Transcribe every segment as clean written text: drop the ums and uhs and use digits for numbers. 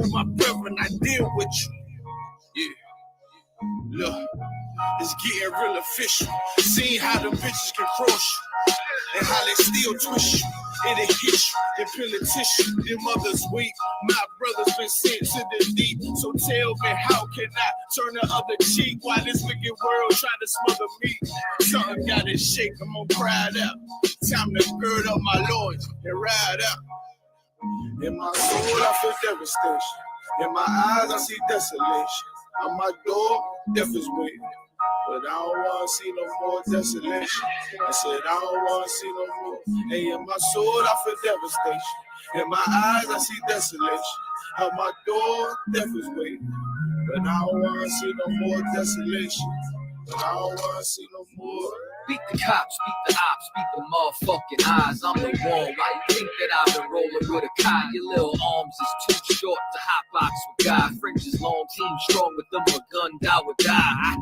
with my brethren, I deal with you. Yeah. Look, it's getting real official. Seeing how the bitches can cross you and how they still twist you. It'll hit you, they peel a tissue. Their mothers weep. My brother's been sent to the deep. So tell me, how can I turn the other cheek while this wicked world trying to smother me? Something gotta shake, I'm gonna cry it out. Time to gird up my loins and ride out. In my soul, I feel devastation. In my eyes, I see desolation. On my door, death is waiting. But I don't want to see no more desolation. I said, I don't want to see no more. Hey, in my soul, I feel devastation. In my eyes, I see desolation. On my door, death is waiting. But I don't want to see no more desolation. But I don't want to see no more. Beat the cops, beat the ops, beat the motherfucking eyes. I'm the one. Why you think that I've been rolling with a Kai? Your little arms is too short to hotbox with God. Fringes long, team strong with them, a gun, die would die.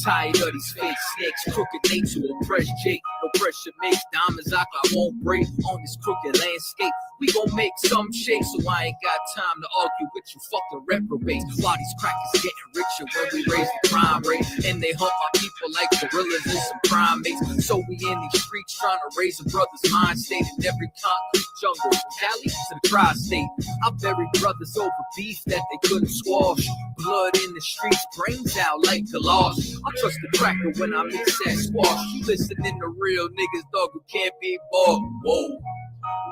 Tired of these fake snakes, crooked nature to oppress Jake. No pressure makes diamonds I won't break on this crooked landscape. We gon' make some shake, so I ain't got time to argue with you fucking reprobates. While these crackers getting richer when we raise the crime rate, and they hunt my people like gorillas and some primates. So we in these streets trying to raise a brother's mind state in every concrete jungle, from Cali to the tri-state. I buried brothers over beef that they couldn't squash. Blood in the streets, brains out like the lost. I trust the cracker when I mix that squash. You listening to real niggas, dog, who can't be bought. Whoa.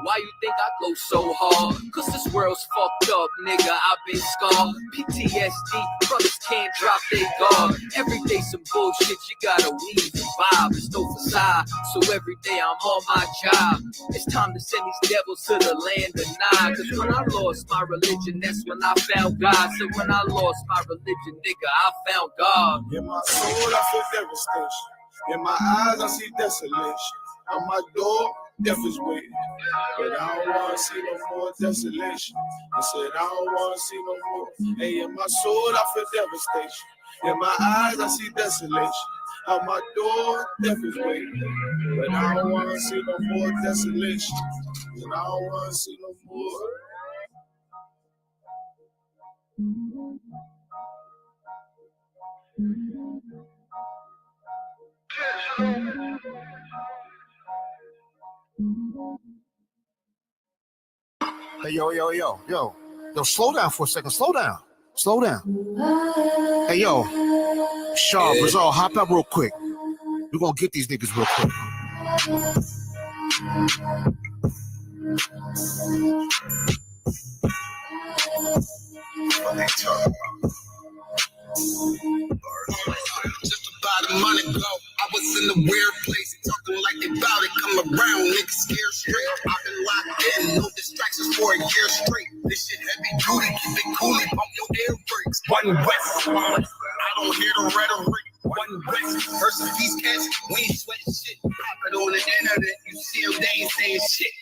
Why you think I go so hard? Cause this world's fucked up, nigga, I've been scarred. PTSD, brothers can't drop their guard. Every day some bullshit, you gotta weave and vibe. There's no facade, so every day I'm on my job. It's time to send these devils to the land of Nod. Cause when I lost my religion, that's when I found God. So when I lost my religion, nigga, I found God. In my soul, I feel devastation. In my eyes, I see desolation. On my door, death is waiting. But I don't want to see no more desolation. I said, I don't want to see no more. Hey, in my soul, I feel devastation. In my eyes, I see desolation. On my door, death is waiting. But I don't want to see no more desolation. But I don't want to see no more. Hey, yo, slow down for a second. Slow down. Hey, yo, Shaw, Brazil, hop up real quick. We're gonna get these niggas real quick. Just about a month ago, I was in a weird place, talking like they bout it. Come around, niggas scared straight. I've been locked in, no distractions for a year straight. This shit heavy duty, keep it cool, pump your air brakes. One West, I don't hear the rhetoric. One West, versus these cats, we ain't sweating shit. Pop it on the internet, you see them, they ain't saying shit.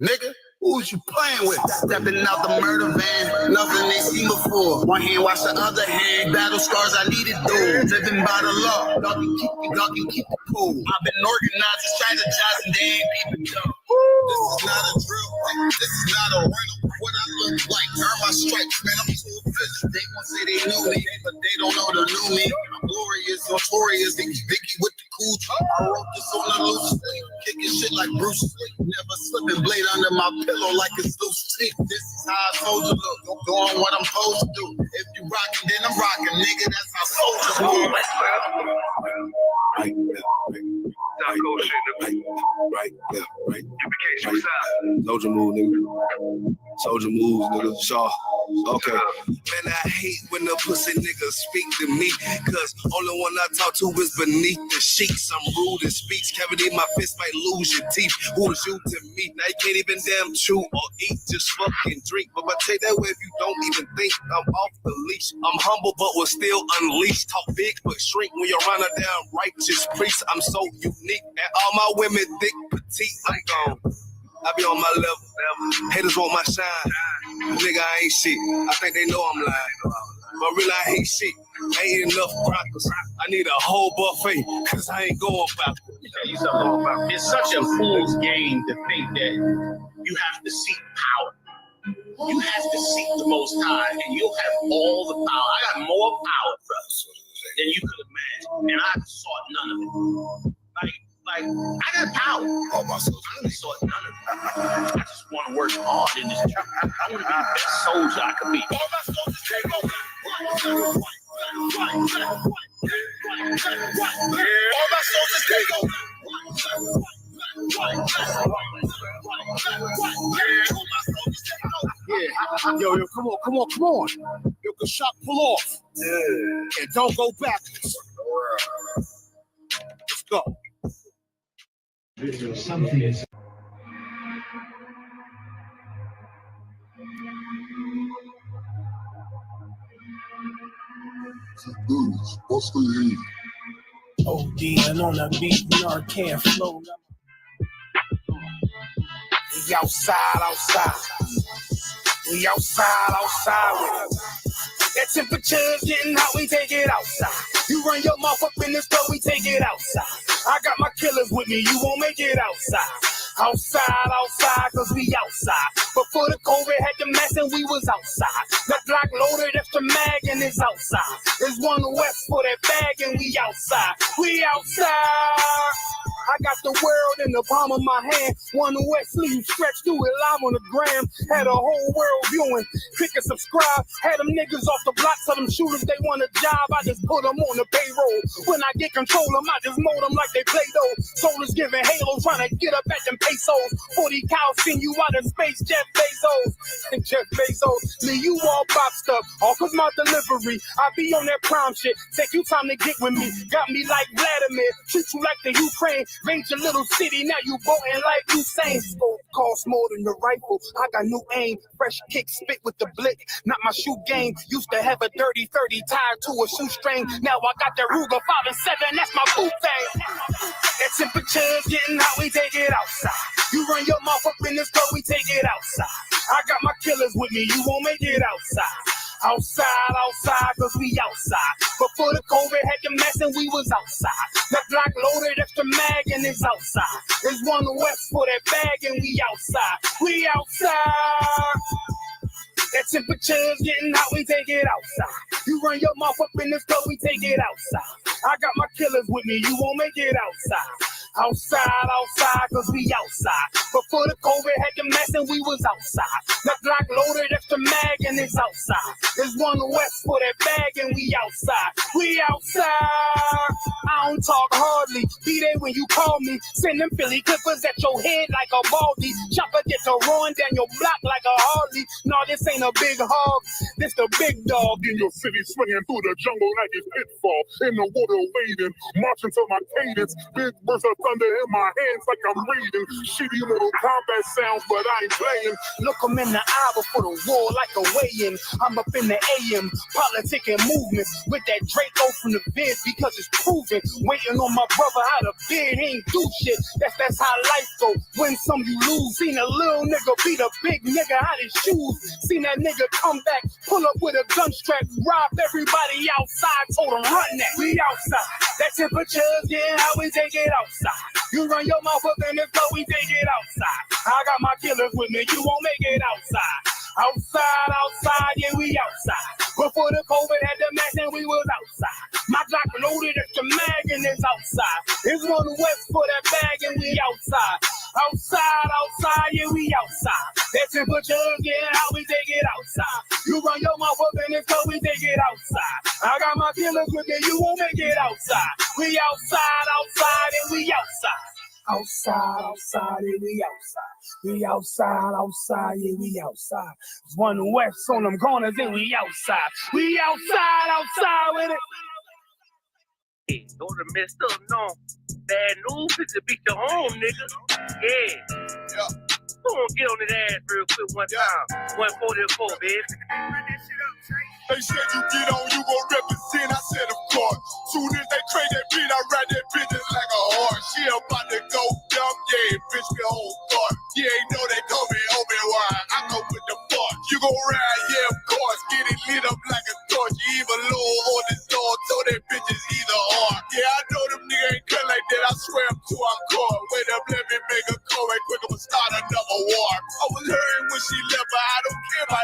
Nigga, who's you playing with? Stepping out the murder van, nothing they seen before. One hand wash the other hand, battle scars I needed through. Living by the law, dog can keep it cool. I've been organizing, strategizing, they ain't peeping dumb. This is not a drill, this is not a rental. What I look like, earn my stripes, man, I'm too official. They won't say they knew me, but they don't know the new me. I'm glorious, notorious, Vicky with the cool. I wrote this on the loose sleeve, kicking shit like Bruce Lee. Never slipping blade under my pillow like it's loose teeth. This is how I soldier look, doing what I'm supposed to do. If you rockin', then I'm rockin', nigga, that's how soldiers move. Right. Soldier move, nigga. Soldier moves, nigga. Shaw. Okay. Man, I hate when the pussy niggas speak to me, cause only one I talk to is beneath the sheets. I'm rude in speech, cavity in my fist might lose your teeth. Who is you to me? Now you can't even damn chew or eat, just fucking drink. But I take that way if you don't even think I'm off the leash. I'm humble but will still unleash. Talk big but shrink when you're around a damn righteous priest. I'm so unique, and all my women thick, petite, I'm gone. I be on my level. Haters want my shine. Nigga, I ain't shit. I think they know I'm lying. But really, I hate shit. Ain't enough crackers. I need a whole buffet, cause I ain't going backwards. It's such a fool's game to think that you have to seek power. You have to seek the Most High, and you'll have all the power. I got more power, brothers, than you could imagine, and I've sought none of it. Like I got power. I haven't sought none of it. I just want to work hard in this job. I want to be the best soldier I can be. All my soldiers take over. All my soldiers take over. Yeah. Yo, come on. Yo, good shot, pull off. And don't go backwards. Let's go. OD and on the beat, Narcan flow. We outside. We outside with it. That temperature's getting hot, we take it outside. You run your mouth up in this store, we take it outside. I got my killers with me, you won't make it outside. Outside, cause we outside. Before the COVID had the mess and we was outside. The Glock loaded extra mag and it's outside. There's one west for that bag and we outside. We outside. I got the world in the palm of my hand. One west sleeve stretched through it live on the gram. Had a whole world viewing. Click and subscribe. Had them niggas off the block, tell them shooters they want a job. I just put them on the payroll. When I get control of them, I just mold them like they Play-Doh. Soldiers giving Halo, trying to get up at them pesos. 40 cows send you out of space, Jeff Bezos. And Jeff Bezos, leave you all boxed up. All cause my delivery. I be on that prime shit. Take you time to get with me. Got me like Vladimir. Treat you like the Ukraine. Raid your little city, now you boating like Usain. Scope costs more than the rifle. I got new aim. Fresh kick, spit with the blick. Not my shoe game. Used to have a dirty 30 tied to a shoestring. Now I got that Ruger 5 and 7. That's my boot thing. That temperature's getting hot, we take it outside. You run your mouth up in this club, we take it outside. I got my killers with me, you won't make it outside. Outside, cause we outside. Before the COVID had the mess and we was outside. The Glock loaded extra mag and it's outside. There's one west for that bag and we outside. We outside. That temperature's getting hot, we take it outside. You run your mouth up in this club, we take it outside. I got my killers with me, you won't make it outside. Outside, cause we outside. Before the COVID had the mess and we was outside. The Glock loaded extra mag and it's outside. There's one west for that bag and we outside. We outside. I don't talk hardly. Be there when you call me. Send them Philly clippers at your head like a baldy. Chopper get to run down your block like a Harley. No, this ain't a big hog. This the big dog. In your city, swinging through the jungle like it's pitfall. In the water wading, marching to my cadence. Big bursts of thunder in my hands like I'm reading. Shitty little combat sounds, but I ain't playing. Look 'em in the eye before the war like a weigh-in. I'm up in the AM, politicking movements with that Draco from the vid because it's proven. Waiting on my brother out of bed, he ain't do shit. That's how life go. Win some, you lose. Seen a little nigga beat a big nigga out his shoes. Seen that nigga come back, pull up with a gun strap, rob everybody outside, told him run that. We outside. That temperature's getting hot, we take it outside. You run your mouth up in this club, we take it outside. I got my killers with me, you won't make it outside. Outside, yeah, we outside. Before the COVID had the mess and we was outside. My Glock loaded extra mag and it's outside. It's one west for that bag and we outside. Outside, yeah, we outside. That temperature's getting hot, we take it outside. You run your mouth up in this club, we take it outside. I got my killers with me, you won't make it outside. We outside, and we outside. Outside, and we outside. We outside, yeah, we outside. It's one west on them corners, and we outside. We outside with it. Hey, don't have messed up, no. Bad news, it's to beat your home, nigga. Yeah. Go on, get on his ass real quick one time. 144, bitch. They said you get on, you gon' represent. I said, of course. Soon as they trade that beat, I ride that bitch just like a horse. She about to go dumb, yeah, bitch, we whole thought. You ain't know they told me Obi-Wan. I go with the fuck. You gon' ride, yeah, of course. Get it lit up like a torch. You even low on the door, so that bitch is either or. Yeah, I know them niggas ain't cut like that. I swear I'm too caught. Wait up, let me make a call right quick. I'ma start another war. I was hearing when she left, but I don't care about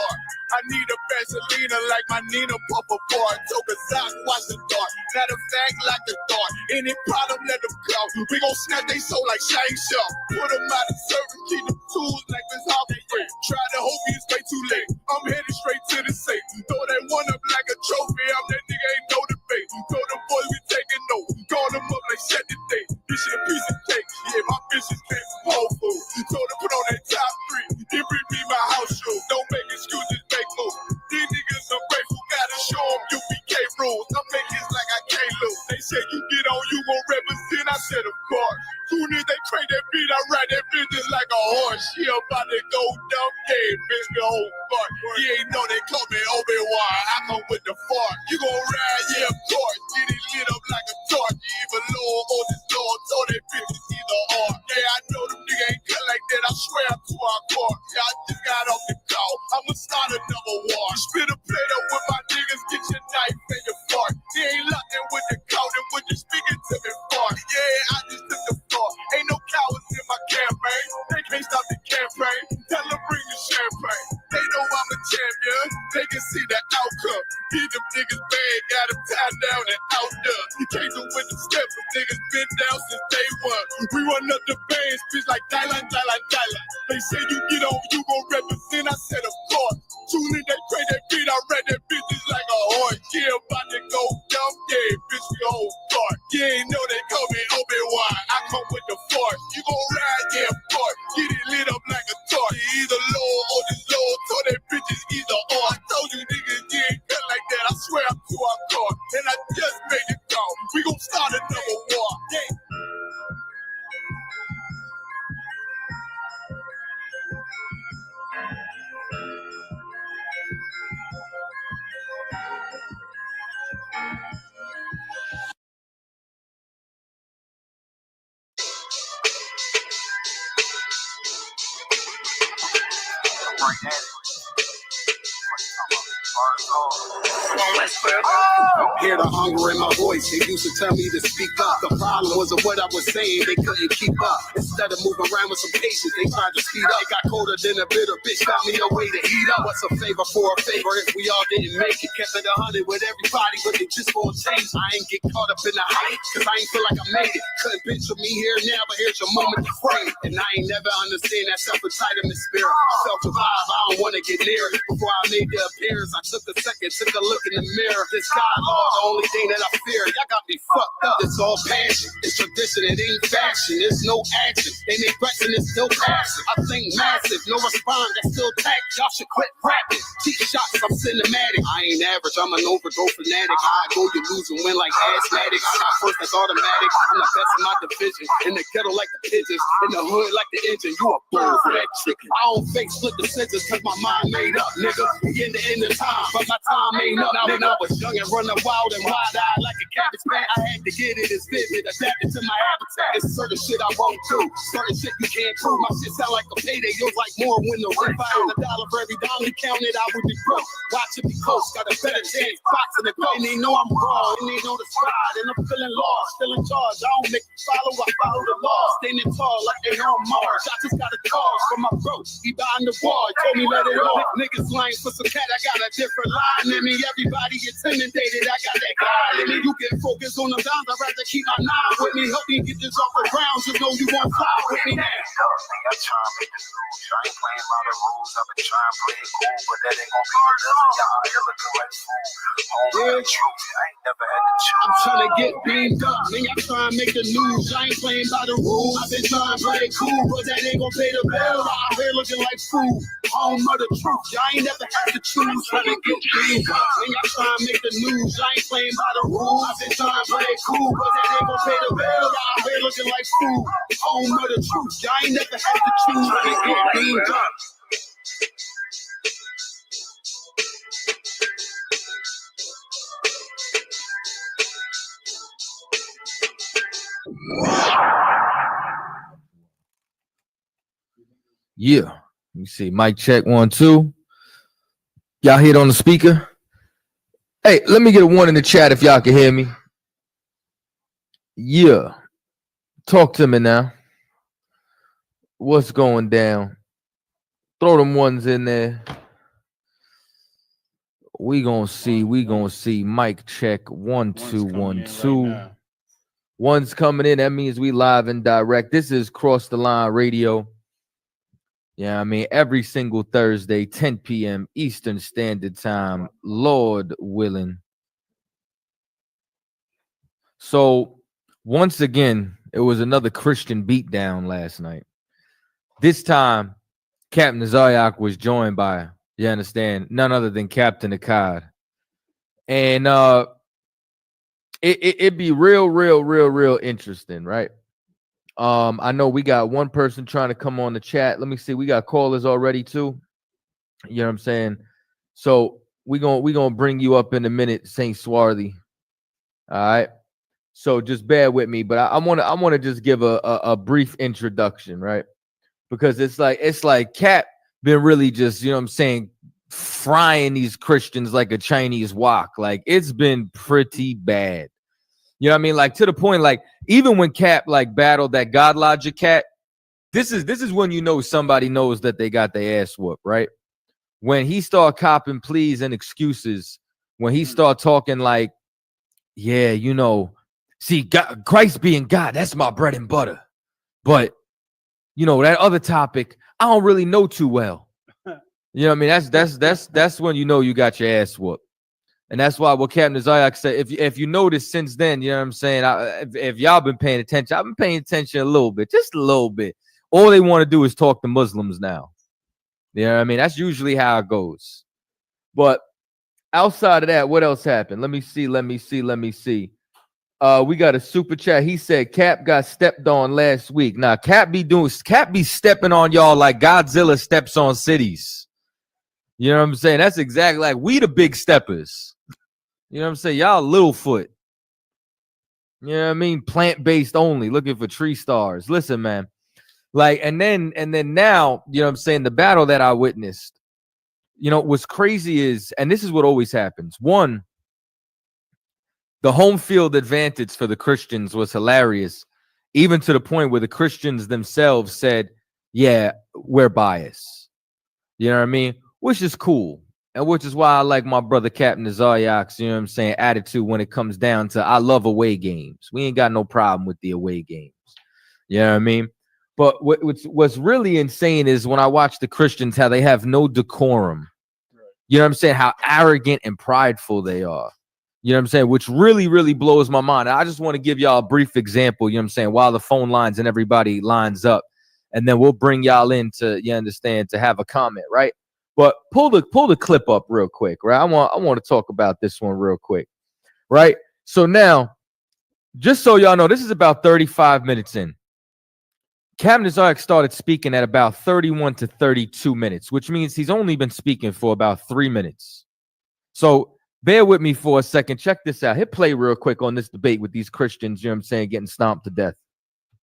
car. I need a Vaseline like my Nina Papa bar. Took a sock, watch the dark. Matter of fact, like the dark. Any problem, let them go. We gon' snap they soul like Shane Shaw. Put them out of service, keep them tools like this Hawking friend. Try to hope it's way too late. I'm headed straight to the safe. Throw that one up like a trophy. I'm that nigga, ain't no debate. Throw them boys, we taking notes. Call them up like set the date. This shit a piece of cake. Yeah, my bitches came from Whole Foods. Told them put on that top 3. Then bring me my house shoes. Don't make excuses, make moves. These niggas ungrateful, gotta show them UPK rules. I'm making it like I can't lose. They say you get on, you gon' represent. I said, of course. Soon as they trade that beat, I ride that bitch just like a horse. She about to go dumb game, bitch, the whole fuck. You ain't know they call me Obi-Wan. I come with the fart. You gon' ride, yeah, of course. Get it lit up like a torch. You even low on this door, told that bitch is either or. Yeah, I know them niggas ain't cut like that. I swear I'm to our court. Yeah, I just got off the call. I'ma start another war. Spit a plate up with my niggas, get your knife and your fork. They ain't locked in with the coat and with the speaking to me fart. Yeah, I just took the floor. Ain't no cowards in my campaign. They can't stop the campaign. Tell them bring the champagne. They know I'm a champion. They can see the outcome. Get them niggas bad, got them tied down and outdone. You can't do with the steps, but niggas been down since day one. We run up the bands, bitch like Dylan. They say you get on, you gon' represent. I said, of course. Soon as they pray that beat, I read that bitch just like a horse. Yeah, about to go dumb, yeah, bitch, we whole start. Yeah, ain't know they call me Obi-Wan. I come with the force. You gon' ride, yeah, of course. Get it lit up like a torch. You either low or this low, told that bitch is either or. I told you niggas, you ain't cut like that. I swear I'm to our court. And I just made it go. We gon' start another war. Yeah. Hear the hunger in my voice. They used to tell me to speak up. The problem was of what I was saying, they couldn't keep up. Instead of moving around with some patience, they tried to speed up. It got colder than a bitter bitch, found me a way to heat up. What's a favor for a favor if we all didn't make it? Kept it 100 with everybody, but they just won't change. I ain't get caught up in the hype, cause I ain't feel like I made it. Couldn't picture me here now, but here's your moment to frame. And I ain't never understand that self-entitlement spirit. Self-revive, I don't wanna get near it. Before I made the appearance, I took a second, took a look in the mirror. This dialogue, the only thing that I fear. Y'all got me fucked up. It's all passion. It's tradition. It ain't fashion. There's no action. They make threats and it's still passing. I think massive. No response. That's still tact. Y'all should quit rapping. Cheap shots. I'm cinematic. I ain't average. I'm an overdose fanatic. I go, you lose and win like asthmatic. Shot first. That's automatic. I'm the best in my division. In the ghetto like the pigeons. In the hood like the engine. You a bull for that chicken. I don't fake split the scissors cause my mind made up, nigga. Begin to end the time, but my time ain't up. Now when I was young and running wild and wide-eyed like a cabbage patch, I had to get it as vivid, adapted to my habitat. It's certain shit I won't do, certain shit you can't prove. My shit sound like a payday, yours like more when the rip. I $1 for every dollar you counted, I would be broke. Watch it be close, got a better chance, boxing the goal. And they know I'm raw, and they know the squad, and I'm feeling lost, still in charge. I don't make you follow, I follow the law. Standing tall like they on Mars. I just got a call from my bro, he behind the wall, told me let it off. Niggas lying for some cat, I got a different line in me. Everybody intimidated, I got that guy in me. You get focused on the downs, I'd rather keep my nine with me. Help me get this off the ground, so know you won't fly with me now. I try to make the news. I ain't playing by the rules. I've been trying to play it cool, but that ain't gonna be the lesson. Y'all out here looking like fools. Home the truth. I ain't never had to choose. I'm trying to get beamed up, man. Y'all trying to make the news. I ain't playing by the rules. I've been trying to play it cool, but that ain't gonna pay the bill. Out here looking like fools. Home of the truth. Y'all ain't never had to choose. Trying to get beamed up, man. Y'all trying to make the news. I ain't playing by the rules. I've been trying to play it cool, but that ain't gonna pay the bill. Out here looking like fools. Home of the truth. Y'all ain't never had to choose. Trying to get beamed up. Yeah. Let me see. Mic check 1, 2. Y'all hit on the speaker. Hey, let me get a 1 in the chat if y'all can hear me. Yeah. Talk to me now. What's going down? Throw them 1s in there. We gonna see. Mic check. 1 2 1 2. One's coming in. That means we live and direct. This is Cross the Line Radio. Yeah, I mean, every single Thursday, 10 p.m. Eastern Standard Time, Lord willing. So, once again, it was another Christian beatdown last night. This time, Captain Tazaryach was joined by, you understand, none other than Captain Akkad. And it'd be real interesting, right? I know we got one person trying to come on the chat. Let me see. We got callers already too. You know what I'm saying? So we gonna bring you up in a minute, Saint Swarthy. All right. So just bear with me, but I wanna just give a brief introduction, right? Because it's like Cap been really just, you know what I'm saying, frying these Christians like a Chinese wok. Like it's been pretty bad. You know what I mean? Like to the point, like even when Cap like battled that God Logic cat, this is when you know somebody knows that they got their ass whooped, right? When he start copping pleas and excuses, when he start talking like, yeah, you know, see, God, Christ being God, that's my bread and butter. But you know, that other topic, I don't really know too well. You know what I mean? That's when you know you got your ass whooped. And that's why what Captain Tazaryach said, if you notice since then, you know what I'm saying? If y'all been paying attention, I've been paying attention a little bit, just a little bit. All they want to do is talk to Muslims now. You know what I mean? That's usually how it goes. But outside of that, what else happened? Let me see. We got a super chat. He said Cap got stepped on last week. Now, Cap be stepping on y'all like Godzilla steps on cities. You know what I'm saying? That's exactly like we the big steppers. You know what I'm saying? Y'all Littlefoot. You know what I mean? Plant-based only, looking for tree stars. Listen, man. Like, and then now, you know what I'm saying? The battle that I witnessed, you know, what's crazy is, and this is what always happens. One, the home field advantage for the Christians was hilarious, even to the point where the Christians themselves said, yeah, we're biased. You know what I mean? Which is cool. And which is why I like my brother Captain Tazaryach's, you know what I'm saying, attitude when it comes down to I love away games. We ain't got no problem with the away games. You know what I mean? But what's really insane is when I watch the Christians, how they have no decorum. You know what I'm saying? How arrogant and prideful they are. You know what I'm saying? Which really blows my mind. I just want to give y'all a brief example, you know what I'm saying, while the phone lines and everybody lines up. And then we'll bring y'all in to, you understand, to have a comment, right? But pull the clip up real quick, right? I want to talk about this one real quick, right? So now, just so y'all know, this is about 35 minutes in. Captain Tazaryach started speaking at about 31 to 32 minutes, which means he's only been speaking for about 3 minutes. So bear with me for a second. Check this out. Hit play real quick on this debate with these Christians, you know what I'm saying, getting stomped to death.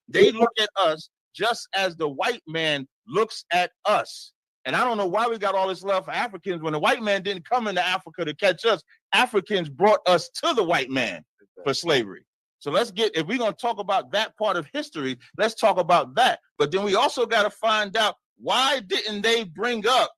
They look at us just as the white man looks at us. And I don't know why we got all this love for Africans. When the white man didn't come into Africa to catch us, Africans brought us to the white man for slavery. So let's get, if we're going to talk about that part of history, let's talk about that. But then we also got to find out, why didn't they bring up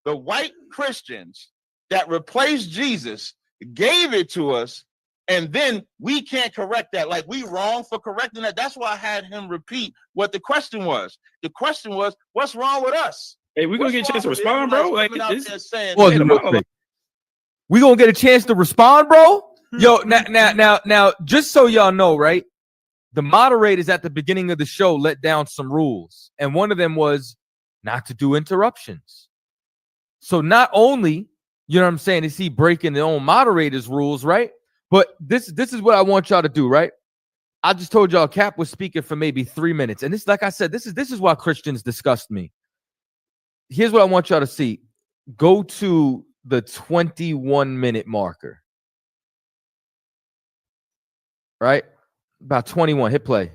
the white Christians that replaced Jesus, gave it to us, and then we can't correct that? Like, we wrong for correcting that. That's why I had him repeat what the question was. The question was, what's wrong with us? Hey, we're going to get a chance to respond, bro. Like, we going to get a chance to respond, bro? Yo, now, just so y'all know, right? The moderators at the beginning of the show let down some rules. And one of them was not to do interruptions. So not only, you know what I'm saying, is he breaking their own moderators' rules, right? But this is what I want y'all to do, right? I just told y'all Cap was speaking for maybe 3 minutes. And this, like I said, this is why Christians disgust me. Here's what I want y'all to see. Go to the 21-minute marker. Right? About 21. Hit play.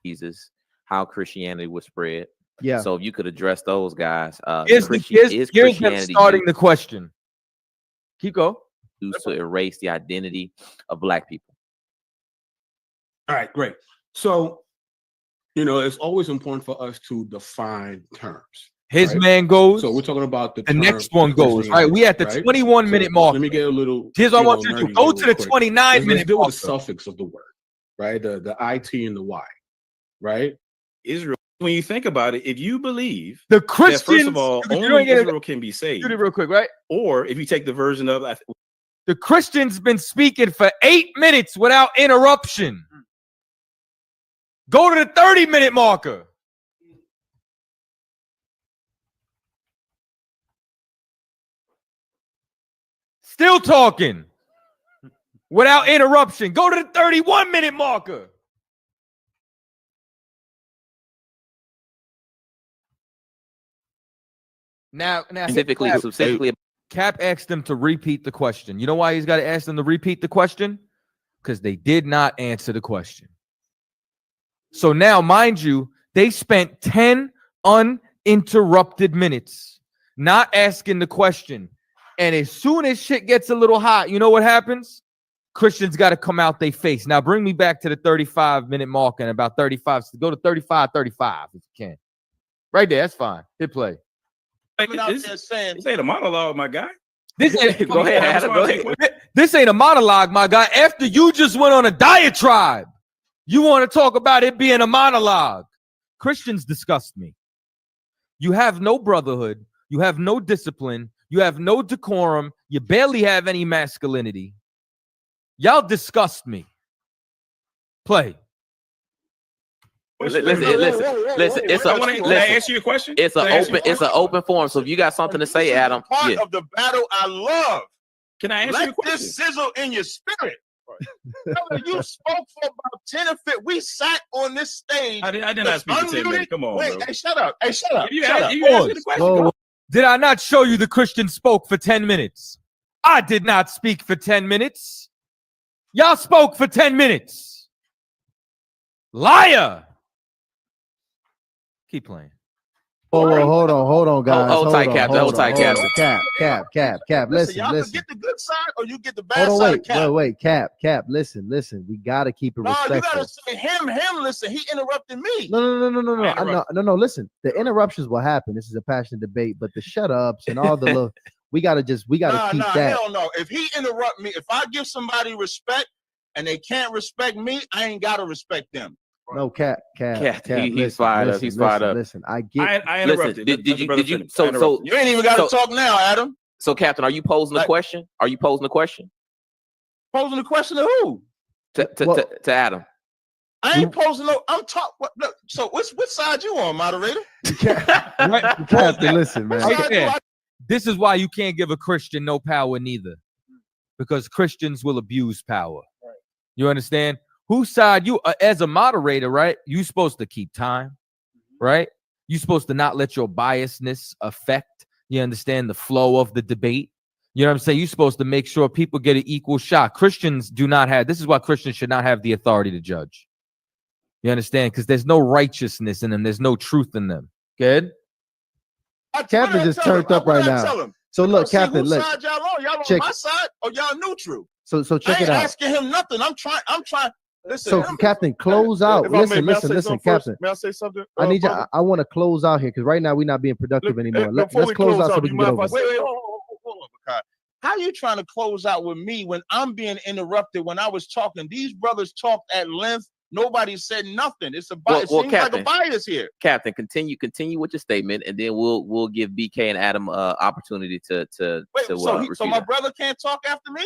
Jesus, how Christianity was spread. Yeah. So if you could address those guys. Here's Christianity starting the question. Keep going. Used to erase the identity of Black people. All right, great. So, you know, it's always important for us to define terms. His right? man goes. So we're talking about the next one goes, right? We at the 21-minute mark. Let me get a little. Here's what I want you to do. Go to the 29-minute Let's deal marker. with the suffix of the word, right? The IT and the Y, right? Israel. When you think about it, if you believe the that, Christians, first of all, only Israel can be saved. Do it real quick, right? Or if you take the version of the Christians been speaking for 8 minutes without interruption. Go to the 30-minute marker. Still talking without interruption. Go to the 31-minute marker. Now specifically, Cap asked them to repeat the question. You know why he's got to ask them to repeat the question? Because they did not answer the question. So now, mind you, they spent 10 uninterrupted minutes not asking the question. And as soon as shit gets a little hot, you know what happens? Christians got to come out their face. Now bring me back to the 35-minute mark and about 35. So go to 35 if you can. Right there, that's fine. Hit play. This ain't a monologue, my guy. This ain't, go ahead, Adam, go ahead. This ain't a monologue, my guy. After you just went on a diatribe, you want to talk about it being a monologue. Christians disgust me. You have no brotherhood. You have no discipline. You have no decorum. You barely have any masculinity. Y'all disgust me. Play. Listen. Can I answer your question? It's an open forum. So if you got something to say, Adam, part of the battle I love. Can I answer Let your question? this sizzle in your spirit. Brother, you spoke for about 10 or 15. We sat on this stage. I did not speak for 10 minutes. Come on, wait, bro. Hey, shut up. You answered the question. Whoa. Did I not show you the Christian spoke for 10 minutes? I did not speak for 10 minutes. Y'all spoke for 10 minutes. Liar. Keep playing. Whoa, hold on, guys. Hold tight, Cap. Cap. Listen. Y'all can get the good side or you get the bad side. Wait, Cap. Listen. We gotta keep it respectful. You gotta say him. Listen, he interrupted me. No. Listen, the interruptions will happen. This is a passionate debate, but the shut ups and all the little, we gotta keep that. Hell no. If he interrupt me, if I give somebody respect and they can't respect me, I ain't gotta respect them. No, Cap. He's fired up. He's fired up. Listen, I get. I interrupted. Did you? So you ain't even got to talk now, Adam. So, Captain, are you posing the question? Posing the question to who? To Adam. I ain't posing no. I'm talking. So, which side you on, moderator? Captain, listen, man. This is why you can't give a Christian no power, neither, because Christians will abuse power. Right. You understand? Whose side you as a moderator, right? You supposed to keep time, right? You supposed to not let your biasness affect, you understand, the flow of the debate. You know what I'm saying? You're supposed to make sure people get an equal shot. Christians do not have, this is why Christians should not have the authority to judge. You understand? Because there's no righteousness in them. There's no truth in them. Good? Captain just turned up right now. So look, Captain, look. Y'all on my side or y'all neutral? So check it out. I ain't asking him nothing. I'm trying. Listen, so Captain, close out. Listen, Captain. May I say something? I need you. I want to close out here because right now we're not being productive anymore. Let's close out so we can get over. Wait, hold on, Bakar. How are you trying to close out with me when I'm being interrupted? When I was talking, these brothers talked at length. Nobody said nothing. It seems Captain, like a bias here. Captain, continue with your statement, and then we'll give BK and Adam opportunity to. Wait, so my brother can't talk after me?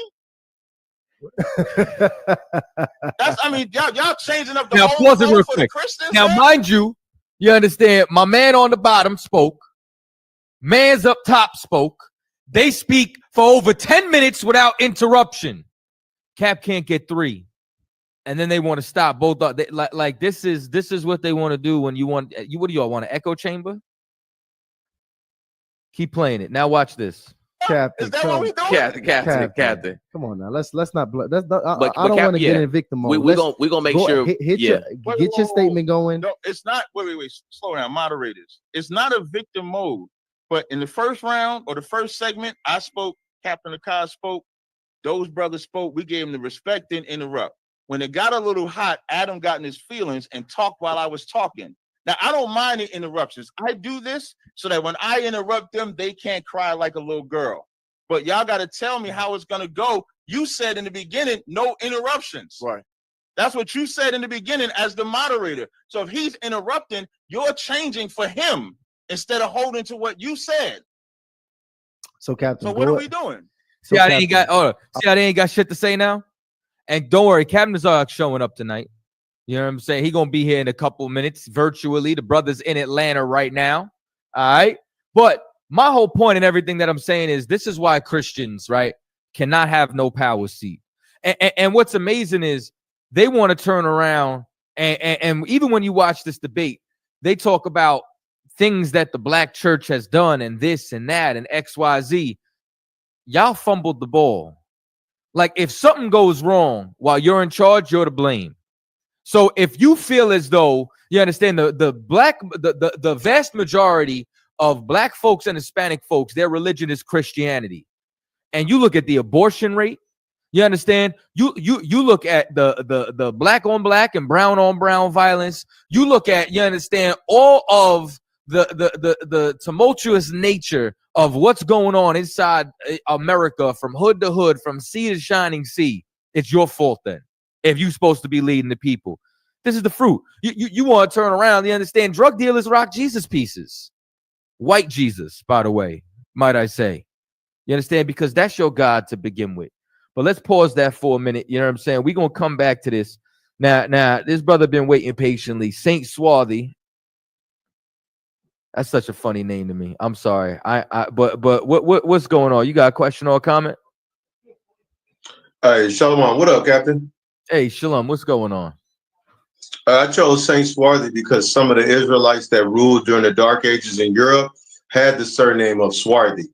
Y'all changing up the whole flow for the Christians. Now, mind you understand, my man on the bottom spoke, man's up top spoke. They speak for over 10 minutes without interruption. Cap can't get 3, and then they want to stop both. Like this is what they want to do when you want. What do y'all want, an echo chamber? Keep playing it. Now watch this. Captain, is that what we doing? Captain. Come on now. Let's not. I don't want to get in victim mode. We're gonna make sure. Get your statement going. No, it's not. Wait. Slow down, moderators. It's not a victim mode. But in the first round or the first segment, I spoke. Captain Akai spoke. Those brothers spoke. We gave them the respect, didn't interrupt. When it got a little hot, Adam got in his feelings and talked while I was talking. Now, I don't mind the interruptions. I do this so that when I interrupt them, they can't cry like a little girl. But y'all got to tell me how it's going to go. You said in the beginning, no interruptions. Right. That's what you said in the beginning as the moderator. So if he's interrupting, you're changing for him instead of holding to what you said. So, Captain, so what are we doing? See how they ain't got see how they ain't got shit to say now? And don't worry, Captain Tazaryach showing up tonight. You know what I'm saying? He gonna be here in a couple minutes virtually. The brother's in Atlanta right now. All right. But my whole point in everything that I'm saying is this is why Christians, right, cannot have no power seat. And what's amazing is they want to turn around and even when you watch this debate, they talk about things that the black church has done and this and that and XYZ. Y'all fumbled the ball. Like if something goes wrong while you're in charge, you're to blame. So if you feel as though you understand the vast majority of black folks and Hispanic folks, their religion is Christianity, and you look at the abortion rate, you understand, you look at the black on black and brown on brown violence, you look at, you understand, all of the tumultuous nature of what's going on inside America from hood to hood, from sea to shining sea. It's your fault then. If you're supposed to be leading the people, this is the fruit. You want to turn around. You understand? Drug dealers rock Jesus pieces. White Jesus, by the way, might I say. You understand? Because that's your God to begin with. But let's pause that for a minute. You know what I'm saying? We're going to come back to this. Now, this brother been waiting patiently. Saint Swarthy. That's such a funny name to me. I'm sorry. But what's going on? You got a question or a comment? Hey, Shalom. What up, Captain? Hey, Shalom. What's going on? I chose Saint Swarthy because some of the Israelites that ruled during the Dark Ages in Europe had the surname of Swarthy.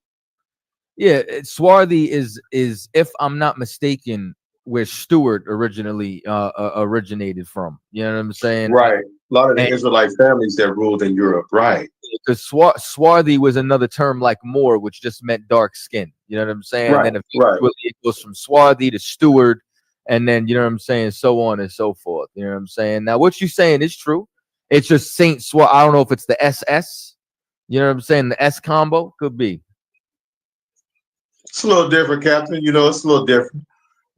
Yeah, Swarthy is if I'm not mistaken, where Stewart originally originated from. You know what I'm saying? Right. A lot of the Israelite families that ruled in Europe. Right. Because swarthy was another term like Moor, which just meant dark skin. You know what I'm saying? Right. And then eventually it goes from swarthy to Stewart, and then, you know what I'm saying, so on and so forth. You know what I'm saying? Now, what you're saying is true. It's just Saint Swar. I don't know if it's the SS. You know what I'm saying? The S combo could be. It's a little different, Captain. You know, it's a little different.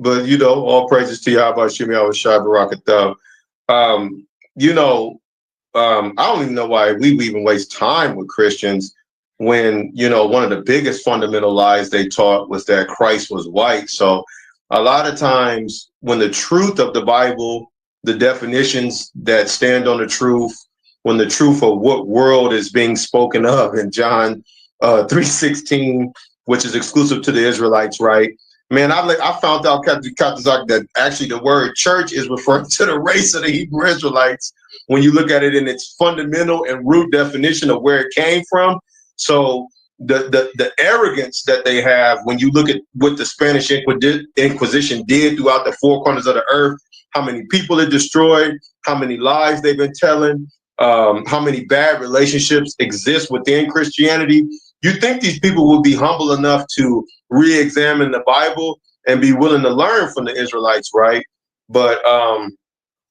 But, you know, all praises to Yahweh Shemi Awashai Barakathah. I don't even know why we even waste time with Christians when, you know, one of the biggest fundamental lies they taught was that Christ was white. So a lot of times when the truth of the Bible, the definitions that stand on the truth, when the truth of what world is being spoken of in John 3:16, which is exclusive to the Israelites, right? Man, I found out, Captain Tazaryach, that actually the word church is referring to the race of the Hebrew Israelites when you look at it in its fundamental and root definition of where it came from. So the arrogance that they have when you look at what the Spanish Inquisition did throughout the four corners of the earth, how many people it destroyed, how many lies they've been telling, how many bad relationships exist within Christianity. You think these people would be humble enough to re-examine the Bible and be willing to learn from the Israelites, right? But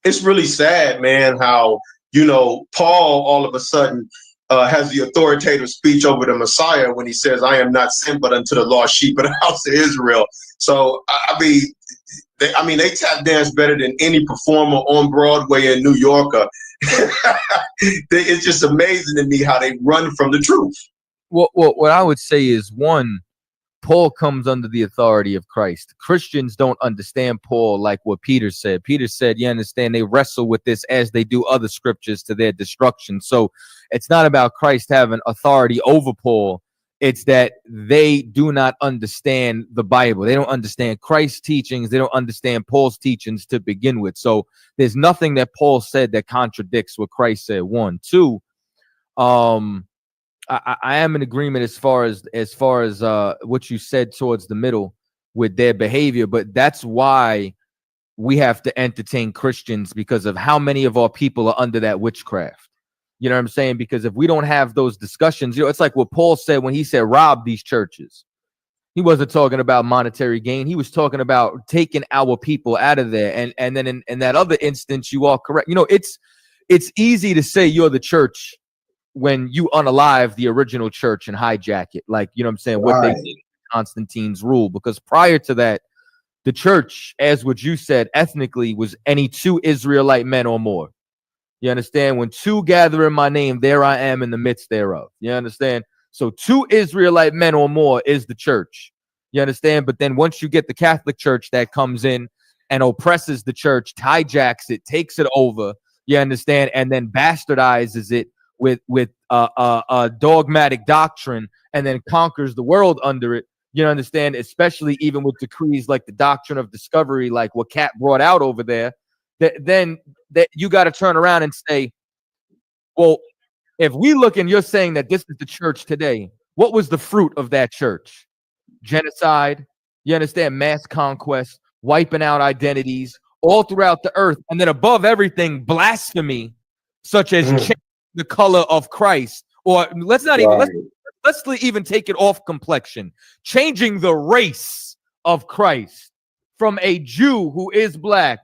it's really sad, man, how, you know, Paul all of a sudden has the authoritative speech over the Messiah when he says, I am not sent but unto the lost sheep of the house of Israel. So, I mean, they tap dance better than any performer on Broadway in New York. It's just amazing to me how they run from the truth. What I would say is, one, Paul comes under the authority of Christ. Christians don't understand Paul like what Peter said. Peter said, you understand, they wrestle with this as they do other scriptures to their destruction. So it's not about Christ having authority over Paul. It's that they do not understand the Bible. They don't understand Christ's teachings. They don't understand Paul's teachings to begin with. So there's nothing that Paul said that contradicts what Christ said. One. Two, I am in agreement as far as what you said towards the middle with their behavior, but that's why we have to entertain Christians, because of how many of our people are under that witchcraft. You know what I'm saying? Because if we don't have those discussions, you know, it's like what Paul said when he said rob these churches. He wasn't talking about monetary gain. He was talking about taking our people out of there. And then in that other instance, you are correct. You know, it's easy to say you're the church when you unalive the original church and hijack it, like, you know what I'm saying, what they Right. did in Constantine's rule. Because prior to that, the church, as what you said, ethnically was any two Israelite men or more. You understand? When two gather in my name, there I am in the midst thereof. You understand? So 2 Israelite men or more is the church. You understand? But then once you get the Catholic Church that comes in and oppresses the church, hijacks it, takes it over, you understand, and then bastardizes it with dogmatic doctrine, and then conquers the world under it. You understand? Especially even with decrees like the doctrine of discovery, like what Cap brought out over there. Then you got to turn around and say, well, if we look and you're saying that this is the church today, what was the fruit of that church? Genocide, you understand, mass conquest, wiping out identities all throughout the earth, and then above everything, blasphemy, such as changing the color of Christ, or let's even take it off complexion, changing the race of Christ from a Jew who is black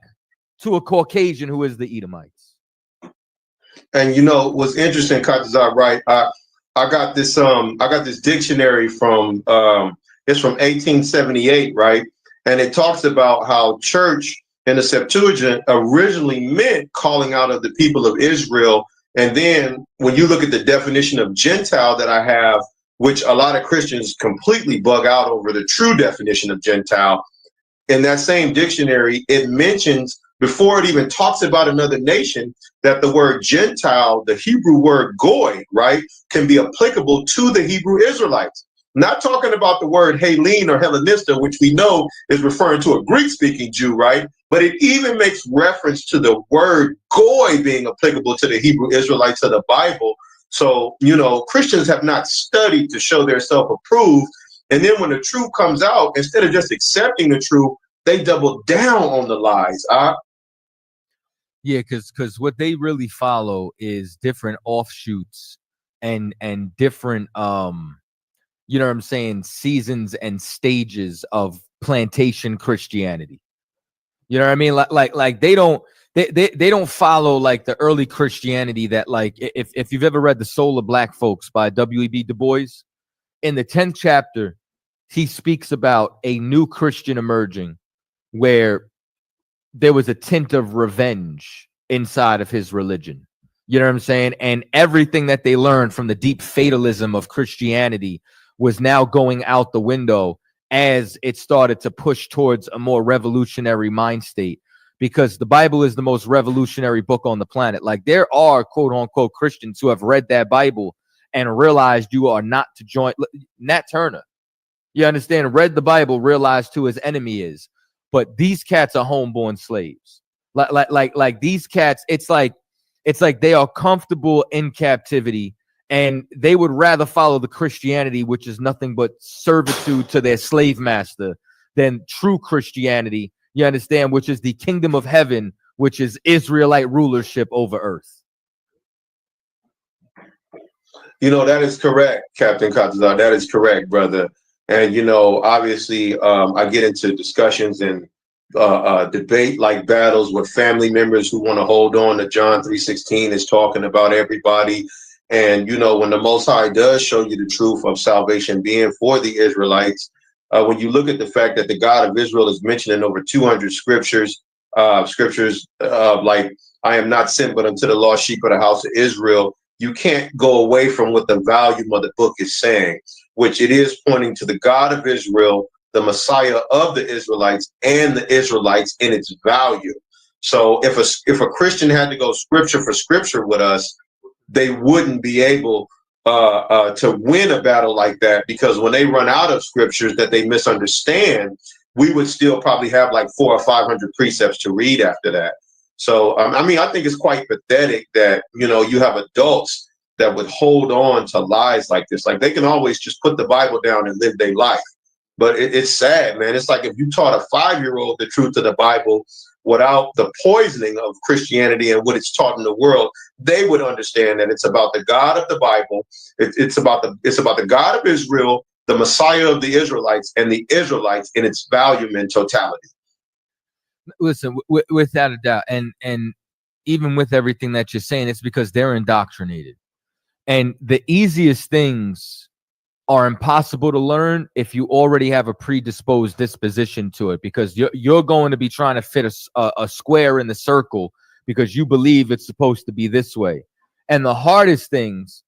to a Caucasian who is the Edomites. And what's interesting, Tazaryach, right? I got this dictionary from it's from 1878, right? And it talks about how church in the Septuagint originally meant calling out of the people of Israel. And then when you look at the definition of Gentile that I have, which a lot of Christians completely bug out over the true definition of Gentile, in that same dictionary, it mentions, before it even talks about another nation, that the word Gentile, the Hebrew word goy, right, can be applicable to the Hebrew Israelites. Not talking about the word Hellene or Hellenista, which we know is referring to a Greek-speaking Jew, right? But it even makes reference to the word goy being applicable to the Hebrew Israelites of the Bible. So, Christians have not studied to show their self-approved. And then when the truth comes out, instead of just accepting the truth, they double down on the lies. Yeah, because what they really follow is different offshoots and different you know what I'm saying, seasons and stages of plantation Christianity. You know what I mean? Like they don't follow like the early Christianity that, like, if you've ever read The Soul of Black Folks by W.E.B. Du Bois, in the 10th chapter, he speaks about a new Christian emerging where there was a tint of revenge inside of his religion. You know what I'm saying? And everything that they learned from the deep fatalism of Christianity was now going out the window as it started to push towards a more revolutionary mind state, because the Bible is the most revolutionary book on the planet. Like, there are quote unquote Christians who have read that Bible and realized you are not to join. Nat Turner, you understand, read the Bible, realized who his enemy is. But these cats are homeborn slaves. Like these cats, it's like they are comfortable in captivity, and they would rather follow the Christianity, which is nothing but servitude to their slave master, than true Christianity, you understand, which is the kingdom of heaven, which is Israelite rulership over earth. That is correct, Captain Tazaryach. That is correct, brother. And, obviously, I get into discussions and debate like battles with family members who want to hold on to John 3:16 is talking about everybody. And, when the Most High does show you the truth of salvation being for the Israelites, when you look at the fact that the God of Israel is mentioned in over 200 scriptures, like, I am not sent but unto the lost sheep of the house of Israel, you can't go away from what the volume of the book is saying, which it is pointing to the God of Israel, the Messiah of the Israelites, and the Israelites in its value. So if a Christian had to go scripture for scripture with us, they wouldn't be able to win a battle like that, because when they run out of scriptures that they misunderstand, we would still probably have like 400 or 500 precepts to read after that. So, I think it's quite pathetic that, you have adults that would hold on to lies like this. Like, they can always just put the Bible down and live their life. But it's sad, man. It's like if you taught a 5-year-old the truth of the Bible without the poisoning of Christianity and what it's taught in the world, they would understand that it's about the God of the Bible. It's about the God of Israel, the Messiah of the Israelites, and the Israelites in its volume and totality. Listen, without a doubt, and even with everything that you're saying, it's because they're indoctrinated. And the easiest things are impossible to learn if you already have a predisposed disposition to it, because you're going to be trying to fit a square in the circle because you believe it's supposed to be this way. And the hardest things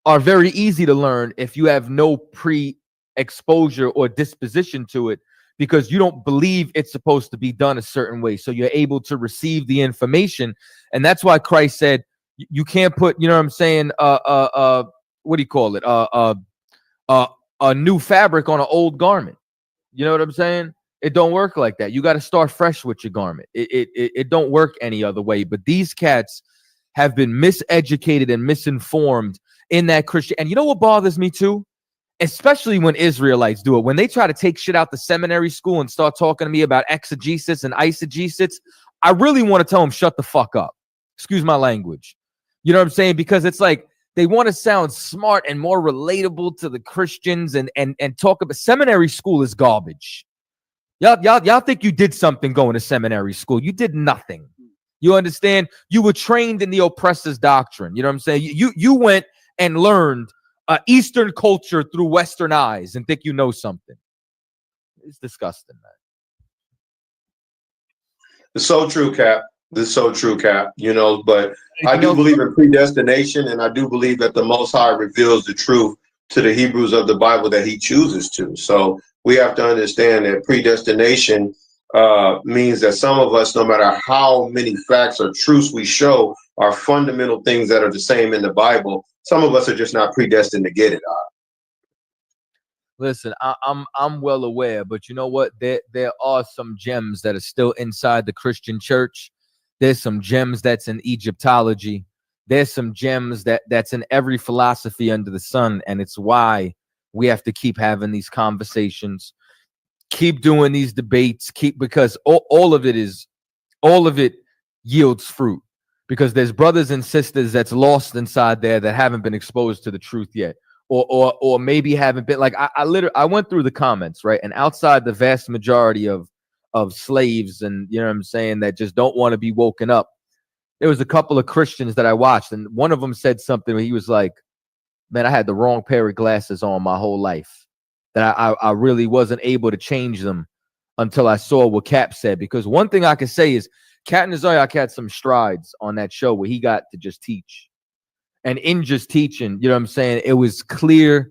are very easy to learn if you have no pre-exposure or disposition to it, because you don't believe it's supposed to be done a certain way. So you're able to receive the information. And that's why Christ said, you can't put, you know what I'm saying, what do you call it? A new fabric on an old garment. You know what I'm saying? It don't work like that. You got to start fresh with your garment. It don't work any other way. But these cats have been miseducated and misinformed in that Christian. And you know what bothers me too? Especially when Israelites do it. When they try to take shit out the seminary school and start talking to me about exegesis and eisegesis, I really want to tell them, shut the fuck up. Excuse my language. You know what I'm saying? Because it's like, they want to sound smart and more relatable to the Christians and talk about seminary school is garbage. Y'all think you did something going to seminary school. You did nothing. You understand? You were trained in the oppressor's doctrine. You know what I'm saying? You went and learned Eastern culture through Western eyes and think you know something. It's disgusting, man. It's so true, Cap. This is so true, Cap. You know, but I do believe in predestination, and I do believe that the Most High reveals the truth to the Hebrews of the Bible that he chooses to. So we have to understand that predestination means that some of us, no matter how many facts or truths we show, are fundamental things that are the same in the Bible. Some of us are just not predestined to get it. Listen, I'm well aware, but you know what? There are some gems that are still inside the Christian church. There's some gems that's in Egyptology. There's some gems that's in every philosophy under the sun, and it's why we have to keep having these conversations, keep doing these debates, because all of it yields fruit, because there's brothers and sisters that's lost inside there that haven't been exposed to the truth yet, or maybe haven't been, like, I went through the comments, right, and outside the vast majority of slaves, and you know what I'm saying, that just don't want to be woken up, there was a couple of Christians that I watched, and one of them said something where he was like, man, I had the wrong pair of glasses on my whole life, that I really wasn't able to change them until I saw what Cap said. Because one thing I can say is Cat Tazaryach had some strides on that show where he got to just teach. And in just teaching, you know what I'm saying, it was clear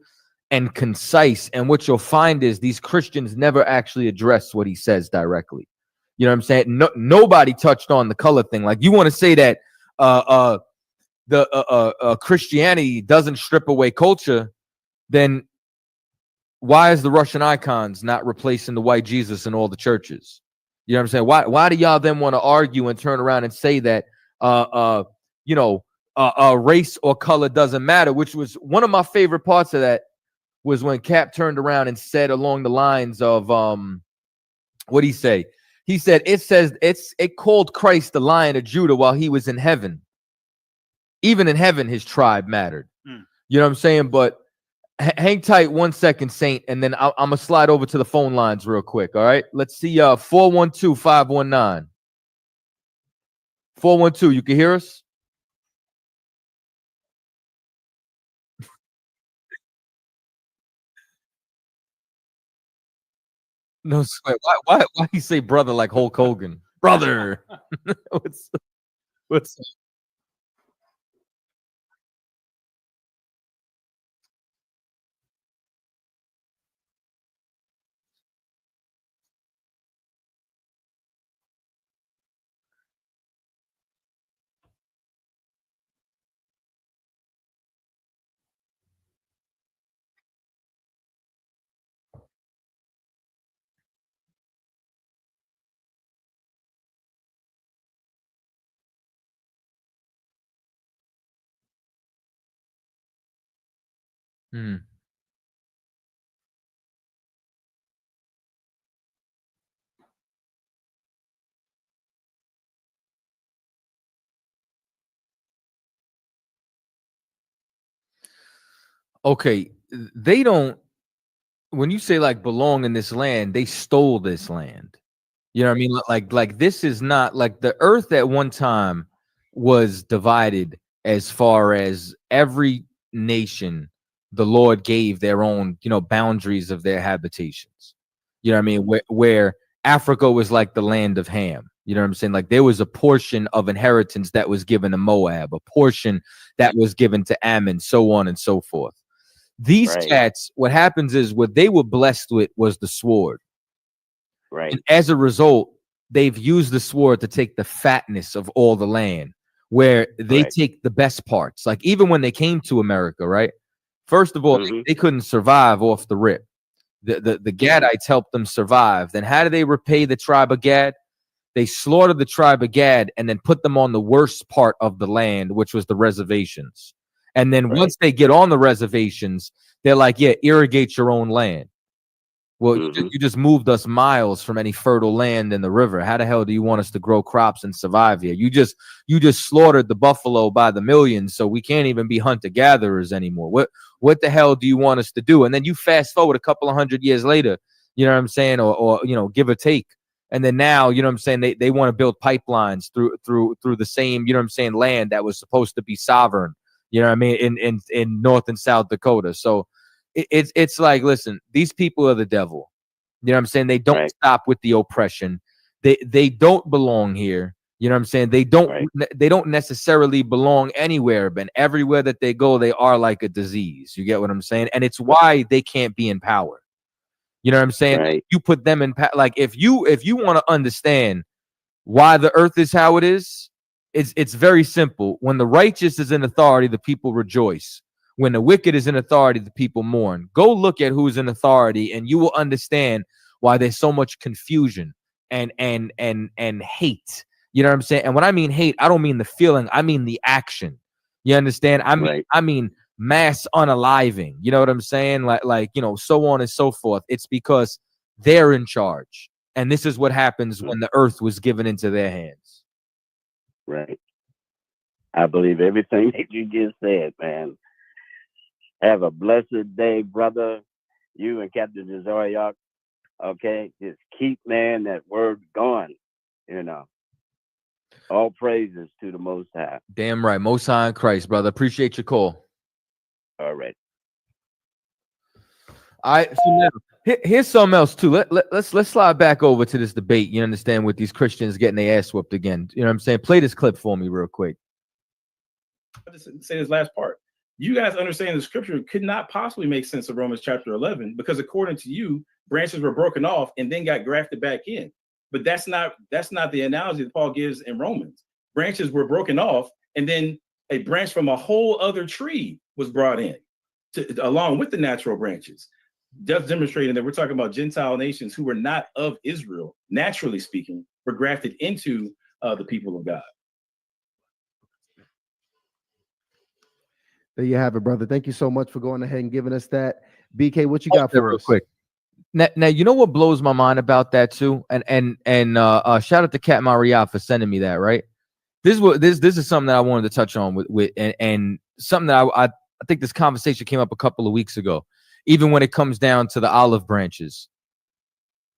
and concise. And what you'll find is these Christians never actually address what he says directly. You know what I'm saying? Nobody touched on the color thing. Like, you want to say that Christianity doesn't strip away culture, then why is the Russian icons not replacing the white Jesus in all the churches? You know what I'm saying? Why do y'all then want to argue and turn around and say that race or color doesn't matter? Which was one of my favorite parts of that, was when Cap turned around and said along the lines of what did he say? He said it called Christ the Lion of Judah while he was in heaven. Even in heaven, his tribe mattered. You know what I'm saying? But hang tight 1 second, Saint, and then I'm going to slide over to the phone lines real quick, all right? Let's see, 412-519. 412, you can hear us? No sweat. Why you say brother like Hulk Hogan? Brother. What's Okay, they don't, when you say like belong in this land, they stole this land. You know what I mean? Like this is not like the earth at one time was divided as far as every nation, the Lord gave their own, boundaries of their habitations. You know what I mean? Where Africa was like the land of Ham. You know what I'm saying? Like there was a portion of inheritance that was given to Moab, a portion that was given to Ammon, so on and so forth. These cats, what happens is what they were blessed with was the sword. Right. And as a result, they've used the sword to take the fatness of all the land, where they take the best parts. Like even when they came to America, right? First of all, they couldn't survive off the rip. The Gadites helped them survive. Then how do they repay the tribe of Gad? They slaughtered the tribe of Gad and then put them on the worst part of the land, which was the reservations. And then once they get on the reservations, they're like, yeah, irrigate your own land. Well, you just moved us miles from any fertile land in the river. How the hell do you want us to grow crops and survive here? You just slaughtered the buffalo by the millions, so we can't even be hunter-gatherers anymore. What the hell do you want us to do? And then you fast forward a couple of 100 years later, you know what I'm saying, or give or take. And then now, you know what I'm saying, they want to build pipelines through the same, you know what I'm saying, land that was supposed to be sovereign, you know what I mean, in North and South Dakota. So it's like, listen, these people are the devil. You know what I'm saying? They don't stop with the oppression. They don't belong here. You know what I'm saying? They don't necessarily belong anywhere, but everywhere that they go, they are like a disease. You get what I'm saying? And it's why they can't be in power. You know what I'm saying? Like, you put them in like if you want to understand why the earth is how it is, it's very simple. When the righteous is in authority, the people rejoice. When the wicked is in authority, the people mourn. Go look at who's in authority, and you will understand why there's so much confusion and hate. You know what I'm saying? And when I mean hate, I don't mean the feeling, I mean the action. You understand? I mean mass unaliving. You know what I'm saying? Like so on and so forth. It's because they're in charge. And this is what happens when the earth was given into their hands. Right. I believe everything that you just said, man. Have a blessed day, brother. You and Captain Tazaryach. Okay. Just keep, man, that word going. All praises to the Most High. Damn right. Most High in Christ, brother. Appreciate your call. All right. All right. So now, here's something else too. Let's slide back over to this debate. You understand, with these Christians getting their ass whooped again. You know what I'm saying? Play this clip for me real quick. I'll just say this last part. You guys understand the scripture could not possibly make sense of Romans chapter 11 because according to you, branches were broken off and then got grafted back in. But that's not the analogy that Paul gives in Romans. Branches were broken off and then a branch from a whole other tree was brought in along with the natural branches. Just demonstrating that we're talking about Gentile nations who were not of Israel, naturally speaking, were grafted into the people of God. There you have it, brother. Thank you so much for going ahead and giving us that. BK, what you got for real us? Quick. Now, you know what blows my mind about that too, and shout out to Cat Maria for sending me that. Right, this is something that I wanted to touch on with and something that I think this conversation came up a couple of weeks ago. Even when it comes down to the olive branches,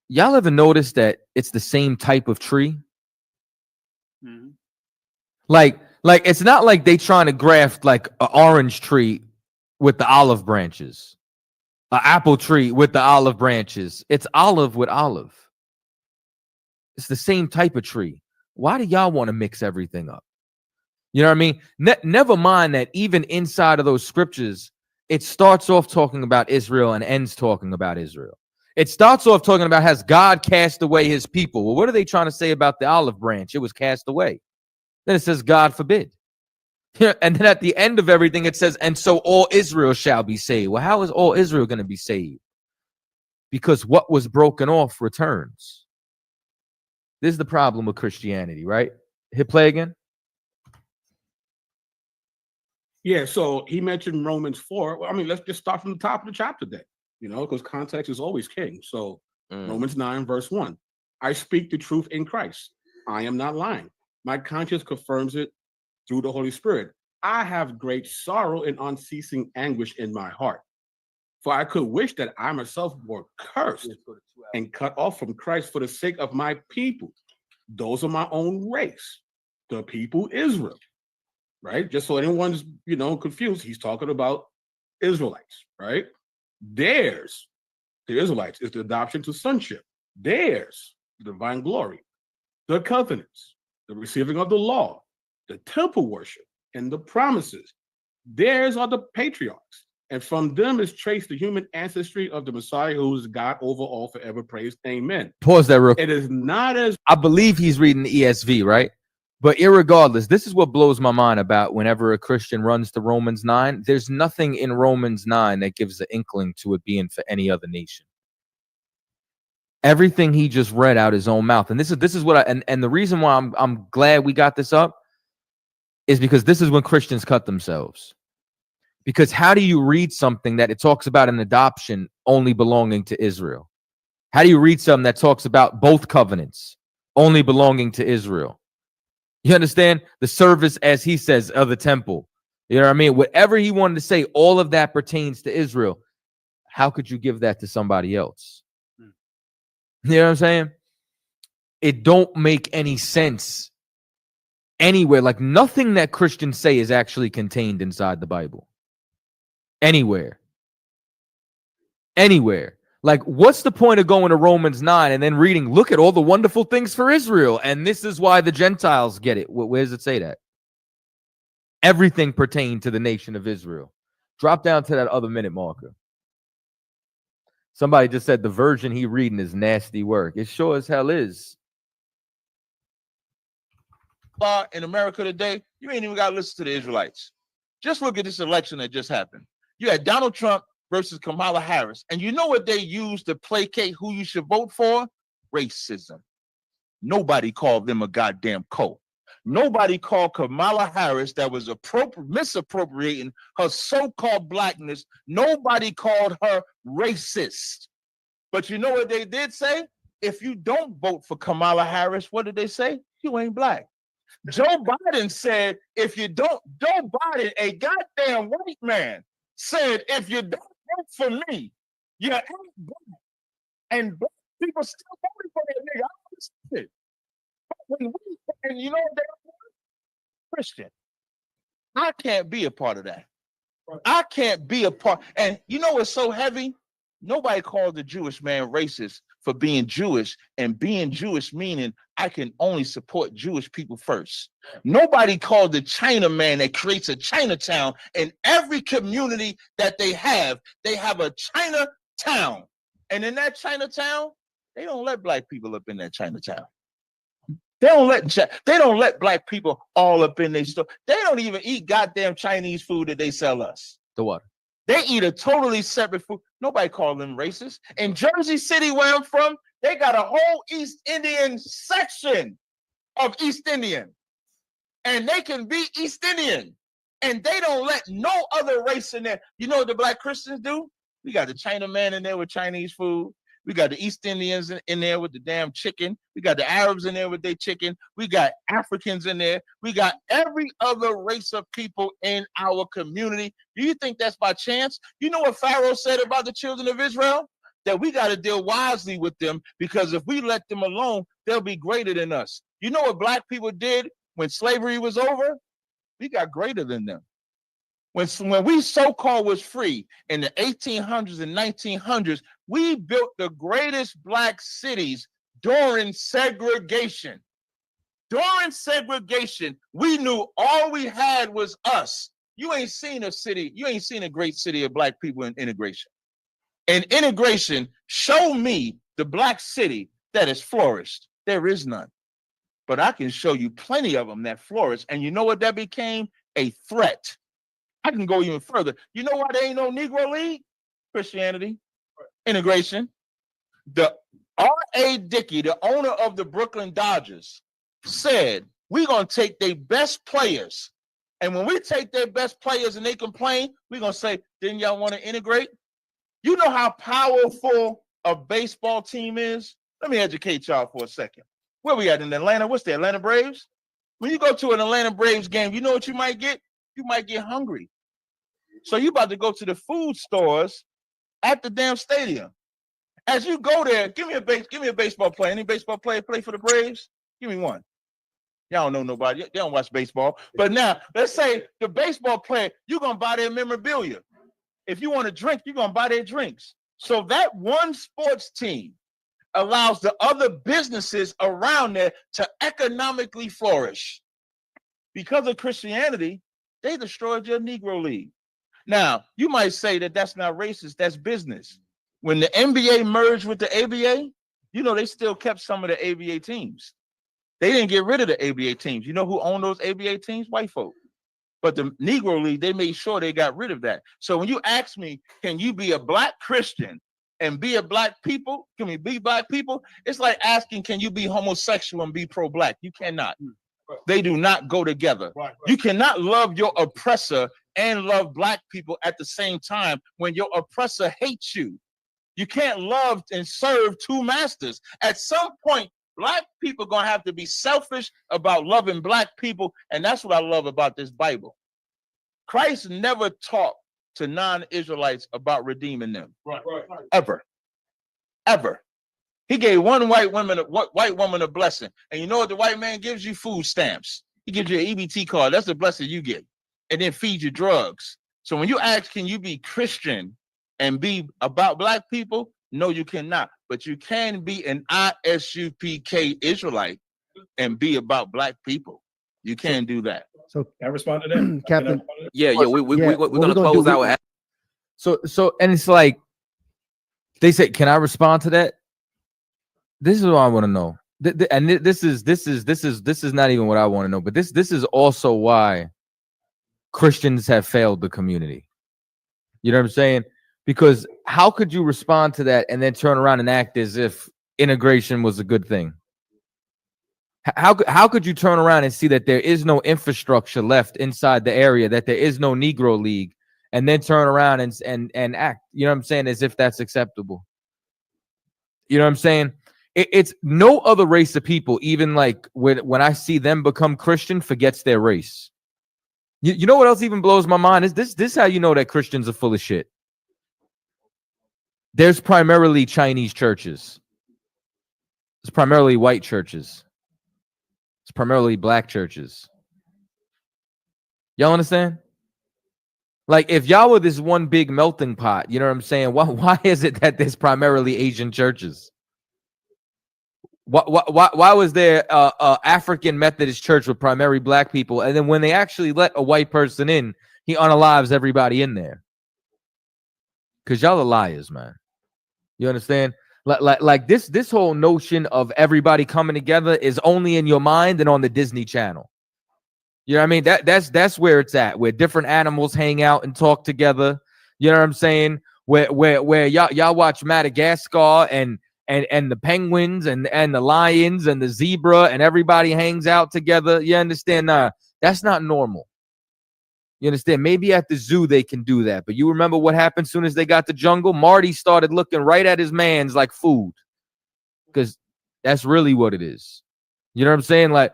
y'all ever notice that it's the same type of tree? Mm-hmm. Like it's not like they trying to graft like an orange tree with the olive branches. An apple tree with the olive branches. It's olive with olive. It's the same type of tree. Why do y'all want to mix everything up? You know what I mean? Never mind that even inside of those scriptures, it starts off talking about Israel and ends talking about Israel. It starts off talking about, has God cast away his people? Well, what are they trying to say about the olive branch? It was cast away. Then it says, God forbid. And then at the end of everything, it says, and so all Israel shall be saved. Well, how is all Israel going to be saved? Because what was broken off returns. This is the problem with Christianity, right? Hit play again. Yeah, so he mentioned Romans 4. Well, I mean, let's just start from the top of the chapter then, because context is always king. So Romans 9, verse 1. I speak the truth in Christ. I am not lying. My conscience confirms it through the Holy Spirit. I have great sorrow and unceasing anguish in my heart. For I could wish that I myself were cursed and cut off from Christ for the sake of my people, those of my own race, the people Israel, right? Just so anyone's, confused, he's talking about Israelites, right? Theirs, the Israelites, is the adoption to sonship. Theirs, the divine glory, the covenants, the receiving of the law, the temple worship, and the promises. Theirs are the patriarchs. And from them is traced the human ancestry of the Messiah, who is God over all, forever praised. Amen. Pause that real quick. It is not as I believe he's reading the ESV, right? But irregardless, this is what blows my mind about whenever a Christian runs to Romans 9. There's nothing in Romans 9 that gives an inkling to it being for any other nation. Everything he just read out his own mouth. And this is what and the reason why I'm glad we got this up is because this is when Christians cut themselves. Because how do you read something that it talks about an adoption only belonging to Israel? How do you read something that talks about both covenants only belonging to Israel? You understand? The service, as he says, of the temple. You know what I mean? Whatever he wanted to say, all of that pertains to Israel. How could you give that to somebody else? You know what I'm saying? It don't make any sense anywhere. Like nothing that Christians say is actually contained inside the Bible. Anywhere. Like, what's the point of going to Romans 9 and then reading, look at all the wonderful things for Israel, and this is why the Gentiles get it? Where does it say that? Everything pertained to the nation of Israel. Drop down to that other minute marker. Somebody just said the version he reading is nasty work. It sure as hell is. In America today, you ain't even got to listen to the Israelites. Just look at this election that just happened. You had Donald Trump versus Kamala Harris. And you know what they used to placate who you should vote for? Racism. Nobody called them a goddamn cult. Nobody called Kamala Harris that was misappropriating her so-called blackness. Nobody called her racist. But you know what they did say? If you don't vote for Kamala Harris, what did they say? You ain't black. Joe Biden said, if you don't, Joe Biden, a goddamn white man, said, if you don't vote for me, you ain't black. And black people still voting for that nigga. I understand it. But when we, and you know what they're Christian, I can't be a part of that. I can't be a part. And you know what's so heavy? Nobody called the Jewish man racist for being Jewish, and being Jewish meaning I can only support Jewish people first. Nobody called the China man that creates a Chinatown. In every community that they have a Chinatown. And in that Chinatown, they don't let black people up in that Chinatown. They don't let black people all up in their store. They don't even eat goddamn Chinese food that they sell us. The what? They eat a totally separate food. Nobody called them racist. In Jersey City, where I'm from, they got a whole East Indian section of East Indian. And they can be East Indian. And they don't let no other race in there. You know what the black Christians do? We got the China man in there with Chinese food. We got the East Indians in there with the damn chicken. We got the Arabs in there with their chicken. We got Africans in there. We got every other race of people in our community. Do you think that's by chance? You know what Pharaoh said about the children of Israel? That we got to deal wisely with them, because if we let them alone, they'll be greater than us. You know what black people did when slavery was over? We got greater than them. When we so-called was free in the 1800s and 1900s, we built the greatest black cities during segregation. During segregation, we knew all we had was us. You ain't seen a great city of black people in integration. In integration, show me the black city that has flourished. There is none. But I can show you plenty of them that flourished. And you know what that became? A threat. I can go even further. You know why there ain't no Negro League? Christianity, integration. The R.A. Dickey, the owner of the Brooklyn Dodgers, said, we're going to take their best players. And when we take their best players and they complain, we're going to say, didn't y'all want to integrate? You know how powerful a baseball team is? Let me educate y'all for a second. Where we at in Atlanta? What's the Atlanta Braves? When you go to an Atlanta Braves game, you know what you might get? You might get hungry. So you about to go to the food stores at the damn stadium. As you go there, give me a baseball player. Any baseball player play for the Braves? Give me one. Y'all don't know nobody. They don't watch baseball. But now, let's say the baseball player, you're going to buy their memorabilia. If you want to drink, you're going to buy their drinks. So that one sports team allows the other businesses around there to economically flourish. Because of Christianity, they destroyed your Negro League. Now, you might say that that's not racist, that's business. When the NBA merged with the ABA, you know, they still kept some of the ABA teams. They didn't get rid of the ABA teams. You know who owned those ABA teams? White folk. But the Negro League, they made sure they got rid of that. So when you ask me, can you be a black Christian and be a black people? Can we be black people? It's like asking, can you be homosexual and be pro-black? You cannot. They do not go together. You cannot love your oppressor and love black people at the same time when your oppressor hates you. You can't love and serve two masters. At some point, black people are going to have to be selfish about loving black people, and that's what I love about this Bible. Christ never talked to non-Israelites about redeeming them. Ever. Ever. He gave one white woman a blessing. And you know what the white man gives you? Food stamps. He gives you an EBT card. That's the blessing you get. And then feeds you drugs. So when you ask, can you be Christian and be about black people? No, you cannot. But you can be an ISUPK Israelite and be about black people. You can do that. So can I respond to that? Captain? We're gonna close out. So and it's like they say, can I respond to that? This is what I want to know. And this is not even what I want to know, but this is also why Christians have failed the community. You know what I'm saying? Because how could you respond to that and then turn around and act as if integration was a good thing? How could you turn around and see that there is no infrastructure left inside the area, that there is no Negro League, and then turn around and act, you know what I'm saying, as if that's acceptable? You know what I'm saying? It's no other race of people, even like when I see them become Christian, forgets their race. You know what else even blows my mind? Is this how you know that Christians are full of shit? There's primarily Chinese churches. It's primarily white churches. It's primarily black churches. Y'all understand? Like, if y'all were this one big melting pot, you know what I'm saying? Why is it that there's primarily Asian churches? Why was there a African Methodist church with primarily black people, and then when they actually let a white person in, he unalives everybody in there? Because y'all are liars, man. You understand? Like this whole notion of everybody coming together is only in your mind and on the Disney Channel. You know what I mean? That's where it's at, where different animals hang out and talk together. You know what I'm saying? Where y'all watch Madagascar and the penguins and the lions and the zebra and everybody hangs out together. You understand? Nah, that's not normal. You understand? Maybe at the zoo they can do that, but you remember what happened as soon as they got the jungle? Marty started looking right at his mans like food, because that's really what it is. You know what I'm saying? Like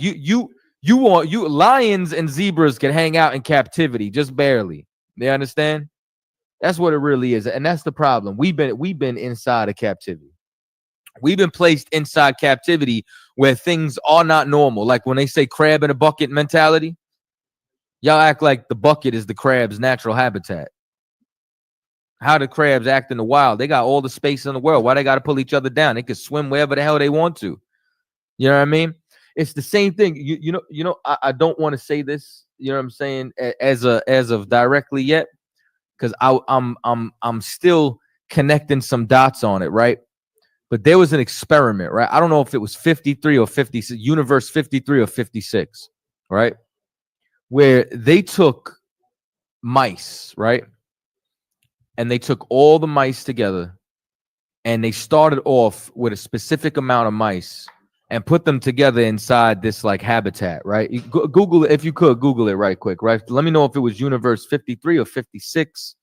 you lions and zebras can hang out in captivity, just barely. You understand? That's what it really is, and that's the problem. We've been inside of captivity. We've been placed inside captivity where things are not normal. Like when they say crab in a bucket mentality, y'all act like the bucket is the crab's natural habitat. How do crabs act in the wild? They got all the space in the world. Why they got to pull each other down? They can swim wherever the hell they want to. You know what I mean? It's the same thing. You know. I don't want to say this. You know what I'm saying? As of directly yet, because I'm still connecting some dots on it, right? But there was an experiment, right? I don't know if it was 53 or 56, Universe 53 or 56, right? Where they took mice, right? And they took all the mice together and they started off with a specific amount of mice and put them together inside this like habitat, right? Google it, if you could, Google it right quick, right? Let me know if it was Universe 53 or 56.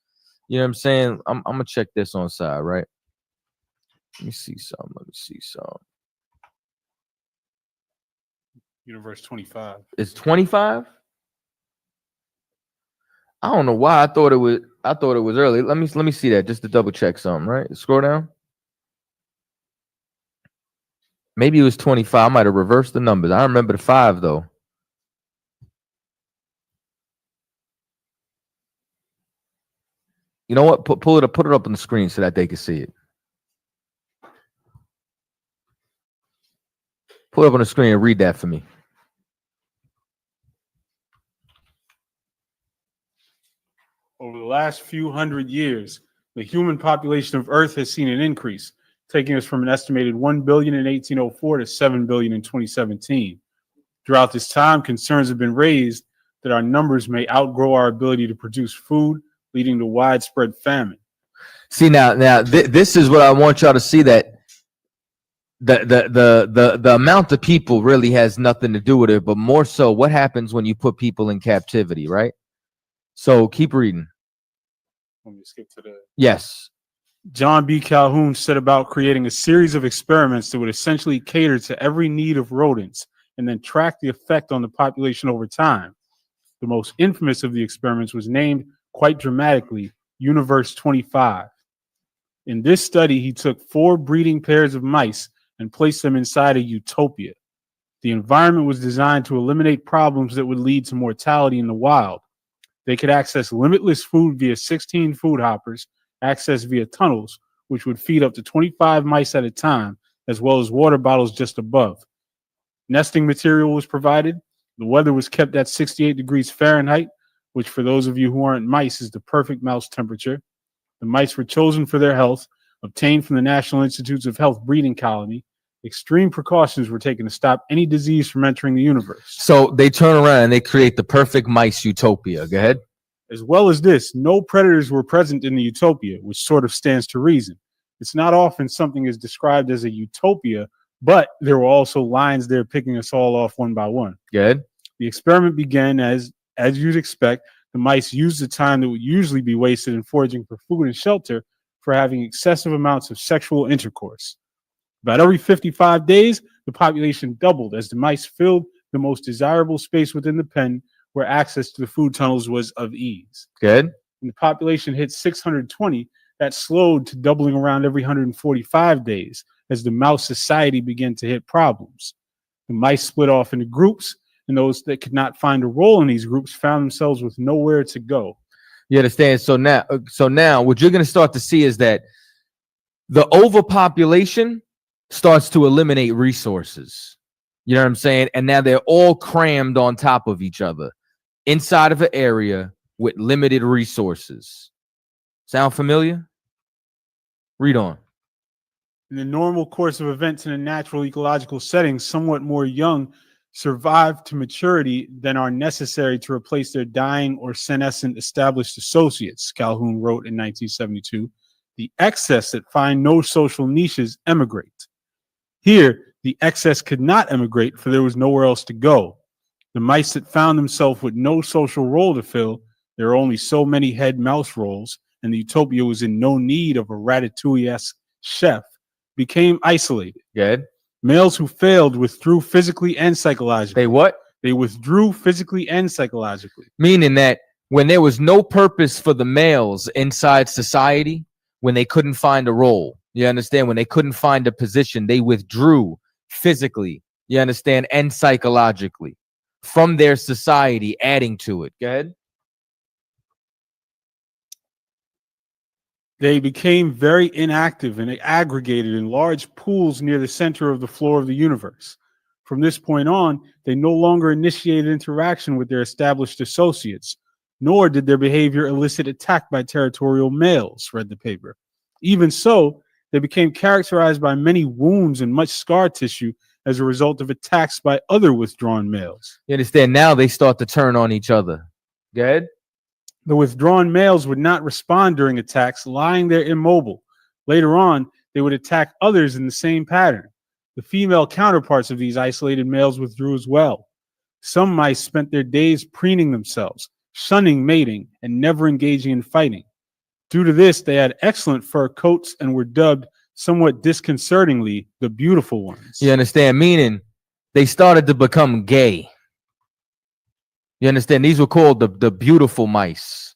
You know what I'm saying? I'm gonna check this on side, right? Let me see some. Universe 25. It's 25. I don't know why I thought it was early. Let me see that just to double check something, right? Scroll down. Maybe it was 25. I might have reversed the numbers. I remember the 5 though. You know what? Pull it up. Put it up on the screen so that they can see it. Pull it up on the screen and read that for me. Over the last few hundred years, the human population of Earth has seen an increase, taking us from an estimated 1 billion in 1804 to 7 billion in 2017. Throughout this time, concerns have been raised that our numbers may outgrow our ability to produce food, leading to widespread famine. See now, this is what I want y'all to see, that the amount of people really has nothing to do with it, but more so what happens when you put people in captivity, right? So keep reading. Let me skip to the Yes. John B. Calhoun set about creating a series of experiments that would essentially cater to every need of rodents and then track the effect on the population over time. The most infamous of the experiments was named, quite dramatically, Universe 25. In this study, he took 4 breeding pairs of mice and placed them inside a utopia. The environment was designed to eliminate problems that would lead to mortality in the wild. They could access limitless food via 16 food hoppers, access via tunnels, which would feed up to 25 mice at a time, as well as water bottles just above. Nesting material was provided. The weather was kept at 68 degrees Fahrenheit, which for those of you who aren't mice is the perfect mouse temperature. The mice were chosen for their health, obtained from the National Institutes of Health breeding colony. Extreme precautions were taken to stop any disease from entering the universe. So they turn around and they create the perfect mice utopia. Go ahead. As well as this, no predators were present in the utopia, which sort of stands to reason. It's not often something is described as a utopia, but there were also lions there picking us all off one by one. Good. The experiment began as you'd expect. The mice used the time that would usually be wasted in foraging for food and shelter for having excessive amounts of sexual intercourse. About every 55 days, the population doubled as the mice filled the most desirable space within the pen where access to the food tunnels was of ease. Good. When the population hit 620, that slowed to doubling around every 145 days as the mouse society began to hit problems. The mice split off into groups, and those that could not find a role in these groups found themselves with nowhere to go. You understand? So now what you're going to start to see is that the overpopulation starts to eliminate resources. You know what I'm saying? And now they're all crammed on top of each other inside of an area with limited resources. Sound familiar? Read on. In the normal course of events in a natural ecological setting, somewhat more young survive to maturity than are necessary to replace their dying or senescent established associates, Calhoun wrote in 1972. The excess that find no social niches emigrate. Here, the excess could not emigrate, for there was nowhere else to go. The mice that found themselves with no social role to fill, there are only so many head mouse roles, and the utopia was in no need of a Ratatouille-esque chef, became isolated. Good. Males who failed withdrew physically and psychologically. They what? They withdrew physically and psychologically. Meaning that when there was no purpose for the males inside society, when they couldn't find a role, you understand? When they couldn't find a position, they withdrew physically, you understand, and psychologically from their society, adding to it. Go ahead. They became very inactive and they aggregated in large pools near the center of the floor of the universe. From this point on, they no longer initiated interaction with their established associates, nor did their behavior elicit attack by territorial males, read the paper. Even so, they became characterized by many wounds and much scar tissue as a result of attacks by other withdrawn males. You understand? Now they start to turn on each other. Go ahead. The withdrawn males would not respond during attacks, lying there immobile. Later on, they would attack others in the same pattern. The female counterparts of these isolated males withdrew as well. Some mice spent their days preening themselves, shunning mating, and never engaging in fighting. Due to this, they had excellent fur coats and were dubbed, somewhat disconcertingly, the beautiful ones. You understand? Meaning they started to become gay. You understand? These were called the beautiful mice.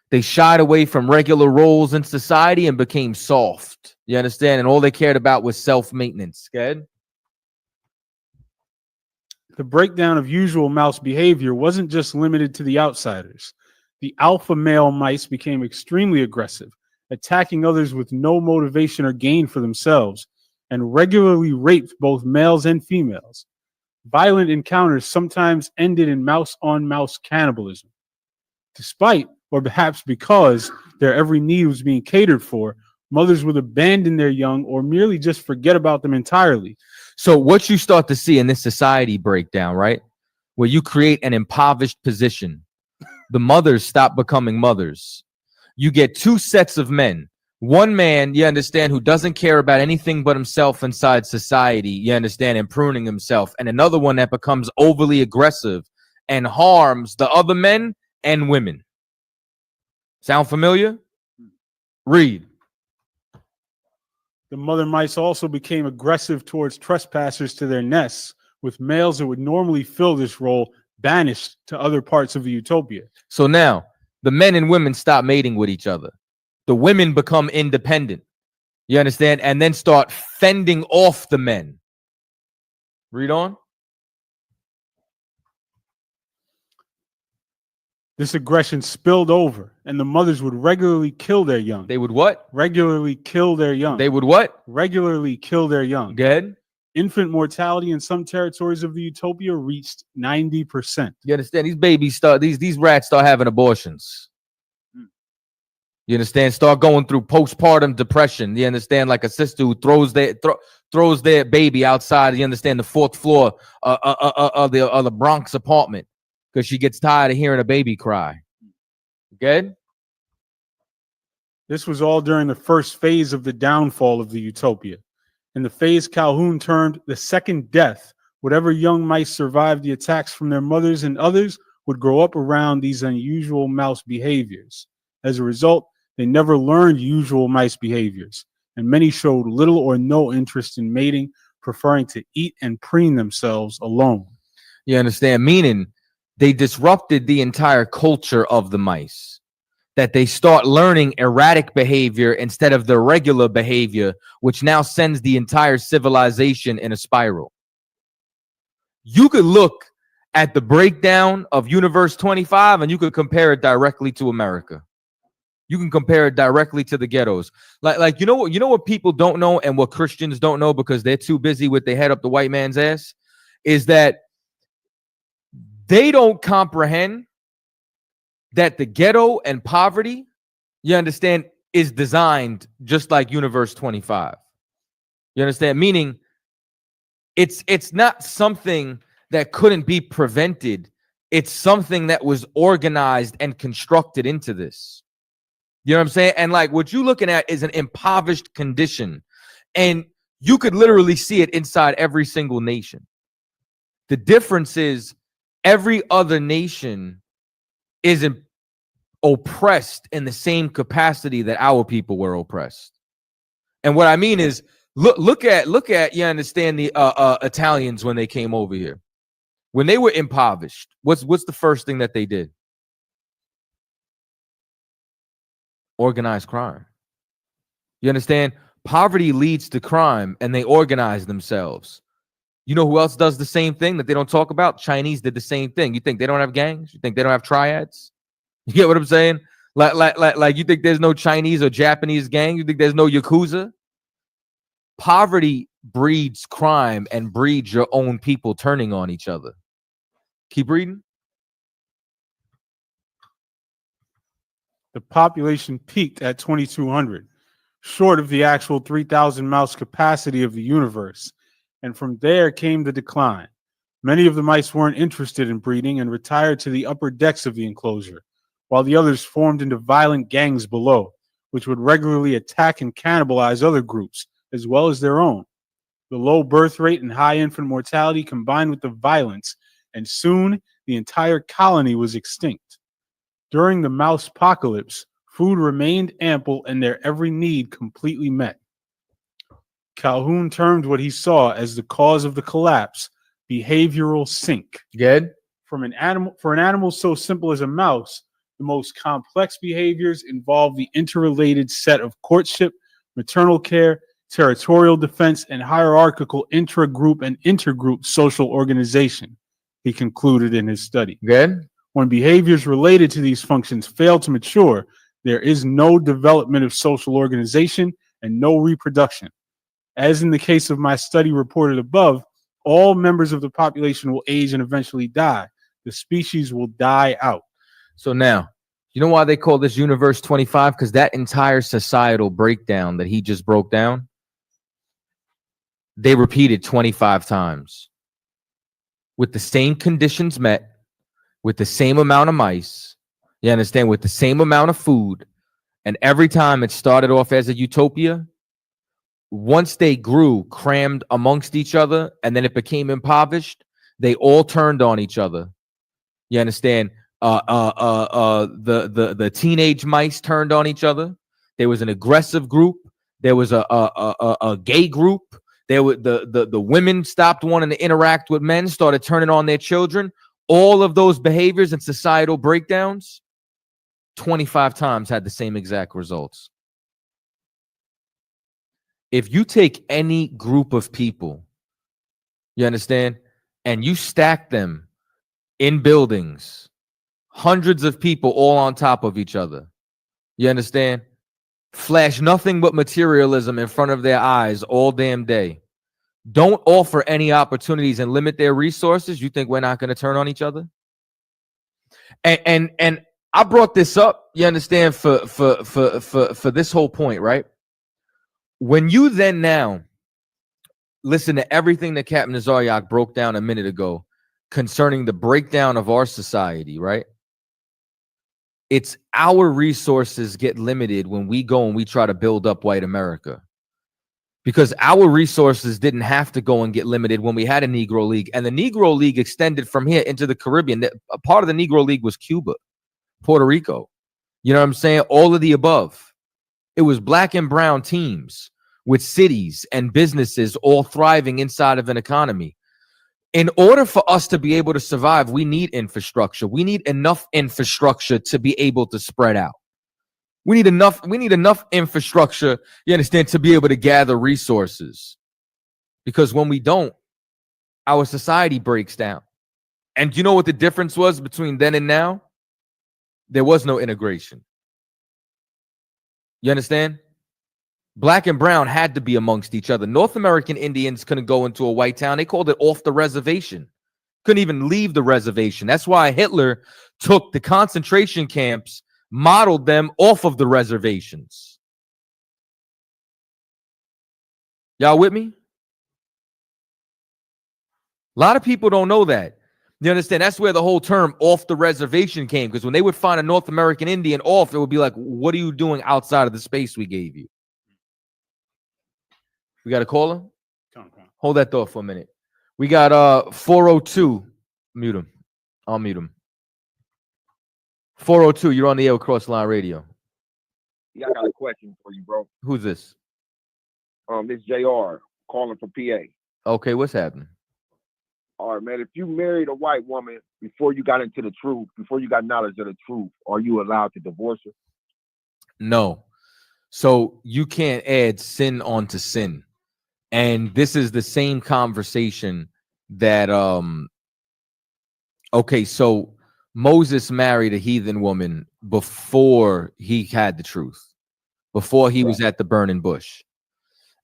They shied away from regular roles in society and became soft. You understand? And all they cared about was self-maintenance. Good. The breakdown of usual mouse behavior wasn't just limited to the outsiders. The alpha male mice became extremely aggressive, attacking others with no motivation or gain for themselves, and regularly raped both males and females. Violent encounters sometimes ended in mouse-on-mouse cannibalism. Despite, or perhaps because, their every need was being catered for, mothers would abandon their young or merely just forget about them entirely. So what you start to see in this society breakdown, right, where you create an impoverished position, the mothers stop becoming mothers. You get two sets of men. One man, you understand, who doesn't care about anything but himself inside society, you understand, and pruning himself. And another one that becomes overly aggressive and harms the other men and women. Sound familiar? Read. The mother mice also became aggressive towards trespassers to their nests, with males that would normally fill this role banished to other parts of the utopia. So now the men and women stop mating with each other. The women become independent. You understand? And then start fending off the men. Read on. This aggression spilled over, and the mothers would regularly kill their young. They would what? Regularly kill their young. They would what? Regularly kill their young. Good. Infant mortality in some territories of the utopia reached 90%. You understand? These babies start, these rats start having abortions. You understand? Start going through postpartum depression. You understand? Like a sister who throws their baby outside. You understand? The fourth floor of the Bronx apartment because she gets tired of hearing a baby cry. Good. This was all during the first phase of the downfall of the utopia. In the phase Calhoun termed the second death, whatever young mice survived the attacks from their mothers and others would grow up around these unusual mouse behaviors. As a result, they never learned usual mice behaviors, and many showed little or no interest in mating, preferring to eat and preen themselves alone. You understand? Meaning they disrupted the entire culture of the mice. That they start learning erratic behavior instead of the regular behavior, which now sends the entire civilization in a spiral. You could look at the breakdown of Universe 25 and you could compare it directly to America. You can compare it directly to the ghettos. Like you know what people don't know and what Christians don't know because they're too busy with their head up the white man's ass is that they don't comprehend that the ghetto and poverty, you understand, is designed just like Universe 25. You understand? Meaning it's not something that couldn't be prevented. It's something that was organized and constructed into this. You know what I'm saying? And like what you're looking at is an impoverished condition. And you could literally see it inside every single nation. The difference is every other nation isn't oppressed in the same capacity that our people were oppressed. And what I mean is look at you understand the Italians when they came over here. When they were impoverished, what's the first thing that they did? Organized crime. You understand? Poverty leads to crime and they organize themselves. You know who else does the same thing that they don't talk about? Chinese did the same thing. You think they don't have gangs? You think they don't have triads? You get what I'm saying? Like you think there's no Chinese or Japanese gang? You think there's no Yakuza? Poverty breeds crime and breeds your own people turning on each other. Keep reading. The population peaked at 2,200, short of the actual 3,000 mouse capacity of the universe. And from there came the decline. Many of the mice weren't interested in breeding and retired to the upper decks of the enclosure, while the others formed into violent gangs below, which would regularly attack and cannibalize other groups, as well as their own. The low birth rate and high infant mortality combined with the violence, and soon the entire colony was extinct. During the mouse apocalypse, food remained ample and their every need completely met. Calhoun termed what he saw as the cause of the collapse behavioral sink. Good. For an animal so simple as a mouse, the most complex behaviors involve the interrelated set of courtship, maternal care, territorial defense, and hierarchical intra-group and intergroup social organization. he concluded in his study. Good. When behaviors related to these functions fail to mature, there is no development of social organization and no reproduction. As in the case of my study reported above, all members of the population will age and eventually die. The species will die out. So now, you know why they call this Universe 25? Because that entire societal breakdown that he just broke down, they repeated 25 times with the same conditions met, with the same amount of mice, you understand, with the same amount of food. And every time it started off as a utopia, once they grew crammed amongst each other and then it became impoverished, they all turned on each other. You understand? The teenage mice turned on each other. There was an aggressive group. There was a gay group. There were the women stopped wanting to interact with men, started turning on their children. All of those behaviors and societal breakdowns, 25 times had the same exact results. If you take any group of people, you understand, and you stack them in buildings, hundreds of people all on top of each other, you understand, flash nothing but materialism in front of their eyes all damn day, don't offer any opportunities and limit their resources, you think we're not going to turn on each other? And I brought this up, you understand, for this whole point, right? When you then now listen to everything that Captain Tazaryach broke down a minute ago concerning the breakdown of our society, right? It's our resources get limited when we go and we try to build up white America. Because our resources didn't have to go and get limited when we had a Negro League. And the Negro League extended from here into the Caribbean. A part of the Negro League was Cuba, Puerto Rico. You know what I'm saying? All of the above. It was black and brown teams with cities and businesses all thriving inside of an economy. In order for us to be able to survive, we need infrastructure. We need enough infrastructure to be able to spread out. We need enough infrastructure, you understand, to be able to gather resources. Because when we don't, our society breaks down. And you know what the difference was between then and now? There was no integration. You understand? Black and brown had to be amongst each other. North American Indians couldn't go into a white town. They called it off the reservation. Couldn't even leave the reservation. That's why Hitler took the concentration camps, modeled them off of the reservations. Y'all with me? A lot of people don't know that. You understand? That's where the whole term off the reservation came, because when they would find a North American Indian off, it would be like, what are you doing outside of the space we gave you? We got a caller? Hold that thought for a minute. We got 402. Mute him. I'll mute him. 402, you're on the air with Crossline Radio. Yeah, I got a question for you, bro. Who's this? This JR calling from PA. Okay, what's happening? All right, man. If you married a white woman before you got into the truth, before you got knowledge of the truth, are you allowed to divorce her? No. So you can't add sin onto sin. And this is the same conversation that okay, so Moses married a heathen woman before he had the truth, before he was at the burning bush.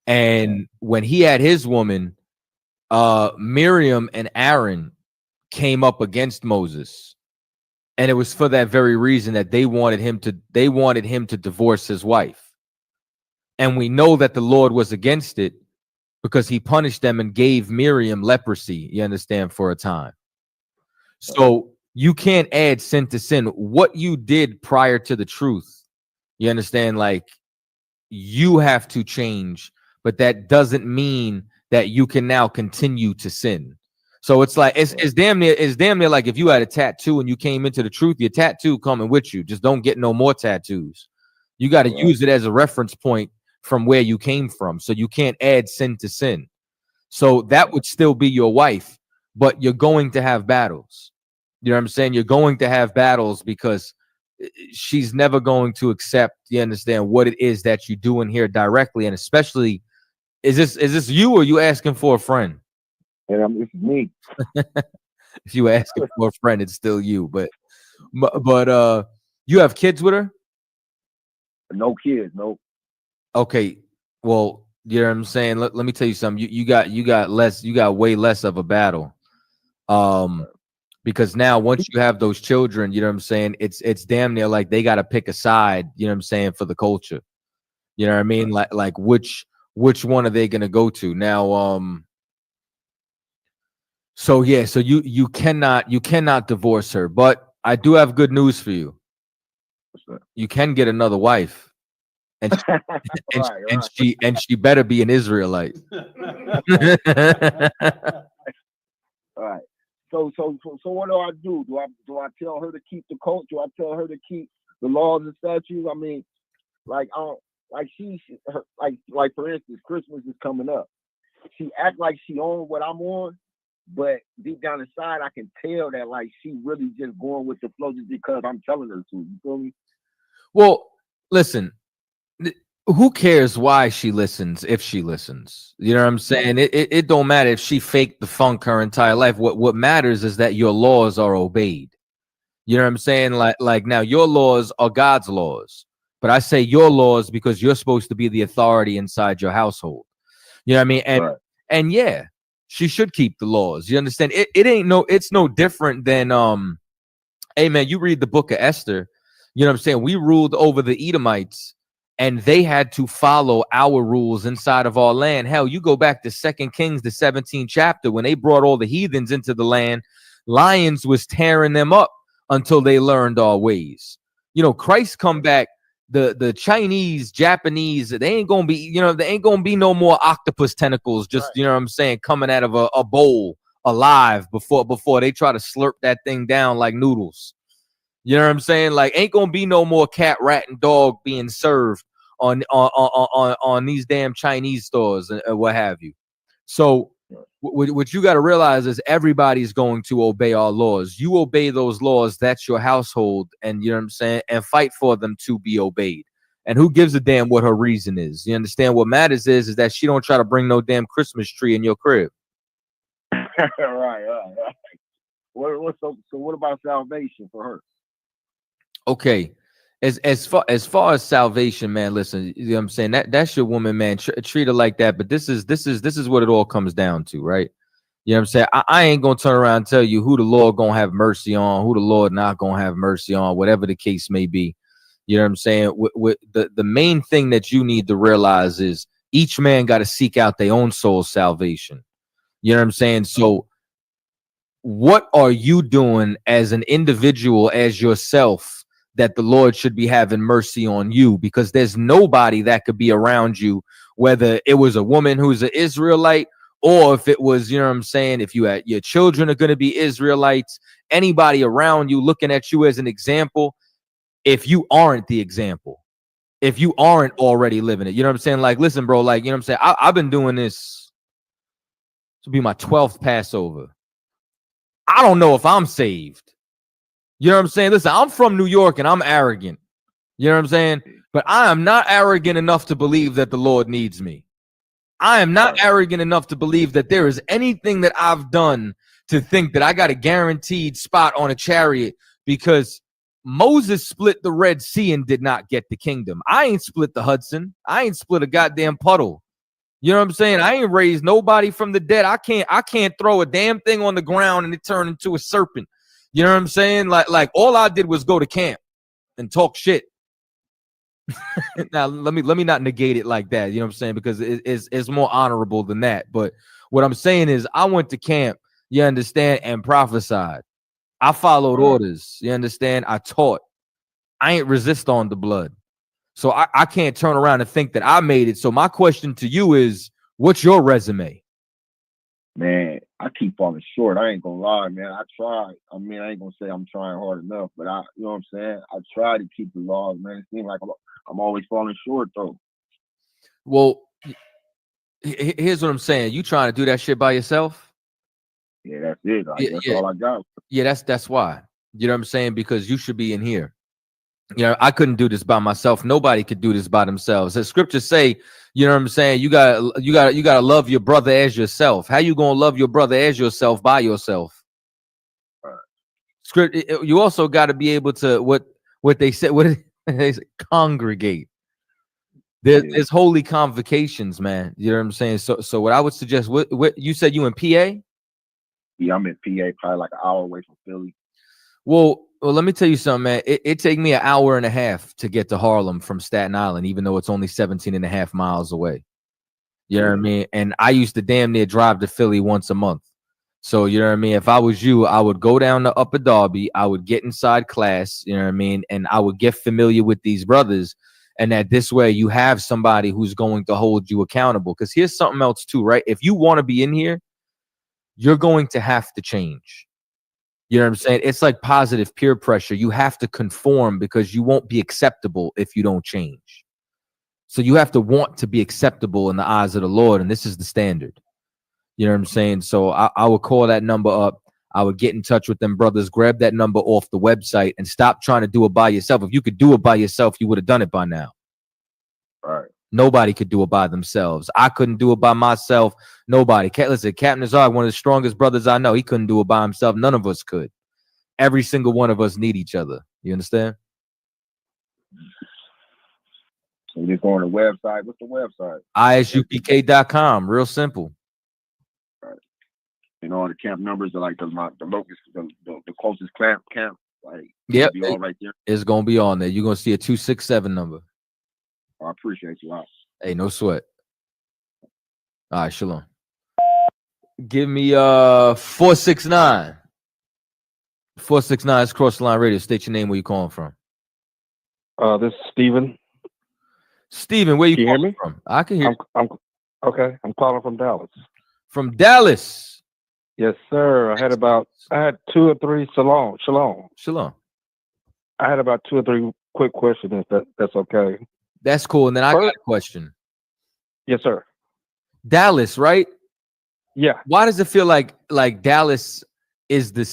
And when he had his woman, Miriam and Aaron came up against Moses. And it was for that very reason that they wanted him to divorce his wife. And we know that the Lord was against it because he punished them and gave Miriam leprosy, you understand, for a time. So you can't add sin to sin. What you did prior to the truth, you understand, like, you have to change, but that doesn't mean that you can now continue to sin. So it's like it's damn near like if you had a tattoo and you came into the truth, your tattoo coming with you. Just don't get no more tattoos. You got to use it as a reference point from where you came from. So you can't add sin to sin. So that would still be your wife, but you're going to have battles. You know what I'm saying? You're going to have battles because she's never going to accept, you understand, what it is that you're doing here directly. And especially, is this you or you asking for a friend? And this is me. If you were asking for a friend, it's still you. But you have kids with her? No kids, no. Okay. Well, you know what I'm saying? Let me tell you something. You got way less of a battle. Because now once you have those children, you know what I'm saying, it's damn near like they gotta pick a side, you know what I'm saying, for the culture. You know what I mean? Like which one are they gonna go to? Now so yeah, so you cannot divorce her, but I do have good news for you. You can get another wife. And she better be an Israelite. All right. So what do I do? Do I tell her to keep the cult? Do I tell her to keep the laws and statutes? I mean, like for instance, Christmas is coming up. She act like she on what I'm on, but deep down inside, I can tell that like she really just going with the flow just because I'm telling her to. You feel me? Well, listen. Who cares why she listens if she listens? You know what I'm saying? It don't matter if she faked the funk her entire life. What matters is that your laws are obeyed. You know what I'm saying? Like now your laws are God's laws. But I say your laws because you're supposed to be the authority inside your household. You know what I mean? And yeah, she should keep the laws. You understand? It's no different than hey man, you read the book of Esther. You know what I'm saying? We ruled over the Edomites. And they had to follow our rules inside of our land. Hell, you go back to 2 Kings, the 17th chapter, when they brought all the heathens into the land, lions was tearing them up until they learned our ways. You know, Christ come back, the Chinese, Japanese, they ain't gonna be, you know, there ain't gonna be no more octopus tentacles, just, you know what I'm saying, coming out of a bowl alive before they try to slurp that thing down like noodles. You know what I'm saying? Like, ain't gonna be no more cat, rat, and dog being served on these damn Chinese stores and what have you. So what you got to realize is everybody's going to obey our laws. You obey those laws, that's your household, and you know what I'm saying, and fight for them to be obeyed. And who gives a damn what her reason is? You understand? What matters is that she don't try to bring no damn Christmas tree in your crib. right. So what about salvation for her? Okay, as far as salvation, man, listen, you know what I'm saying, that's your woman, man. Treat her like that. But this is what it all comes down to, right? You know what I'm saying? I ain't gonna turn around and tell you who the Lord gonna have mercy on, who the Lord not gonna have mercy on, whatever the case may be. You know what I'm saying? With the main thing that you need to realize is each man got to seek out their own soul's salvation. You know what I'm saying? So what are you doing as an individual, as yourself, that the Lord should be having mercy on you? Because there's nobody that could be around you, whether it was a woman who's an Israelite, or if it was, you know what I'm saying, if you had your children are going to be Israelites, anybody around you looking at you as an example, if you aren't the example, if you aren't already living it, you know what I'm saying? Like, listen, bro, like, you know what I'm saying? I've been doing this to be my 12th Passover. I don't know if I'm saved. You know what I'm saying? Listen, I'm from New York and I'm arrogant. You know what I'm saying? But I am not arrogant enough to believe that the Lord needs me. I am not arrogant enough to believe that there is anything that I've done to think that I got a guaranteed spot on a chariot, because Moses split the Red Sea and did not get the kingdom. I ain't split the Hudson. I ain't split a goddamn puddle. You know what I'm saying? I ain't raised nobody from the dead. I can't throw a damn thing on the ground and it turn into a serpent. You know what I'm saying? Like all I did was go to camp and talk shit. Now let me not negate it like that. You know what I'm saying? Because it's more honorable than that. But what I'm saying is I went to camp, you understand, and prophesied. I followed orders. You understand? I taught. I ain't resist on the blood. So I can't turn around and think that I made it. So my question to you is, what's your resume? Man, I keep falling short. I ain't gonna lie, man. I tried. I mean, I ain't gonna say I'm trying hard enough, but you know what I'm saying? I try to keep the laws, man. It seems like I'm always falling short, though. Well, here's what I'm saying. You trying to do that shit by yourself? Yeah, that's it. That's all I got. Yeah, that's why. You know what I'm saying? Because you should be in here. You know, I couldn't do this by myself. Nobody could do this by themselves. As scriptures say, you know what I'm saying? You gotta love your brother as yourself. How you gonna love your brother as yourself by yourself? Script. You also got to be able to what they said. What they say, congregate. There's holy convocations, man. You know what I'm saying? So what I would suggest. What you said you in PA? Yeah, I'm in PA, probably like an hour away from Philly. Well, let me tell you something, man. It take me an hour and a half to get to Harlem from Staten Island, even though it's only 17 and a half miles away. You know what I mean? And I used to damn near drive to Philly once a month. So, you know what I mean? If I was you, I would go down to Upper Darby. I would get inside class, you know what I mean? And I would get familiar with these brothers. And that this way you have somebody who's going to hold you accountable. Because here's something else too, right? If you want to be in here, you're going to have to change. You know what I'm saying? It's like positive peer pressure. You have to conform because you won't be acceptable if you don't change. So you have to want to be acceptable in the eyes of the Lord. And this is the standard. You know what I'm saying? So I would call that number up. I would get in touch with them brothers, grab that number off the website and stop trying to do it by yourself. If you could do it by yourself, you would have done it by now. All right. Nobody could do it by themselves. I couldn't do it by myself. Nobody. Listen, Captain Tazaryach, one of the strongest brothers I know, he couldn't do it by himself. None of us could. Every single one of us need each other. You understand? So you just go on the website. What's the website? ISUPK.com. Real simple. Right. You know, the camp numbers are like the locust, the closest camp. Like, Yep. Be all right there. It's going to be on there. You're going to see a 267 number. I appreciate you a lot. Hey, no sweat. All right, shalom. Give me 469. 469 is Cross the Line Radio. State your name, where you calling from. This is Steven. Steven, where you Can you hear calling me? from? I can hear I'm okay. I'm calling from Dallas. From Dallas. Yes, sir. I had 2 or 3 shalom. I had about 2 or 3 quick questions, if that's okay. That's cool. And then I got a question. Yes, sir. Dallas, right? Yeah. Why does it feel like Dallas is the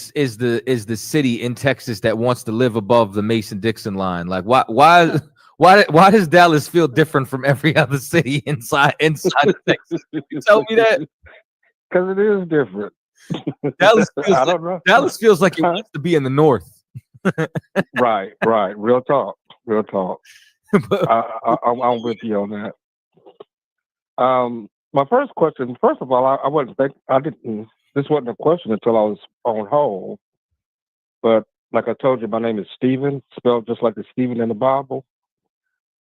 city in Texas that wants to live above the Mason-Dixon line? Like why does Dallas feel different from every other city inside of Texas? You tell me that. Because it is different. Dallas feels like it wants to be in the north. Right. Real talk. I'm with you on that. My first question. First of all, this wasn't a question until I was on hold. But like I told you, my name is Stephen, spelled just like the Stephen in the Bible.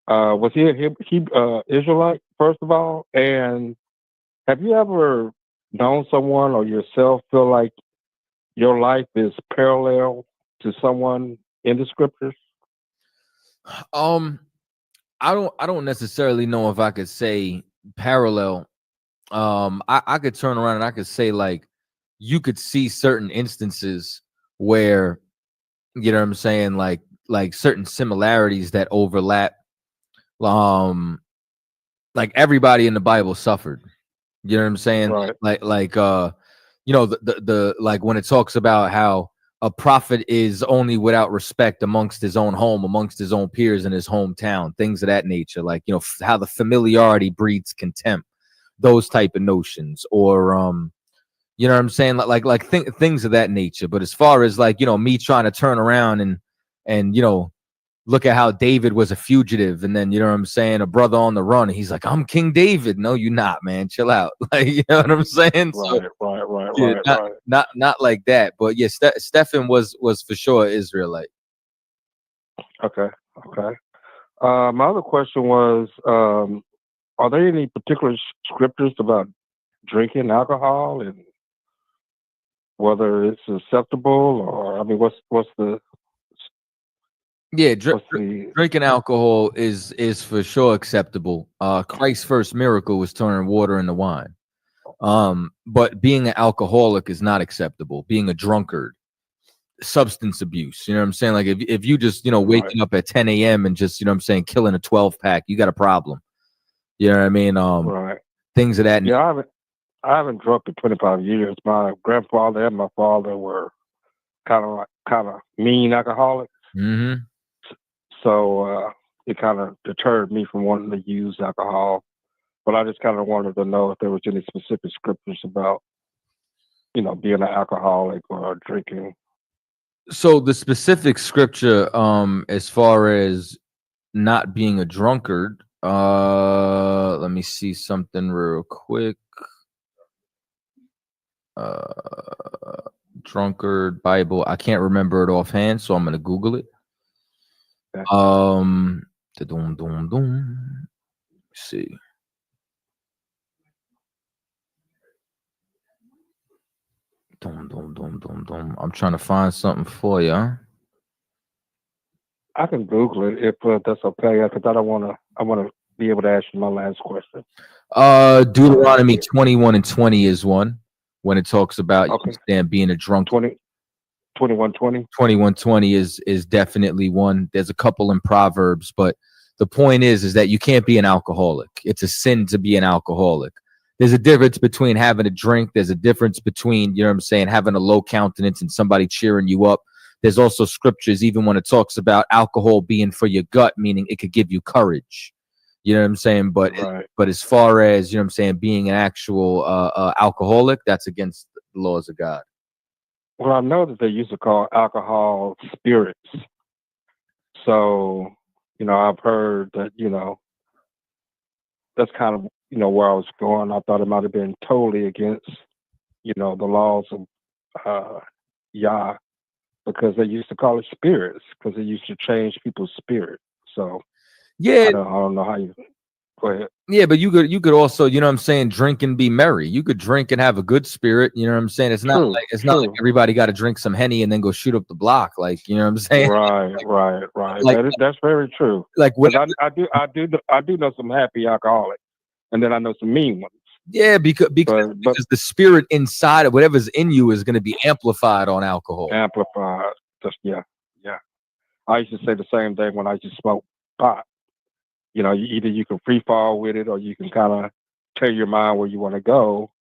Was he Israelite, first of all? And have you ever known someone or yourself feel like your life is parallel to someone in the scriptures? I don't necessarily know if I could say parallel. I could turn around and I could say like you could see certain instances where, you know what I'm saying, like certain similarities that overlap. Like everybody in the Bible suffered. You know what I'm saying? Right. Like you know, the like when it talks about how a prophet is only without respect amongst his own home, amongst his own peers in his hometown, things of that nature. Like, you know, how the familiarity breeds contempt, those type of notions, or you know what I'm saying, like things of that nature. But as far as like, you know, me trying to turn around and you know, look at how David was a fugitive, and then, you know what I'm saying, a brother on the run, and he's like, I'm King David. No, you're not, man. Chill out. Like, you know what I'm saying? Right. Not like that. But yeah, Stephen was for sure Israelite. Okay. My other question was, are there any particular scriptures about drinking alcohol and whether it's acceptable, or I mean, what's the Yeah, drinking alcohol is for sure acceptable. Christ's first miracle was turning water into wine. But being an alcoholic is not acceptable. Being a drunkard, substance abuse, you know what I'm saying? Like if you just, you know, waking up at 10 a.m. and just, you know what I'm saying, killing a 12-pack, you got a problem. You know what I mean? right. Things of that. Yeah, I haven't drunk in 25 years. My grandfather and my father were kind of mean alcoholics. Mm-hmm. So it kind of deterred me from wanting to use alcohol. But I just kind of wanted to know if there was any specific scriptures about, you know, being an alcoholic or drinking. So the specific scripture, as far as not being a drunkard, let me see something real quick. Drunkard Bible. I can't remember it offhand, so I'm gonna Google it. See. I'm trying to find something for you. I can Google it if that's okay, because I want to be able to ask you my last question. Deuteronomy 21:20 is one when it talks about being a drunk. 21:20. 21:20 is definitely one. There's a couple in Proverbs, but the point is that you can't be an alcoholic. It's a sin to be an alcoholic. There's a difference between having a drink. There's a difference between, you know what I'm saying, having a low countenance and somebody cheering you up. There's also scriptures, even when it talks about alcohol being for your gut, meaning it could give you courage. You know what I'm saying? But as far as, you know what I'm saying, being an actual alcoholic, that's against the laws of God. Well, I know that they used to call alcohol spirits. So, you know, I've heard that, you know, that's kind of, you know, where I was going. I thought it might have been totally against, you know, the laws of Yah, because they used to call it spirits, because they used to change people's spirit. So, yeah, I don't know how you go ahead. Yeah, but you could also, you know what I'm saying, drink and be merry. You could drink and have a good spirit. You know what I'm saying? It's not like everybody got to drink some Henny and then go shoot up the block. Like, you know what I'm saying? Right. Like, That's very true. Like, I do know some happy alcoholics, and then I know some mean ones. Yeah, because the spirit inside of whatever's in you is going to be amplified on alcohol. Amplified. Yeah. I used to say the same thing when I used to smoke pot. You know, either you can free fall with it, or you can kind of tell your mind where you want to go,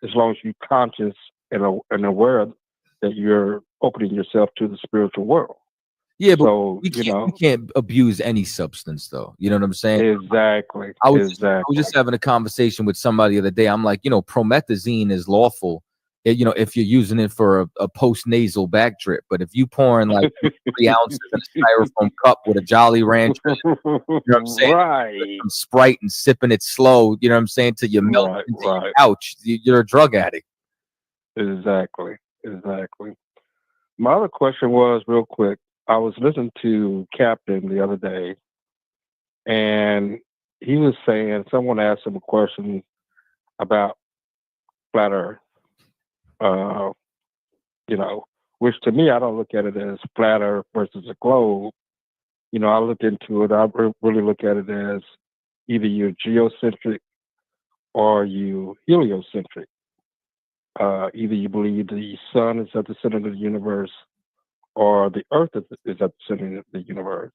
as long as you're conscious and aware that you're opening yourself to the spiritual world. Yeah, but so, we can't abuse any substance, though. You know what I'm saying? Exactly. I was just having a conversation with somebody the other day. I'm like, you know, promethazine is lawful, you know, if you're using it for a post-nasal back drip. But if you pouring like 3 ounces in a styrofoam cup with a Jolly Rancher, you know what I'm saying? Right. Some Sprite and sipping it slow, you know what I'm saying, till you melt into your couch, you're a drug addict. Exactly. My other question was, real quick, I was listening to Captain the other day, and he was saying, someone asked him a question about flat Earth. You know, which to me, I don't look at it as flat Earth versus a globe. You know, I look into it, I really look at it as either you're geocentric or you heliocentric. Either you believe the sun is at the center of the universe, or the earth is at the center of the universe.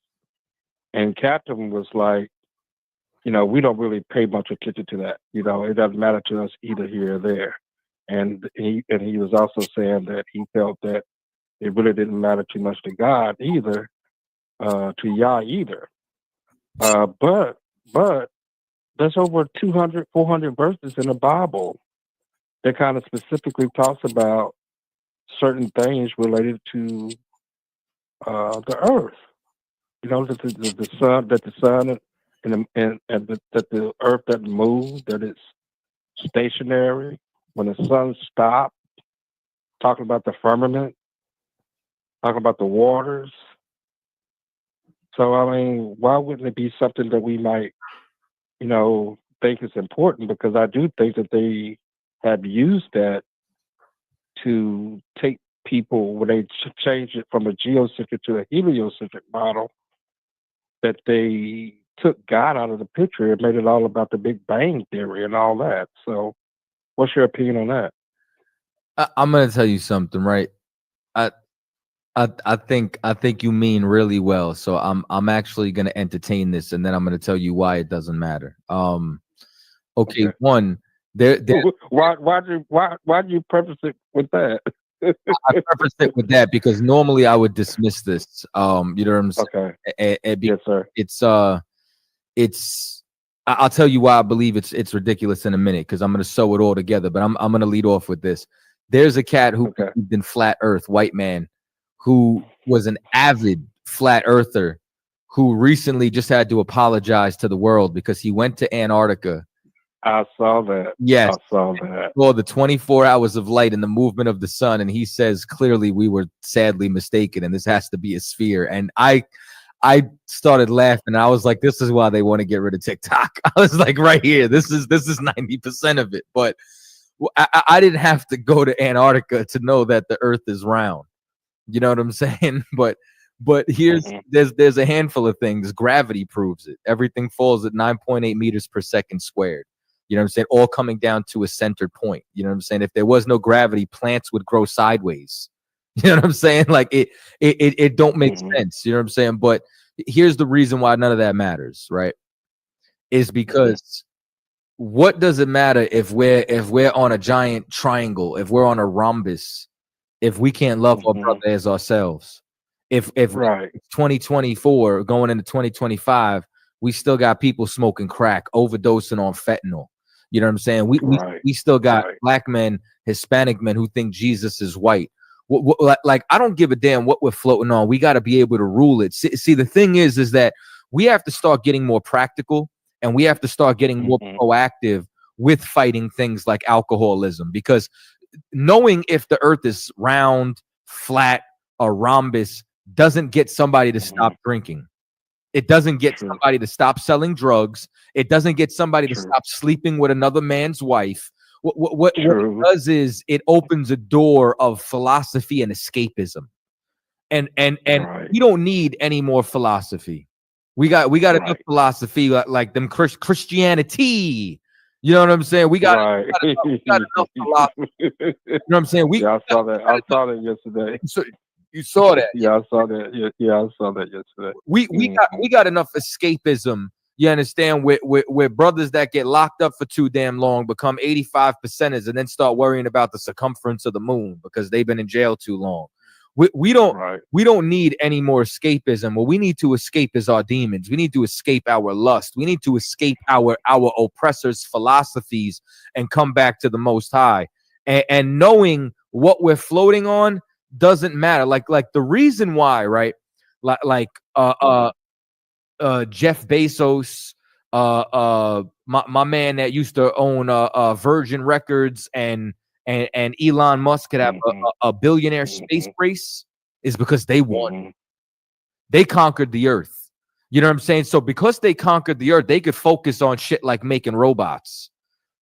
And Captain was like, you know, we don't really pay much attention to that. You know, it doesn't matter to us either here or there. And he was also saying that he felt that it really didn't matter too much to God either, to Yah either. But there's over 200, 400 verses in the Bible that kind of specifically talks about certain things related to the earth. You know, that the sun and that the earth doesn't move, that it's stationary. When the sun stops, talking about the firmament, talking about the waters. So, I mean, why wouldn't it be something that we might, you know, think is important? Because I do think that they have used that to take people, when they change it from a geocentric to a heliocentric model, that they took God out of the picture and made it all about the Big Bang Theory and all that. So, what's your opinion on that? I'm gonna tell you something, right? I think you mean really well. So I'm actually gonna entertain this, and then I'm gonna tell you why it doesn't matter. Okay. One, why do you preface it with that? I preface it with that because normally I would dismiss this. You know what I'm saying? Okay. Yes, sir. I'll tell you why I believe it's ridiculous in a minute, because I'm gonna sew it all together. But I'm gonna lead off with this. There's a cat who believed in flat Earth, white man, who was an avid flat earther, who recently just had to apologize to the world because he went to Antarctica. I saw that. Yes. I saw that. Well, the 24 hours of light and the movement of the sun. And he says, clearly, we were sadly mistaken, and this has to be a sphere. And I started laughing. I was like, this is why they want to get rid of TikTok. I was like, right here, this is 90% of it. But I didn't have to go to Antarctica to know that the earth is round. You know what I'm saying? But there's a handful of things. Gravity proves it. Everything falls at 9.8 meters per second squared. You know what I'm saying? All coming down to a center point. You know what I'm saying? If there was no gravity, plants would grow sideways. You know what I'm saying? Like it don't make sense. You know what I'm saying? But here's the reason why none of that matters, right? Is because what does it matter if we're on a giant triangle, if we're on a rhombus, if we can't love our brother as ourselves? If 2024 going into 2025, we still got people smoking crack, overdosing on fentanyl. You know what I'm saying? We still got black men, Hispanic men who think Jesus is white. Like, I don't give a damn what we're floating on. We got to be able to rule it. See, the thing is that we have to start getting more practical, and we have to start getting more proactive with fighting things like alcoholism, because knowing if the earth is round, flat, or rhombus doesn't get somebody to stop drinking. It doesn't get somebody to stop selling drugs. It doesn't get somebody to stop sleeping with another man's wife. What it does is it opens a door of philosophy and escapism. And we don't need any more philosophy. We got enough philosophy like them Christianity. You know what I'm saying? We got enough philosophy. You know what I'm saying? I saw that. I saw that yesterday. So you saw that? Yeah, I saw that. Yeah, I saw that yesterday. We got enough escapism. You understand? With brothers that get locked up for too damn long become 85%ers and then start worrying about the circumference of the moon because they've been in jail too long. We don't need any more escapism. What we need to escape is our demons. We need to escape our lust. We need to escape our oppressors' philosophies and come back to the Most High. And knowing what we're floating on doesn't matter. Like the reason why, right? Jeff Bezos, my man that used to own Virgin Records, and Elon Musk could have a billionaire space race is because they won. They conquered the earth. You know what I'm saying? So because they conquered the earth, they could focus on shit like making robots.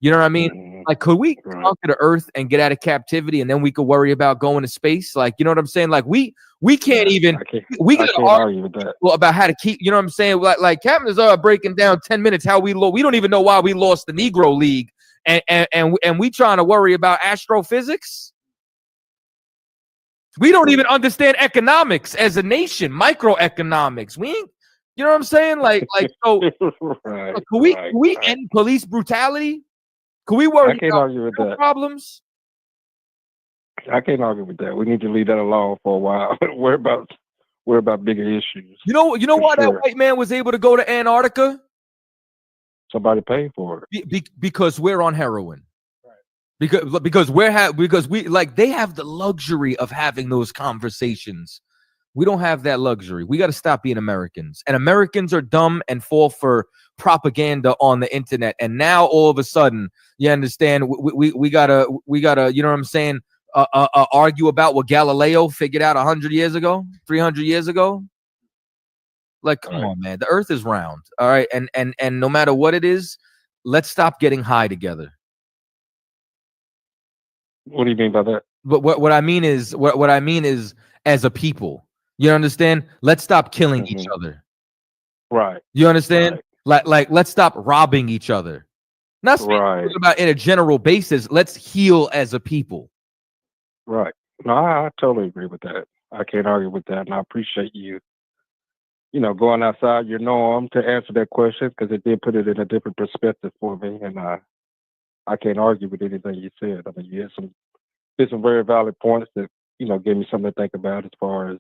You know what I mean? Like, could we conquer the earth and get out of captivity, and then we could worry about going to space? Like, you know what I'm saying? Like, we can't even. We got to argue about how to keep. You know what I'm saying? Like Captain is breaking down 10 minutes how we don't even know why we lost the Negro League, and we trying to worry about astrophysics. We don't even understand economics as a nation, microeconomics. We ain't. You know what I'm saying? Like so. Can we end police brutality? Can we worry about problems? I can't argue with that. We need to leave that alone for a while. Worry about bigger issues. You know why that white man was able to go to Antarctica? Somebody paid for it. Because we're on heroin. Because they have the luxury of having those conversations. We don't have that luxury. We got to stop being Americans. And Americans are dumb and fall for propaganda on the internet. And now all of a sudden, you understand, we gotta, you know what I'm saying, argue about what Galileo figured out 100 years ago, 300 years ago. Like, come on, man. The earth is round. All right. And no matter what it is, let's stop getting high together. What do you mean by that? But what I mean is as a people. You understand? Let's stop killing each other. Right. You understand? Right. Like let's stop robbing each other. Not speaking about in a general basis. Let's heal as a people. Right. No, I totally agree with that. I can't argue with that, and I appreciate you going outside your norm to answer that question, because it did put it in a different perspective for me, and I can't argue with anything you said. I mean, you had some very valid points that gave me something to think about as far as,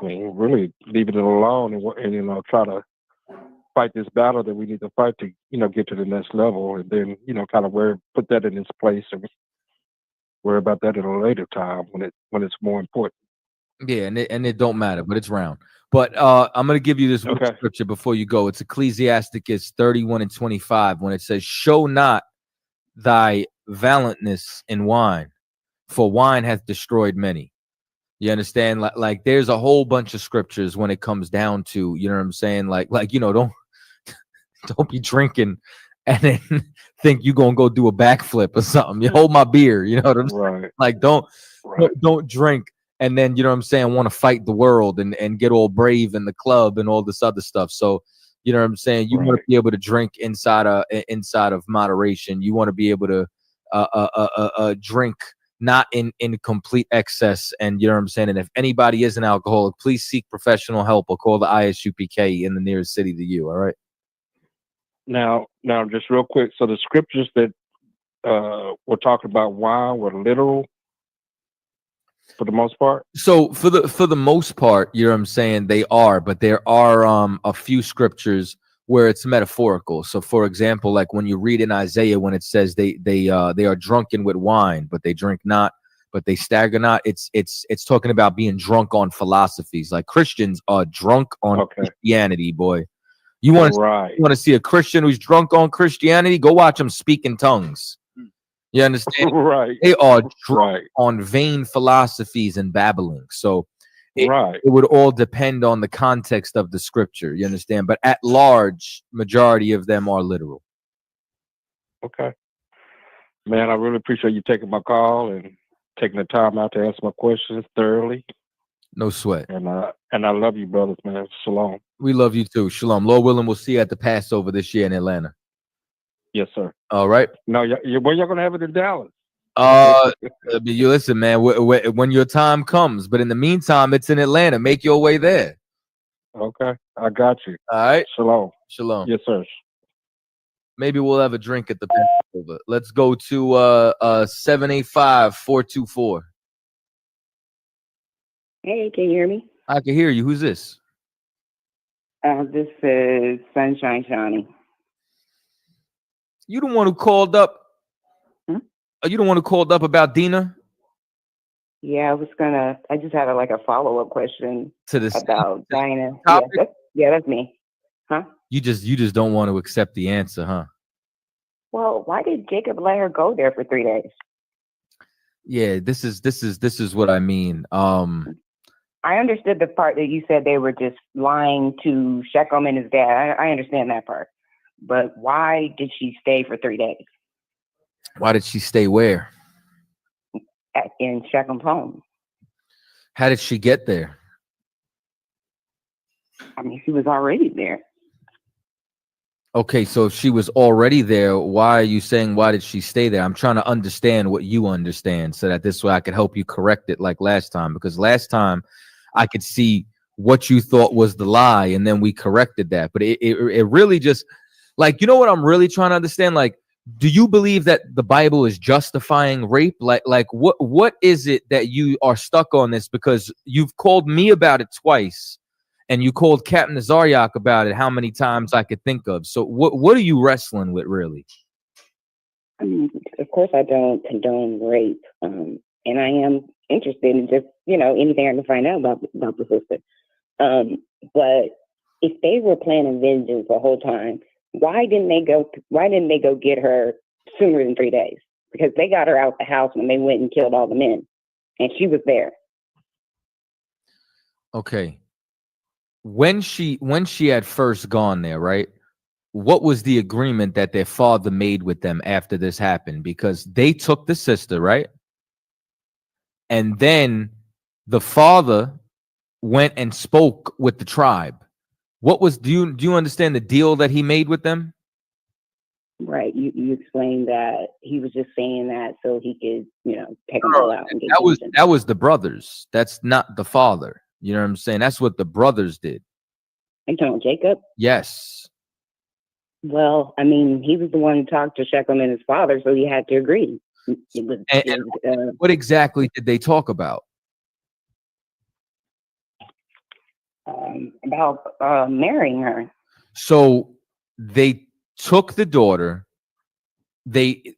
really leaving it alone and try to fight this battle that we need to fight to, get to the next level, and then, kind of put that in its place and worry about that at a later time when it's more important. Yeah, and it don't matter, but it's round. But I'm gonna give you this one scripture before you go. It's Ecclesiasticus 31:25 when it says, "Show not thy valiantness in wine, for wine hath destroyed many." You understand? Like there's a whole bunch of scriptures when it comes down to, you know what I'm saying? Like you know, don't be drinking and then think you gonna go do a backflip or something. You hold my beer, you know what I'm saying? Like don't drink and then, you know what I'm saying, want to fight the world and get all brave in the club and all this other stuff. So, you know what I'm saying? You want to be able to drink inside of moderation. You want to be able to drink not in complete excess. And you know what I'm saying? And if anybody is an alcoholic, please seek professional help or call the ISUPK in the nearest city to you. All right. Now, just real quick. So the scriptures that we're talking about wine were literal for the most part. So for the most part, you know what I'm saying, they are, but there are a few scriptures where it's metaphorical. So for example, like when you read in Isaiah when it says they are drunken with wine, but they drink not, but they stagger not. It's talking about being drunk on philosophies. Like Christians are drunk on Christianity, boy. You want to see a Christian who's drunk on Christianity? Go watch them speak in tongues. You understand? They are drunk on vain philosophies and babbling. So it would all depend on the context of the scripture. You understand? But at large, majority of them are literal. Okay. Man, I really appreciate you taking my call and taking the time out to answer my questions thoroughly. No sweat. And I love you, brothers, man. Shalom. We love you too. Shalom. Lord willing, we'll see you at the Passover this year in Atlanta. Yes, sir. All right. No, where y'all gonna have it in Dallas? You listen, man. When your time comes, but in the meantime, it's in Atlanta. Make your way there. Okay, I got you. All right. Shalom. Shalom. Yes, sir. Maybe we'll have a drink at the Passover. Let's go to 785-424. Hey, can you hear me? I can hear you. Who's this? This is Sunshine Shawnee. You the one who called up? Are you the one who called up about Dina? Yeah, I just had a follow-up question to this about Dinah. topic? That's me. Huh? You just don't want to accept the answer, huh? Well, why did Jacob let her go there for 3 days? Yeah, this is what I mean. I understood the part that you said they were just lying to Shechem and his dad. I understand that part. But why did she stay for 3 days? Why did she stay where? In Shechem's home. How did she get there? I mean, she was already there. Okay, so if she was already there, why are you saying why did she stay there? I'm trying to understand what you understand so that this way I could help you correct it like last time. Because last time I could see what you thought was the lie and then we corrected that. But it really just, like, you know what I'm really trying to understand? Like, do you believe that the Bible is justifying rape? Like what is it that you are stuck on this? Because you've called me about it twice. And you called Captain Tazaryach about it how many times I could think of. So what are you wrestling with, really? I mean, of course, I don't condone rape. And I am interested in just, anything I can find out about the sister. But if they were planning vengeance the whole time, why didn't they go get her sooner than 3 days? Because they got her out the house when they went and killed all the men. And she was there. Okay. When she had first gone there, right? What was the agreement that their father made with them after this happened? Because they took the sister, right? And then the father went and spoke with the tribe. What was do you understand the deal that he made with them? Right. You explained that he was just saying that so he could, take them all out and get That was the brothers. That's not the father. You know what I'm saying? That's what the brothers did. And telling Jacob? Yes. Well, I mean, he was the one who talked to Shechem and his father, so he had to agree. What exactly did they talk about? About marrying her. So they took the daughter they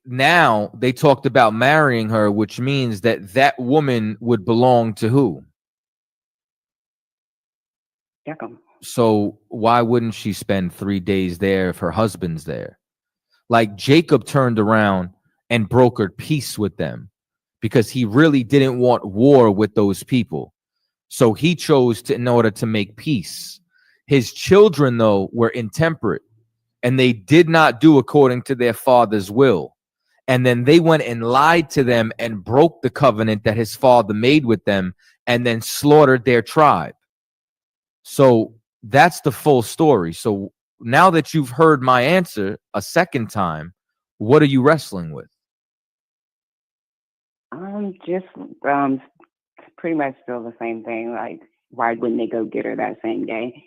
talked about marrying her, which means that that woman would belong to who? Jacob. So why wouldn't she spend 3 days there if her husband's there? Like Jacob turned around and brokered peace with them because he really didn't want war with those people. So he chose to, in order to make peace. His children, though, were intemperate and they did not do according to their father's will. And then they went and lied to them and broke the covenant that his father made with them and then slaughtered their tribe. So that's the full story. So now that you've heard my answer a second time, what are you wrestling with? Just pretty much still the same thing. Like, why wouldn't they go get her that same day?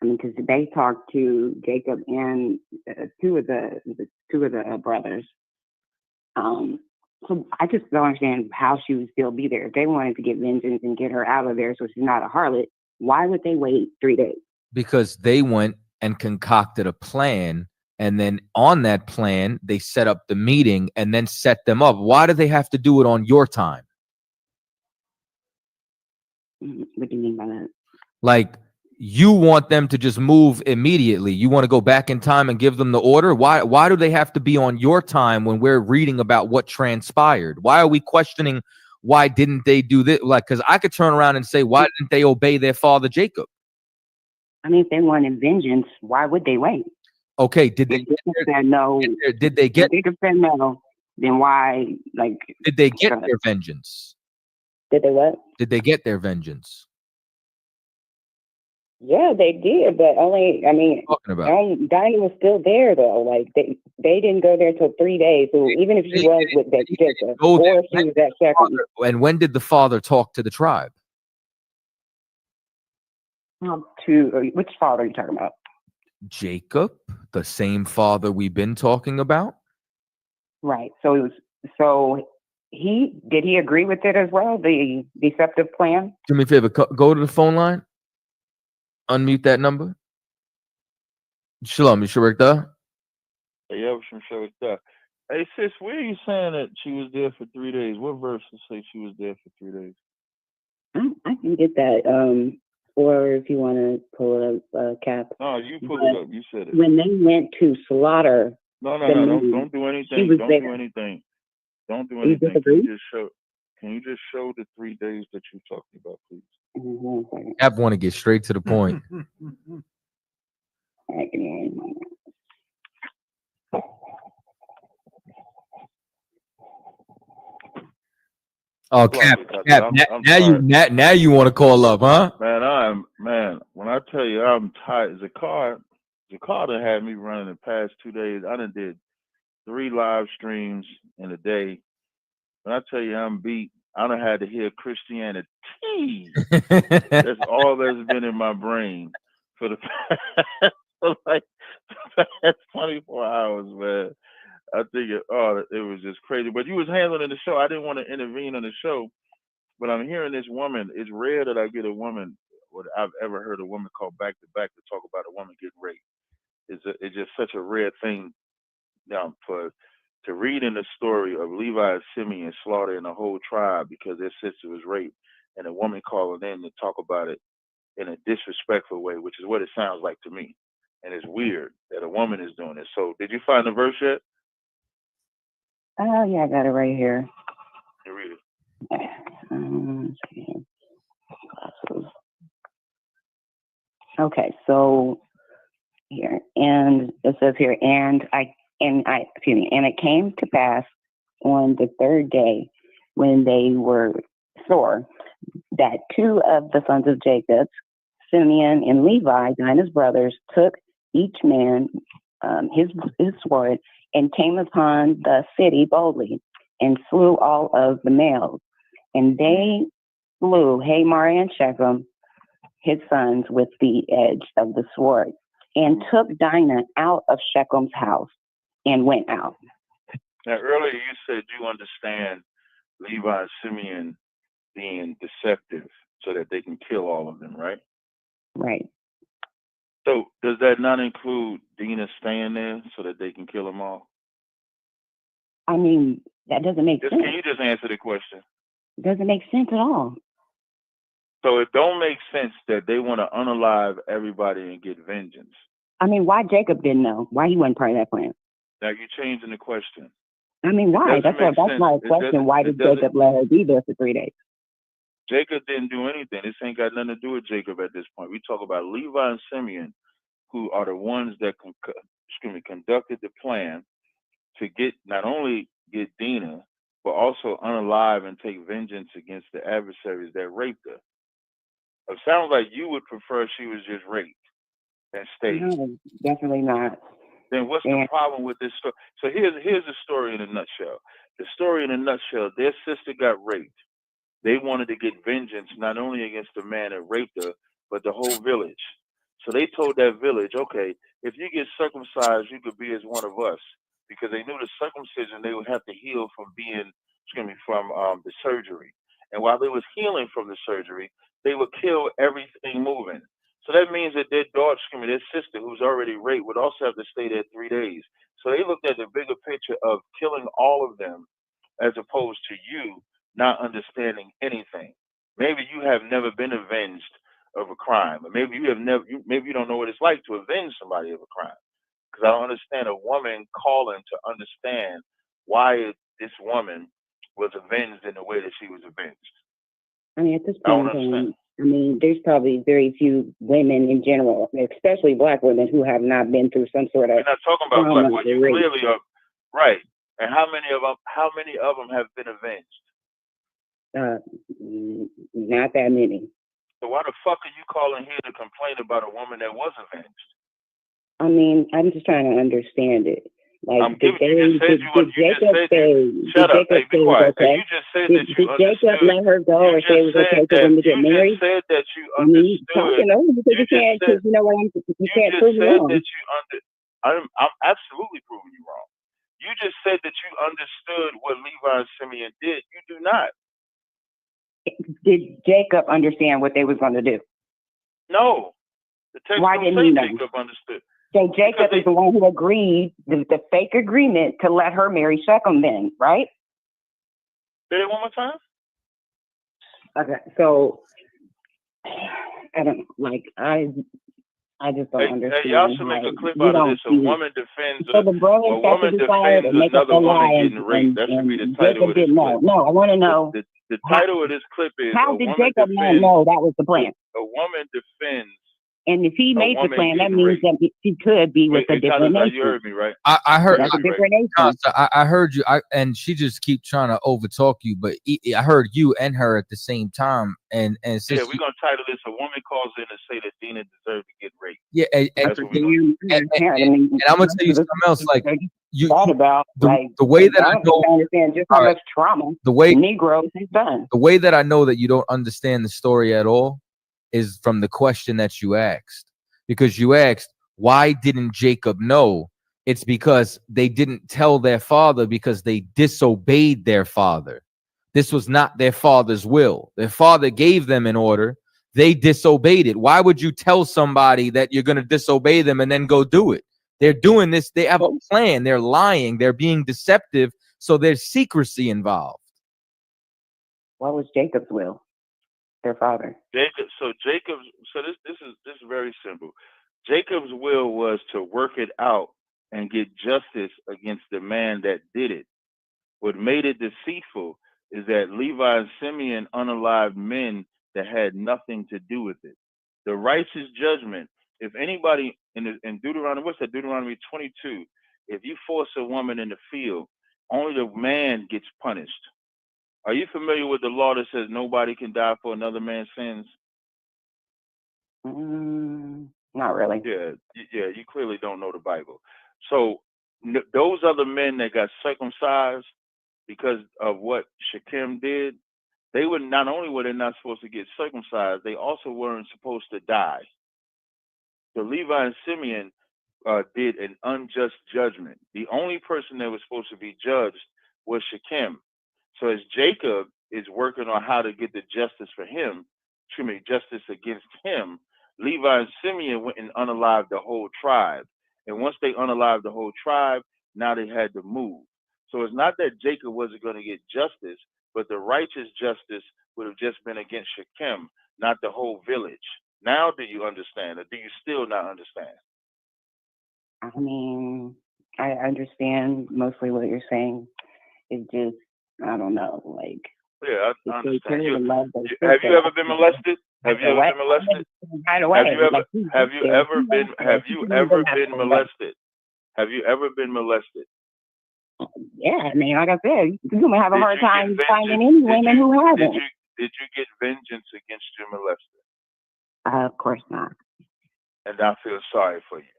I mean, because they talked to Jacob and two of the brothers. So I just don't understand how she would still be there. If they wanted to get vengeance and get her out of there so she's not a harlot, why would they wait 3 days? Because they went and concocted a plan, and then on that plan, they set up the meeting and then set them up. Why do they have to do it on your time? What do you mean by that? Like, you want them to just move immediately. You want to go back in time and give them the order. Why do they have to be on your time when we're reading about what transpired? Why are we questioning why didn't they do this? Like, because I could turn around and say, why didn't they obey their father Jacob? I mean, if they wanted vengeance, why would they wait? Okay, did they If Jacob said no? Did they get? If Jacob said no, then why? Like, Did they get their vengeance? Did they what? Did they get their vengeance? Yeah, they did, but only. I mean, Talking about? Dinah was still there though. Like they didn't go there until 3 days. So even if she was with that Jacob, or if she was at Shechem, And when did the father talk to the tribe? to which father are you talking about? Jacob, the same father we've been talking about. Right. So it was. So did he agree with it as well? The deceptive plan. Do me a favor, go to the phone line. Unmute that number. Shalom, you sure there? Yeah, I'm sure it's there. Hey, sis, where are you saying that she was there for 3 days? What verse say she was there for 3 days? I can get that. Or if you want to pull it up, Cap. No, you pull it up. You said it. When they went to slaughter. No, men, don't do anything. was Don't there. do anything. Don't do You anything. disagree? Can you just show the 3 days that you're talking about, please? Mm-hmm. I want to get straight to the point. Oh, Cap, now you want to call up, huh? Man, when I tell you I'm tired, Zakar done had me running the past 2 days. I done did 3 live streams in a day. When I tell you I'm beat, I done had to hear Christianity. That's all that's been in my brain for the past 24 hours, man. I think it was just crazy. But you was handling the show. I didn't want to intervene on the show, but I'm hearing this woman. It's rare that I get a woman, what I've ever heard a woman call back to back to talk about a woman getting raped. It's just such a rare thing now to read in the story of Levi and Simeon slaughtering a whole tribe because their sister was raped, and a woman calling in to talk about it in a disrespectful way, which is what it sounds like to me. And it's weird that a woman is doing it. So did you find the verse yet? Oh yeah, I got it right here. You read it. Okay, so here, and it says here, and it came to pass on the 3rd day when they were sore that 2 of the sons of Jacob, Simeon and Levi, Dinah's brothers, took each man his sword and came upon the city boldly and slew all of the males. And they slew Hamor and Shechem, his sons, with the edge of the sword, and took Dinah out of Shechem's house and went out. Now, earlier you said you understand Levi and Simeon being deceptive so that they can kill all of them, right? Right. So does that not include Dinah staying there so that they can kill them all? I mean, that doesn't make sense. Can you just answer the question? It doesn't make sense at all. So it don't make sense that they want to unalive everybody and get vengeance. I mean, why Jacob didn't know? Why he wasn't part of that plan? Now you're changing the question. I mean, why? That's my question. Why did Jacob let her be there for 3 days? Jacob didn't do anything. This ain't got nothing to do with Jacob at this point. We talk about Levi and Simeon, who are the ones that conducted the plan to not only get Dinah, but also unalive and take vengeance against the adversaries that raped her. It sounds like you would prefer she was just raped and stayed. No, definitely not. Then what's the problem with this story? So here's the story in a nutshell. The story in a nutshell, their sister got raped. They wanted to get vengeance not only against the man that raped her, but the whole village. So they told that village, okay, if you get circumcised, you could be as one of us. Because they knew the circumcision, they would have to heal from the surgery. And while they was healing from the surgery, they would kill everything moving. So that means that their daughter, their sister, who's already raped, would also have to stay there 3 days. So they looked at the bigger picture of killing all of them, as opposed to you not understanding anything. Maybe you have never been avenged of a crime, or maybe maybe you don't know what it's like to avenge somebody of a crime. Because I don't understand a woman calling to understand why this woman was avenged in the way that she was avenged. I mean, at this point, there's probably very few women in general, especially Black women, who have not been through some sort of. We're not talking about Black women. You clearly are right. And how many of them have been avenged? Not that many. So why the fuck are you calling here to complain about a woman that was avenged? I mean, I'm just trying to understand it. Like, Shut up. Hey, be quiet. You just said that you understood. Did Jacob let her go or say it was okay for them to get married? You just said that you understood. You can't prove me wrong. I'm absolutely proving you wrong. You just said that you understood what Levi and Simeon did. You do not. Did Jacob understand what they was going to do? No. The text Why didn't he know? Jacob understood. So Jacob is the one who agreed, the fake agreement to let her marry Shechem then, right? Say it one more time. Okay, so I don't I just don't understand. Hey, y'all should make a clip out of this. A woman defends another woman getting raped. That should be the title of this clip. No, I want to know. The title of this clip is how did Jacob not know that was the plan? A woman defends. And if he made the plan, that means that he could be with a different nation. You heard me, right? I heard. That's a different nation. I heard you. And she just keep trying to overtalk you. But I heard you and her at the same time. And yeah, we're gonna title this: "A Woman Calls In to Say That Dina Deserved to Get Raped." Yeah, and I'm gonna tell you something else. Like you thought about the way that I know, understand just how much trauma the way Negroes have done. The way that I know that you don't understand the story at all is from the question that you asked, because you asked, why didn't Jacob know? It's because they didn't tell their father because they disobeyed their father. This was not their father's will. Their father gave them an order. They disobeyed it. Why would you tell somebody that you're going to disobey them and then go do it? They're doing this. They have a plan. They're lying. They're being deceptive. So there's secrecy involved. What was Jacob's will? Their father. This is very simple. Jacob's will was to work it out and get justice against the man that did it. What made it deceitful is that Levi and Simeon unalived men that had nothing to do with it. The righteous judgment, if anybody in Deuteronomy, what's that? Deuteronomy 22, if you force a woman in the field, only the man gets punished. Are you familiar with the law that says nobody can die for another man's sins? Not really. Yeah, you clearly don't know the Bible. So those other men that got circumcised because of what Shechem did, they were not only were they not supposed to get circumcised, they also weren't supposed to die. So Levi and Simeon did an unjust judgment. The only person that was supposed to be judged was Shechem. So as Jacob is working on how to get the justice for him, justice against him, Levi and Simeon went and unalived the whole tribe. And once they unalived the whole tribe, now they had to move. So it's not that Jacob wasn't going to get justice, but the righteous justice would have just been against Shechem, not the whole village. Now do you understand, or do you still not understand? I mean, I understand mostly what you're saying. It's just, I don't know, like. Yeah, I understand. Have You ever been molested? Have you ever been molested? Right away. Have you ever been molested? Have you ever been molested? Yeah, I mean, like I said, you may have a Did hard you get time vengeance? finding any women who haven't. Did you get vengeance against your molester? Of course not. And I feel sorry for you.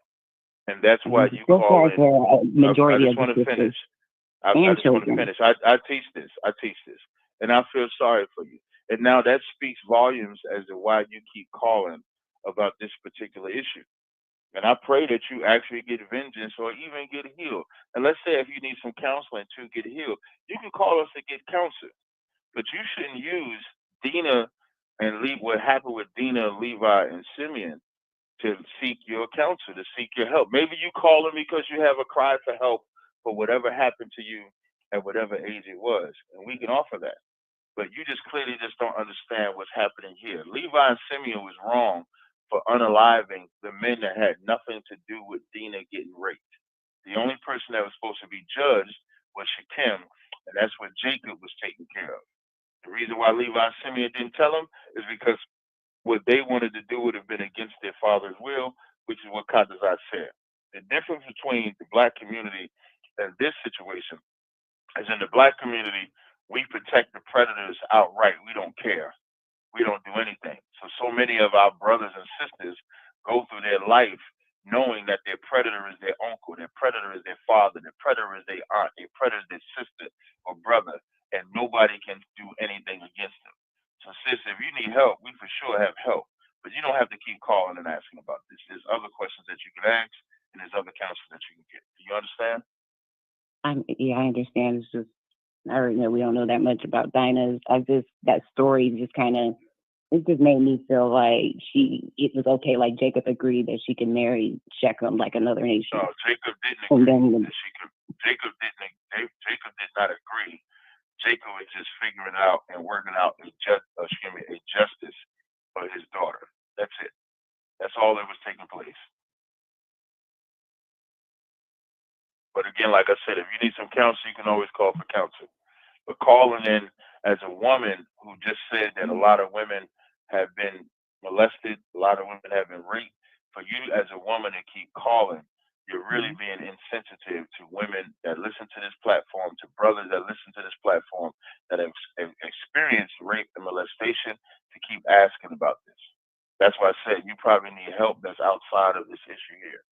And that's why you Just call like in. a majority I of just want the to finish. sisters I and just want to children. finish. I teach this. And I feel sorry for you. And now that speaks volumes as to why you keep calling about this particular issue. And I pray that you actually get vengeance or even get healed. And let's say if you need some counseling to get healed, you can call us to get counsel. But you shouldn't use Dina and what happened with Dina, Levi, and Simeon to seek your counsel, to seek your help. Maybe you call them because you have a cry for help for whatever happened to you at whatever age it was. And we can offer that. But you just clearly just don't understand what's happening here. Levi and Simeon was wrong for unaliving the men that had nothing to do with Dina getting raped. The only person that was supposed to be judged was Shechem, and that's what Jacob was taking care of. The reason why Levi and Simeon didn't tell him is because what they wanted to do would have been against their father's will, which is what Tazaryach said. The difference between the black community and this situation is in the black community, we protect the predators outright. We don't care. We don't do anything. So many of our brothers and sisters go through their life knowing that their predator is their uncle, their predator is their father, their predator is their aunt, their predator is their sister or brother, and nobody can do anything against them. So, sis, if you need help, we for sure have help. But you don't have to keep calling and asking about this. There's other questions that you can ask, and there's other counsel that you can get. Do you understand? Yeah, I understand. It's just, I already know we don't know that much about Dinah. That story just kind of, it just made me feel like it was okay, like Jacob agreed that she could marry Shechem like another nation. No, Jacob didn't agree that she could. Jacob did not agree. Jacob was just figuring out and working out a justice for his daughter. That's it. That's all that was taking place. But again, like I said, if you need some counsel, you can always call for counsel. But calling in as a woman who just said that a lot of women have been molested, a lot of women have been raped, for you as a woman to keep calling, you're really being insensitive to women that listen to this platform, to brothers that listen to this platform, that have experienced rape and molestation, to keep asking about this. That's why I said you probably need help that's outside of this issue here.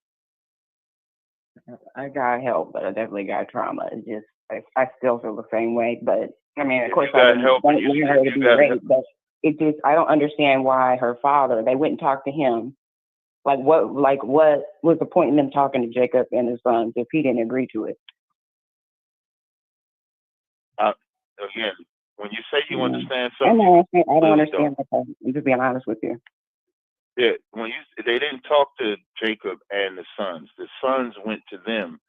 I got help, but I definitely got trauma. It's just, I still feel the same way. But I mean, of course, I don't want her to be raped, but it just, I don't understand why her father, they wouldn't talk to him. What was the point in them talking to Jacob and his sons if he didn't agree to it? Again, when you say you understand something, I don't understand. I'm just being honest with you. Yeah, they didn't talk to Jacob and the sons went to them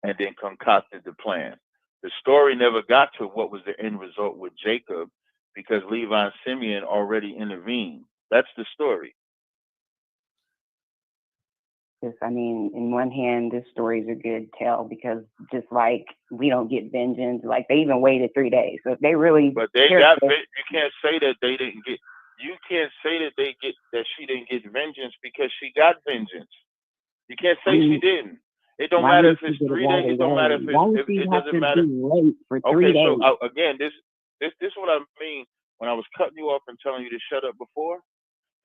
and then concocted the plan. The story never got to what was the end result with Jacob because Levi and Simeon already intervened. That's the story. I mean, in one hand, this story is a good tell because just like we don't get vengeance, like they even waited 3 days. So if they really, but they got. You can't say that they didn't get. You can't say that she didn't get vengeance because she got vengeance. You can't say she didn't. It don't matter if it's 3 days. It don't matter if it doesn't matter. For 3 days. So again, this is what I mean when I was cutting you off and telling you to shut up before.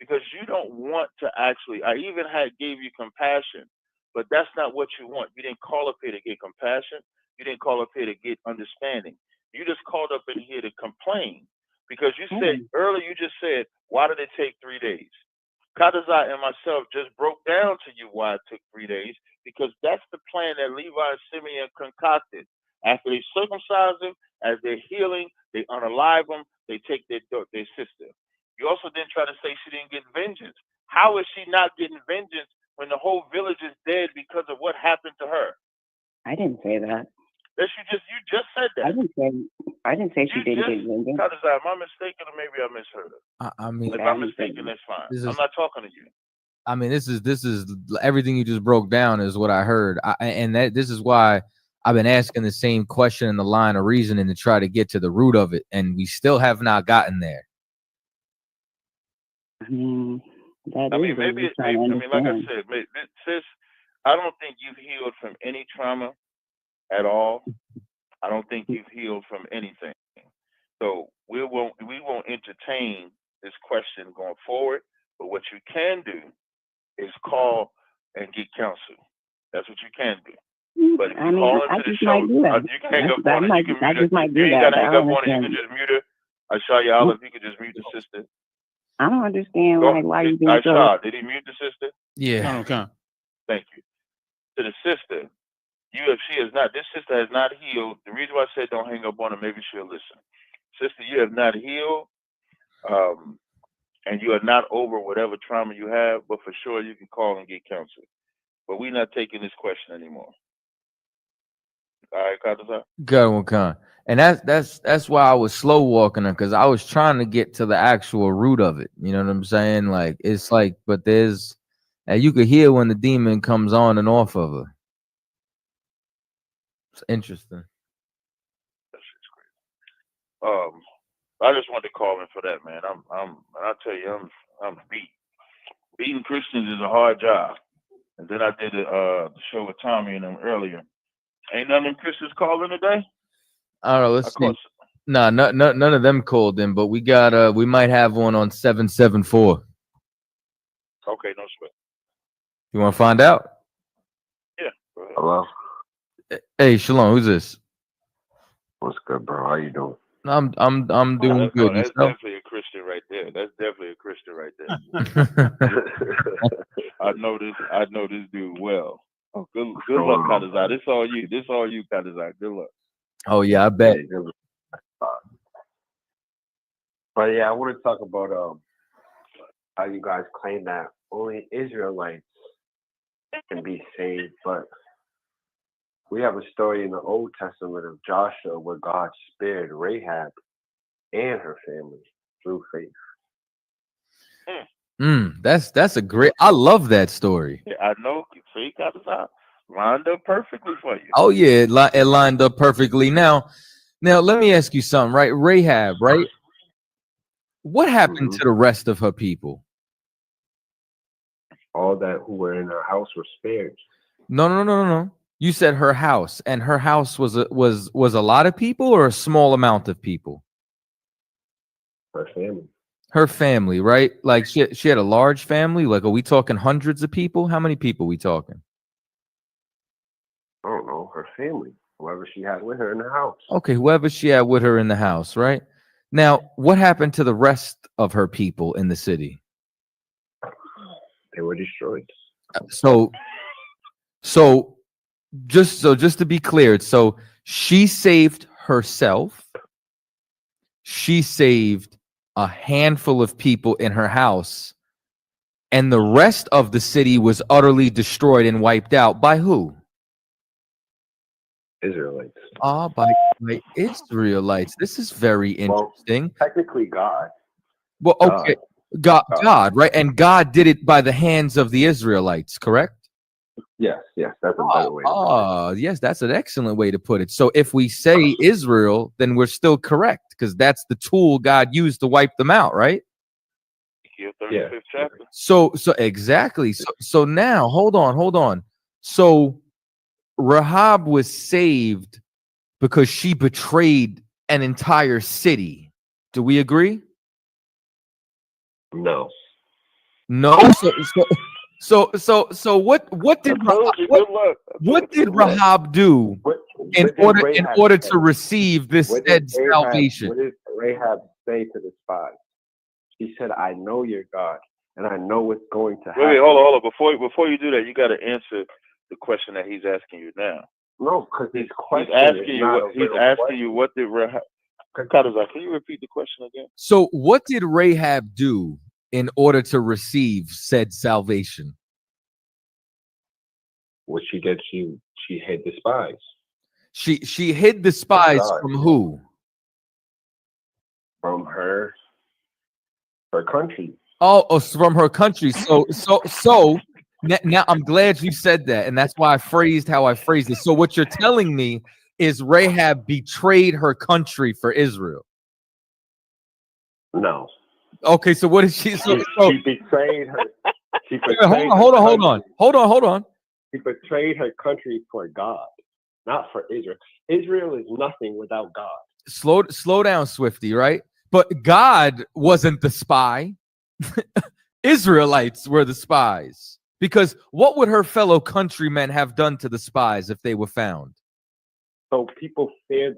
Because you don't want to actually, I even gave you compassion, but that's not what you want. You didn't call up here to get compassion. You didn't call up here to get understanding. You just called up in here to complain because you said earlier, you just said, why did it take 3 days? Tazaryach and myself just broke down to you why it took 3 days because that's the plan that Levi and Simeon concocted. After they circumcise them, as they're healing, they unalive them, they take their sister. You also didn't try to say she didn't get vengeance. How is she not getting vengeance when the whole village is dead because of what happened to her? I didn't say that. You just said that. I didn't say she didn't get wounded. Am I mistaken or maybe I misheard her? I mean, if I'm mistaken, that's fine. I'm not talking to you. I mean, this is everything you just broke down is what I heard, and this is why I've been asking the same question in the line of reasoning to try to get to the root of it, and we still have not gotten there. Maybe like I said, sis, I don't think you've healed from any trauma at all. I don't think you've healed from anything. So we won't entertain this question going forward. But what you can do is call and get counsel. That's what you can do. But if you call into the show, you can hang up on it. You can mute her. You ain't got to hang up on it. You can just mute her. Aisha, if you could just mute the sister. I don't understand why you being so. Aisha, did he mute the sister? Yeah. Okay. Thank you. To the sister, this sister has not healed. The reason why I said don't hang up on her, maybe she'll listen. Sister, you have not healed, and you are not over whatever trauma you have, but for sure you can call and get counsel. But we're not taking this question anymore. All right, Kataza? Good one, Con. And that's why I was slow walking her, because I was trying to get to the actual root of it. You know what I'm saying? Like, it's like, but there's, and you could hear when the demon comes on and off of her. It's interesting. I just wanted to call in for that, man. I tell you, I'm beat. Beating Christians is a hard job. And then I did the show with Tommy and them earlier. Ain't none of them Christians calling today? I don't know. Let's see. Nah, none of them called in, but we got we might have one on 774. Okay, no sweat. You want to find out? Yeah. Go ahead. Hello. Hey, Shalom. Who's this? What's good, bro? How you doing? I'm doing good. That's Yourself? definitely a Christian right there. That's definitely a Christian right there. I know this dude well. Oh, good luck, Kadazai. This all you, Kadazai. Good luck. Oh yeah, I bet. But yeah, I want to talk about how you guys claim that only Israelites can be saved, but we have a story in the Old Testament of Joshua where God spared Rahab and her family through faith. That's a great. I love that story. Yeah, I know. See, Kadazai lined up perfectly for you. Oh yeah, it lined up perfectly. Now let me ask you something, right? Rahab, right? What happened to the rest of her people? All that who were in her house were spared. No. You said her house, and her house was a lot of people or a small amount of people? Her family. Her family, right? Like she had a large family. Like, are we talking hundreds of people? How many people are we talking? I don't know. Her family, whoever she had with her in the house. Okay, whoever she had with her in the house, right? Now, what happened to the rest of her people in the city? They were destroyed. So just to be clear, so she saved herself. She saved a handful of people in her house, and the rest of the city was utterly destroyed and wiped out by who? Israelites. By Israelites. This is very interesting. Well, technically God. Well, okay. God, right? And God did it by the hands of the Israelites, correct? Yes, that's a better way. Yes, that's an excellent way to put it. So if we say Israel, then we're still correct, because that's the tool God used to wipe them out, right? Yeah. So exactly. So now, hold on. So Rahab was saved because she betrayed an entire city. Do we agree? No. So what did Rahab do in order to receive this said salvation? What did Rahab say to the spies? She said, "I know your God, and I know what's going to happen." Wait, hold on. Before you do that, you got to answer the question that he's asking you now. No, because he's asking you what did Rahab. Kadazai, can you repeat the question again? So what did Rahab do in order to receive said salvation? What she did, she hid the spies. She hid the spies God. from who? From her country. Oh, from her country. So now I'm glad you said that, and that's why I phrased how I phrased it. So what you're telling me is Rahab betrayed her country for Israel. No. Okay, so what is she? So She betrayed her. She wait, betrayed hold her on. She betrayed her country for God, not for Israel. Israel is nothing without God. Slow down, Swifty, right? But God wasn't the spy. Israelites were the spies. Because what would her fellow countrymen have done to the spies if they were found? So people feared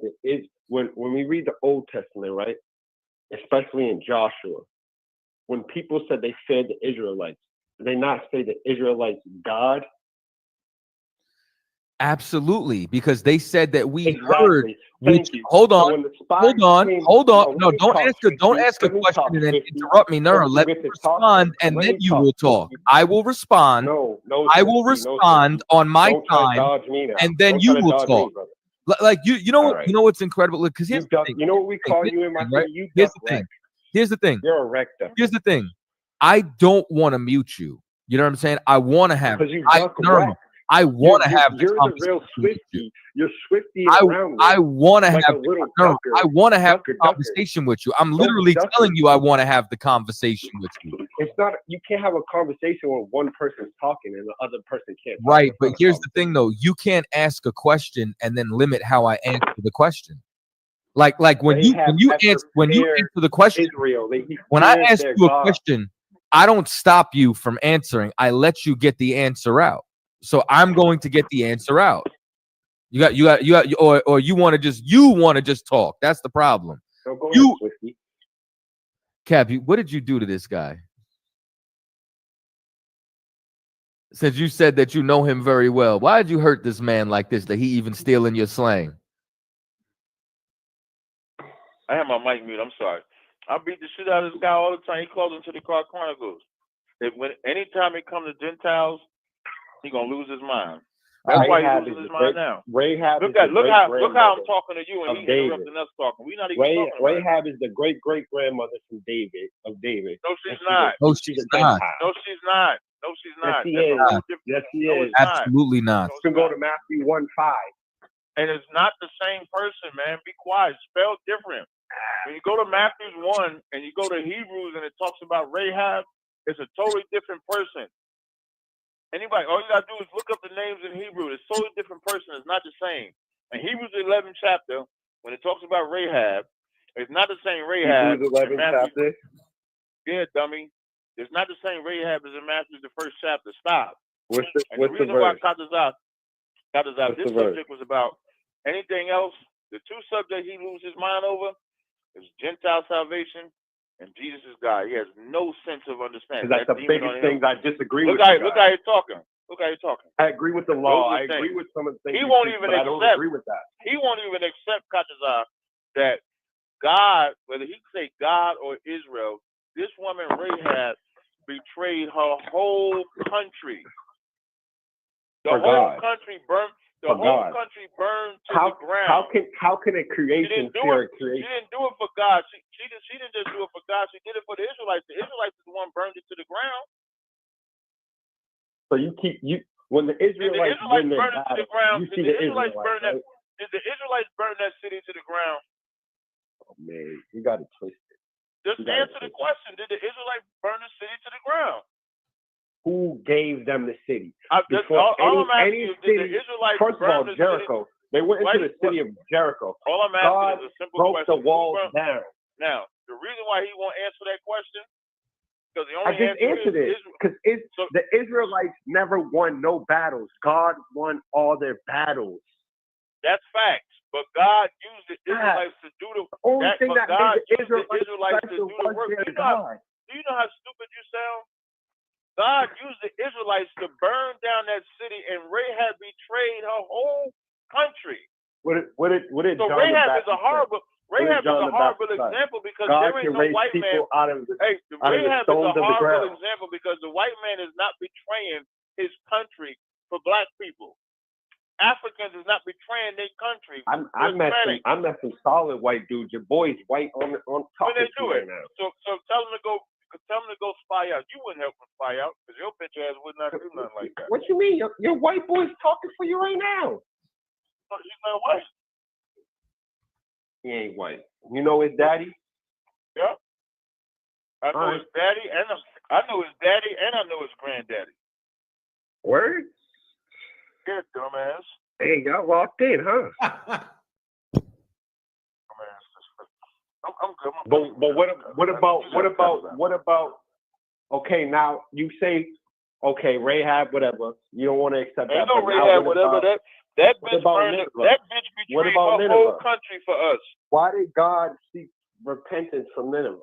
when we read the Old Testament, right? Especially in Joshua, when people said they feared the Israelites, did they not say the Israelites God? Absolutely, because they said that we Exactly. heard. Thank you. Hold So on, when the spies came, hold on. let No, me don't talk, ask a Let me question talk, and then 50. interrupt me. No, let me respond, and Let then me you talk, will talk. 50. I will respond. No, I will 50, no, respond 50. on my Don't try to time, dodge me now. and then Don't you try to will dodge talk. me, brother. Like you know All what? right. You know what's incredible? Because here's the thing. You know what we call you in my right? city? You Here's duck the thing. wreck. Here's the thing. You're a wreck duck. Here's the thing. I don't want to mute you. You know what I'm saying? I want to have. Because you I duck no, no, no. wreck. I want to have this You're the real conversation with you. Swifty. You're Swifty I around I with. want to Like have a little no, ducker. I want to have Ducker, a conversation with you. I'm Don't literally ducker. telling you I want to have the conversation with you. It's not. You can't have a conversation when one person's talking and the other person can't. Talk. Right, That's but not a here's the thing though. You can't ask a question and then limit how I answer the question. Like when They you have answer the question, Israel. when I feared ask their you a God. question, I don't stop you from answering. I let you get the answer out. So I'm going to get the answer out. You got, or you want to just talk. That's the problem. So go ahead, Swifty. Cap, what did you do to this guy? Since you said that you know him very well, why did you hurt this man like this? That he even stealing your slang? I have my mic mute. I'm sorry. I beat the shit out of this guy all the time. He calls into the Car Chronicles. Anytime it comes to Gentiles, he gonna lose his mind. That's why he's losing his mind now. Rahab look how I'm talking to you and he interrupting us talking. We're not even talking about it. Rahab is the great grandmother from David. No, she's not. No, she's not. No, she's not. No, she's not. Yes, she is. Yes, she is. Absolutely not. You can go to Matthew 1:5. And it's not the same person, man. Be quiet. Spelled different. When you go to Matthew 1 and you go to Hebrews and it talks about Rahab, it's a totally different person. Anybody, all you gotta do is look up the names in Hebrew. It's a totally different person. It's not the same. In Hebrews 11 chapter, when it talks about Rahab, it's not the same Rahab. Hebrews 11 chapter. Yeah, dummy. It's not the same Rahab as in Matthew the first chapter. Stop. What's the reason verse? why Tazaryach, this the verse? subject was about anything else. The two subjects he loses his mind over is Gentile salvation and Jesus is God. He has no sense of understanding. That's the biggest things I disagree with. Look how he's talking. Look how he's talking. I agree with the law. I Those are agree things. with some of the things. He won't even but I accept. don't agree with that. He won't even accept Tazaryach that God, whether he say God or Israel, this woman Rahab betrayed her whole country. The whole country burnt. The whole country burned to the ground. How can a creation fear a creation? She didn't do it for God. She didn't just do it for God. She did it for the Israelites. The Israelites is the one burned it to the ground. So when the Israelites win their burn it to the ground. you see the Israelites, right? Did the Israelites burn that city to the ground? Oh man, you got it twisted. Just answer the question. Did the Israelites burn the city to the ground? Who gave them the city? All I'm asking is, did the Israelites first of all, burn the Jericho. city? They went into the city of Jericho. All I'm asking is a simple broke question. the walls down. Now, the reason why he won't answer that question, because the only I just answered it. Because the Israelites never won no battles. God won all their battles. That's facts. But God used the Israelites to do the only thing that God made the used the Israelites to do the work. Do you know how stupid you sound? God used the Israelites to burn down that city, and Rahab betrayed her whole country. So Rahab is a horrible example because God there ain't can no raise white man. people out of the Rahab is a stones of the horrible ground. example because the white man is not betraying his country for black people. Africans is not betraying their country. I met some solid white dudes. Your boy's white on When talking they to do you it, right now. so tell them to go. Tell them to go spy out. You wouldn't help them spy out because your bitch ass would not do nothing like that. What you mean? Your white boy's talking for you right now. He's not white. He ain't white. You know his daddy? Yeah. I know All right. his daddy, and I know his daddy, and I know his granddaddy. Word? Yeah, dumbass. Hey, y'all locked in, huh? I'm good. But what about? Okay, now you say, okay, Rahab, whatever. You don't want to accept that. Ain't no but now Rahab, what whatever. about- That what bitch about burned. Nineveh? That bitch What betrayed about her whole Nineveh? country for us. Why did God seek repentance from Nineveh?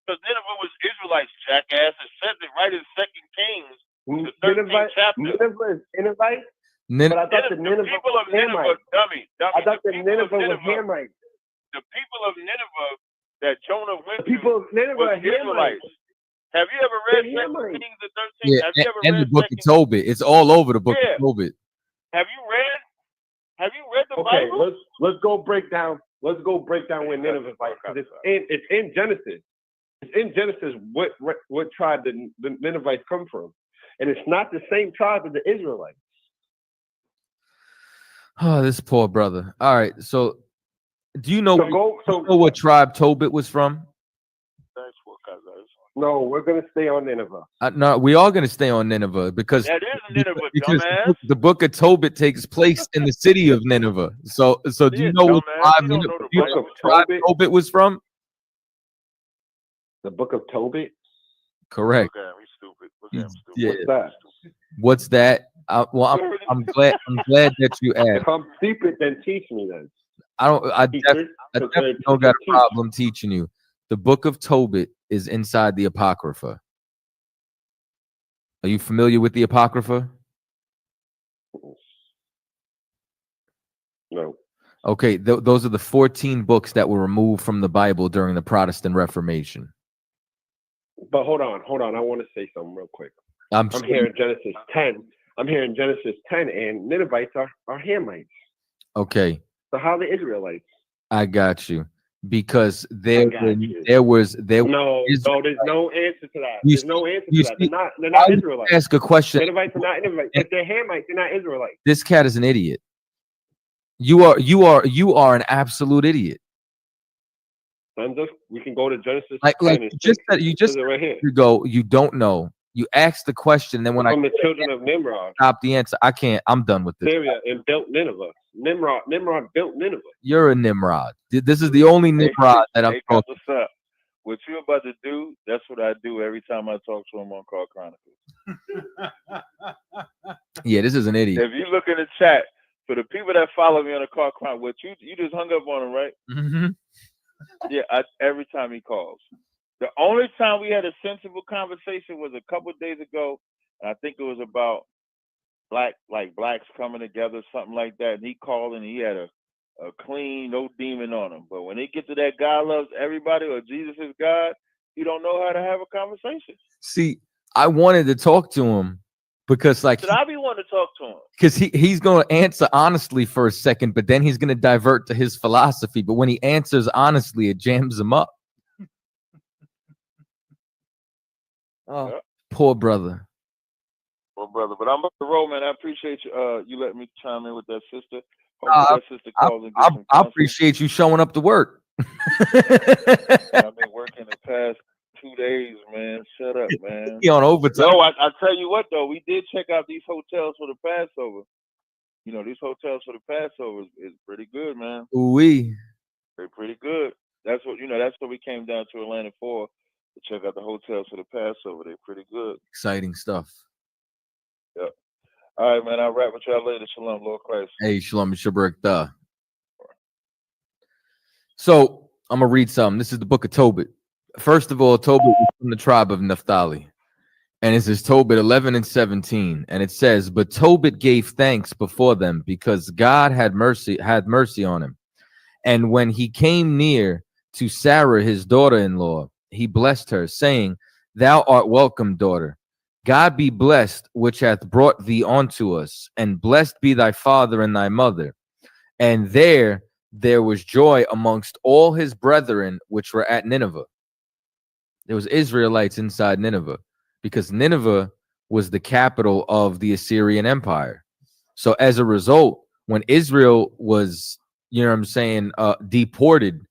Because Nineveh was Israelites, jackass. It says it right in 2 Kings, the 13th chapter. Nineveh is Ninevite? But I thought the Nineveh people was of Nineveh, Hamites. dummy. I thought the people Nineveh of was Hamites. The people of Nineveh that Jonah went The people of Nineveh was are Hamites. Israelites. Have you ever read They're 2 Hamites. Kings and 13? Yeah, Have you ever and read the book 2 of Tobit. It's all over the book Yeah. of Tobit. Have you read the Okay, Bible? let's go break down. Let's go break down where Nineveh is like. 'Cause it's in Genesis. It's in Genesis what tribe the Ninevites come from, and it's not the same tribe as the Israelites. Oh, this poor brother. All right, so do you know, So you know what tribe Tobit was from? That's what Kazaz. No, we're gonna stay on Nineveh. No, we are going to stay on Nineveh because That is Nineveh, because dumbass. the book of Tobit takes place in the city of Nineveh. So do you Yeah, know what dumbass. tribe You don't Nineveh, know the you know Bible. what tribe Tobit was from? The book of Tobit. Correct. Look at him. He's stupid. Look at him stupid. Yeah. What's that? What's that? Well, I'm glad that you asked. If I'm stupid, then teach me then. I Teacher, definitely don't got a problem teaching you. The book of Tobit is inside the Apocrypha. Are you familiar with the Apocrypha? No. Okay, those are the 14 books that were removed from the Bible during the Protestant Reformation. But hold on. I want to say something real quick. I'm hearing Genesis 10. I'm hearing Genesis 10, and Ninevites are Hamites. Okay, So how are the Israelites? I got you. Because No, there was there's no answer to that. You There's no answer you to that. see, They're not I would Israelites. ask a question. Ninevites are not Ninevites. If they're Hamites, they're not Israelites. This cat is an idiot. You are an absolute idiot. We can go to Genesis. Like 10 and 6. you just Says it right here. you go. You don't know. You ask the question, then when From I the children of Nimrod, stop the answer, I can't. I'm done with this. Syria, and built Nineveh. Nimrod built Nineveh. You're a Nimrod. This is the only Nimrod that I'm Hey, talking. what's up? What you about to do, that's what I do every time I talk to him on Car Chronicles. Yeah, this is an idiot. If you look in the chat, for the people that follow me on the Car Chronicles, you just hung up on him, right? Mm-hmm. Yeah, every time he calls. The only time we had a sensible conversation was a couple of days ago, and I think it was about blacks coming together, something like that. And he called and he had a clean, no demon on him. But when they get to that God loves everybody or Jesus is God, you don't know how to have a conversation. See, I wanted to talk to him because I be wanting to talk to him. because he's going to answer honestly for a second, but then he's going to divert to his philosophy. But when he answers honestly, it jams him up. Oh, Yeah. poor brother. Well, brother, but I'm up the road, man. I appreciate you. You letting me chime in with that sister. Hopefully that sister calls and gets some I counsel. appreciate you showing up to work. I've been working the past 2 days, man. Shut up, man. He on overtime. Yo, I tell you what though, we did check out these hotels for the Passover. You know, these hotels for the Passover is pretty good, man. Ooh-wee. They're pretty good. That's what we came down to Atlanta for, to check out the hotels for the Passover. They're pretty good. Exciting stuff. Yeah. All right, man. I'll wrap with y'all later. Shalom, Lord Christ. Hey, Shalom Shabbat. So I'm gonna read something. This is the book of Tobit. First of all, Tobit was from the tribe of Naphtali. And it says Tobit 11 and 17. And it says, but Tobit gave thanks before them because God had mercy on him. And when he came near to Sarah, his daughter-in-law, he blessed her, saying, thou art welcome, daughter. God be blessed, which hath brought thee unto us, and blessed be thy father and thy mother. And there was joy amongst all his brethren which were at Nineveh. There was Israelites inside Nineveh, because Nineveh was the capital of the Assyrian Empire. So as a result, when Israel was, deported,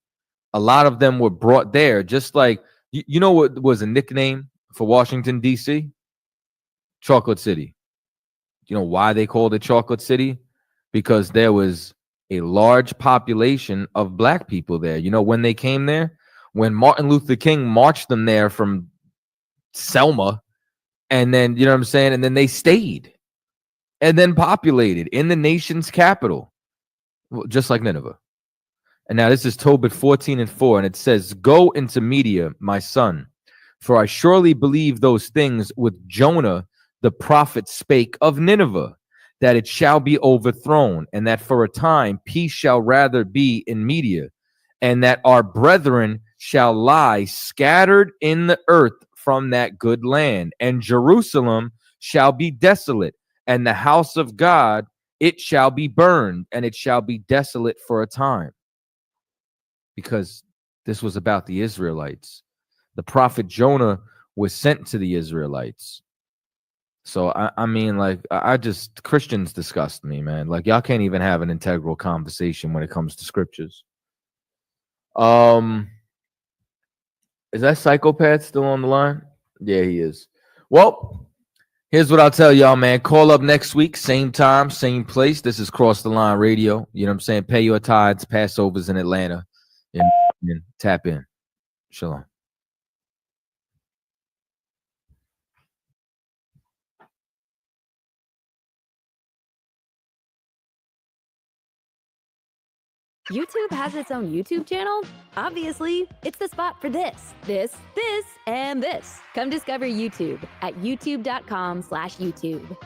a lot of them were brought there. Just like, you know what was a nickname for Washington, D.C.? Chocolate City. You know why they called it Chocolate City? Because there was a large population of black people there. You know when they came there? When Martin Luther King marched them there from Selma, and then, and then they stayed and then populated in the nation's capital, just like Nineveh. And now this is Tobit 14:4, and it says, "Go into Media, my son, for I surely believe those things with Jonah the prophet spake of Nineveh, that it shall be overthrown, and that for a time peace shall rather be in Media, and that our brethren shall lie scattered in the earth from that good land, and Jerusalem shall be desolate, and the house of God, it shall be burned, and it shall be desolate for a time." Because this was about the Israelites. The prophet Jonah was sent to the Israelites. So Christians disgust me, man. Like, y'all can't even have an integral conversation when it comes to scriptures. Is that psychopath still on the line? Yeah, he is. Well, here's what I'll tell y'all, man. Call up next week, same time, same place. This is Cross the Line Radio. You know what I'm saying? Pay your tithes, Passovers in Atlanta, and tap in. Shalom. YouTube has its own YouTube channel? Obviously, it's the spot for this, and this. Come discover YouTube at youtube.com/YouTube.